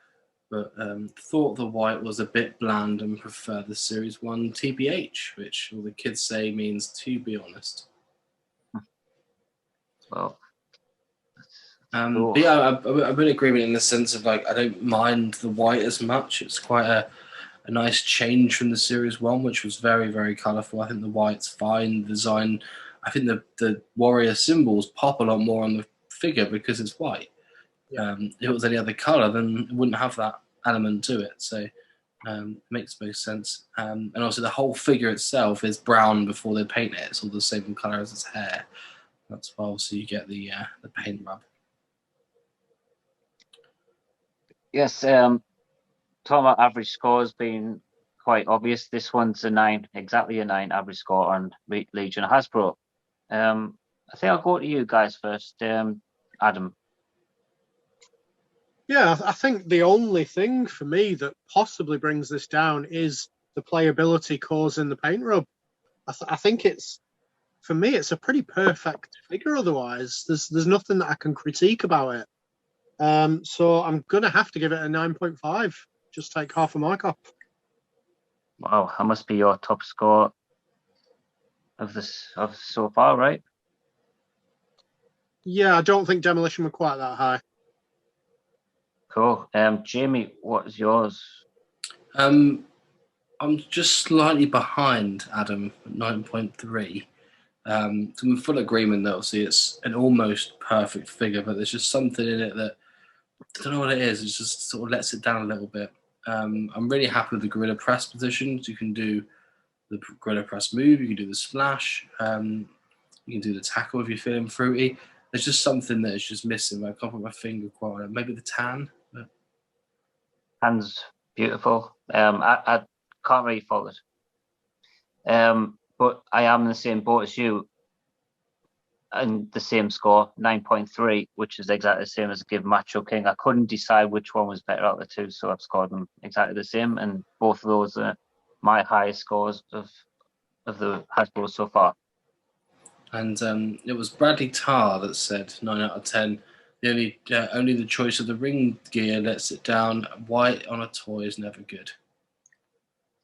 but thought the white was a bit bland and prefer the Series 1 TBH, which all the kids say means to be honest. Well, but yeah, I'm in agreement in the sense of I don't mind the white as much. It's quite a nice change from the Series 1, which was very, very colourful. I think the white's fine. The design, I think the warrior symbols pop a lot more on the figure because it's white. Yeah. If it was any other colour, then it wouldn't have that element to it. So it makes most sense. And also the whole figure itself is brown before they paint it. It's all the same colour as its hair. That's why also you get the paint rub. Yes, talking about average score has been quite obvious. This one's a 9, exactly a 9 average score on Legion Hasbro. I think I'll go to you guys first. Adam. Yeah, I think the only thing for me that possibly brings this down is the playability causing the paint rub. I think for me, it's a pretty perfect figure otherwise. There's nothing that I can critique about it. So I'm going to have to give it a 9.5. Just take half a mark off. Wow, that must be your top score of so far, right? Yeah, I don't think Demolition were quite that high. Cool. Jamie, what is yours? I'm just slightly behind Adam at 9.3. So I'm in full agreement that obviously it's an almost perfect figure, but there's just something in it that I don't know what it is. It just sort of lets it down a little bit. I'm really happy with the gorilla press positions. You can do the gorilla press move. You can do the splash. You can do the tackle if you're feeling fruity. There's just something that is just missing. I can't put my finger quite on it. Maybe the tan. But... Tan's beautiful. I can't really fault it. But I am in the same boat as you. And the same score, 9.3, which is exactly the same as Give Macho King. I couldn't decide which one was better out of the two, so I've scored them exactly the same. And both of those are my highest scores of the Hasbro so far. And it was Bradley Tarr that said 9 out of 10. Only the choice of the ring gear lets it down. White on a toy is never good.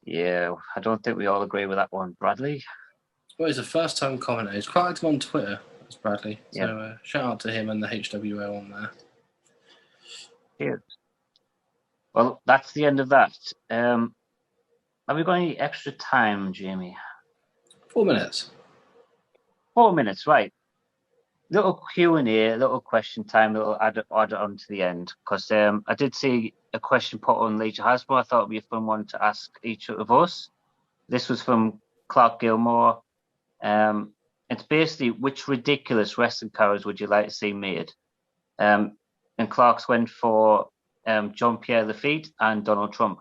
Yeah, I don't think we all agree with that one, Bradley. Well, he's a first-time commentator. He's quite active on Twitter, that's Bradley. So Yeah. Shout out to him and the HWO on there. Cheers. Well, that's the end of that. Have we got any extra time, Jamie? 4 minutes. 4 minutes, right. Little Q&A, little question time, little add on to the end. Because I did see a question put on Leisure Hasbro. I thought it would be a fun one to ask each of us. This was from Clark Gilmore. It's basically, which ridiculous wrestling characters would you like to see made? And Clark's went for Jean-Pierre Lafitte and Donald Trump.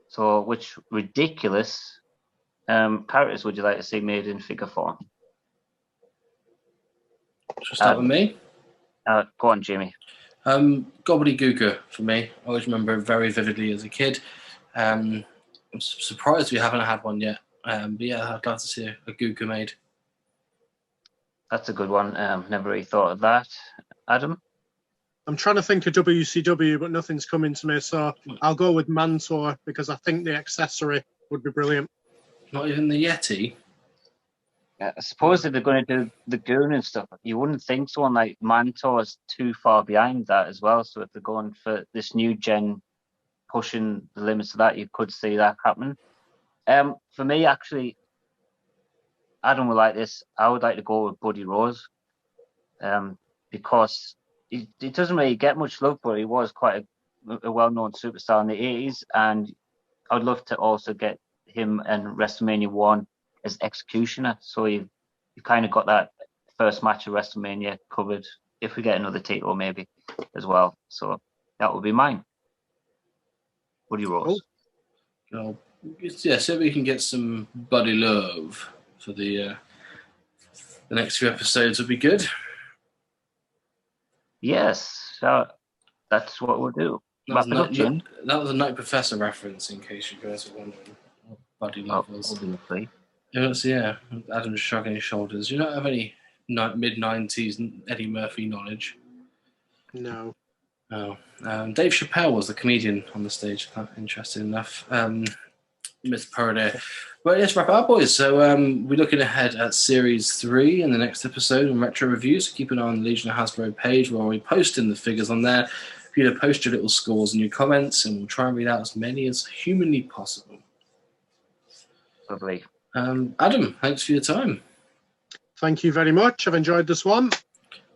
So which ridiculous characters would you like to see made in figure form? Shall I start with me? Go on, Jamie. Gobbledygooker for me. I always remember it very vividly as a kid. I'm surprised we haven't had one yet. But yeah, I'd love to see a Gooker made. That's a good one. Never really thought of that. Adam? I'm trying to think of WCW, but nothing's coming to me. So I'll go with Mantor because I think the accessory would be brilliant. Not even the Yeti? I suppose if they're going to do the Goon and stuff, you wouldn't think someone like Mantor is too far behind that as well. So if they're going for this new gen, pushing the limits of that, you could see that happening. For me, actually, Adam would like this. I would like to go with Buddy Rose, because he doesn't really get much love, but he was quite a well-known superstar in the 80s, and I'd love to also get him in WrestleMania 1 as Executioner. So you've kind of got that first match of WrestleMania covered. If we get another title, maybe as well. So that would be mine. Buddy Rose. Oh, yeah, so we can get some Buddy love for the next few episodes would be good. Yes, that's what we'll do. That was a Night Professor reference, in case you guys were wondering what Buddy love was. Obviously. It was, yeah, Adam's shrugging his shoulders. You don't have any mid-90s Eddie Murphy knowledge? No. Oh. Dave Chappelle was the comedian on the stage. Interesting enough. Miss Perder. Well, let's wrap it up, boys. So we're looking ahead at Series 3 in the next episode on Retro Reviews. So keep an eye on the Legion of Hasbro page where we're posting the figures on there. For you to post your little scores and your comments, and we'll try and read out as many as humanly possible. Lovely. Adam, thanks for your time. Thank you very much. I've enjoyed this one.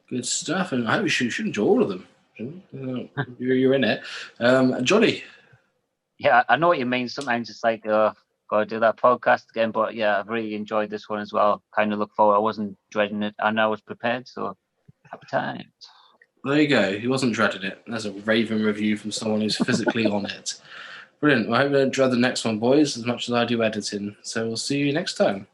Good stuff, and I hope you should enjoy all of them. You're in it. Johnny. Yeah, I know what you mean. Sometimes it's like, got to do that podcast again. But yeah, I've really enjoyed this one as well. Kind of look forward. I wasn't dreading it. I know I was prepared, so happy times. There you go. He wasn't dreading it. That's a raving review from someone who's physically on it. Brilliant. Well, I hope you don't dread the next one, boys, as much as I do editing. So we'll see you next time.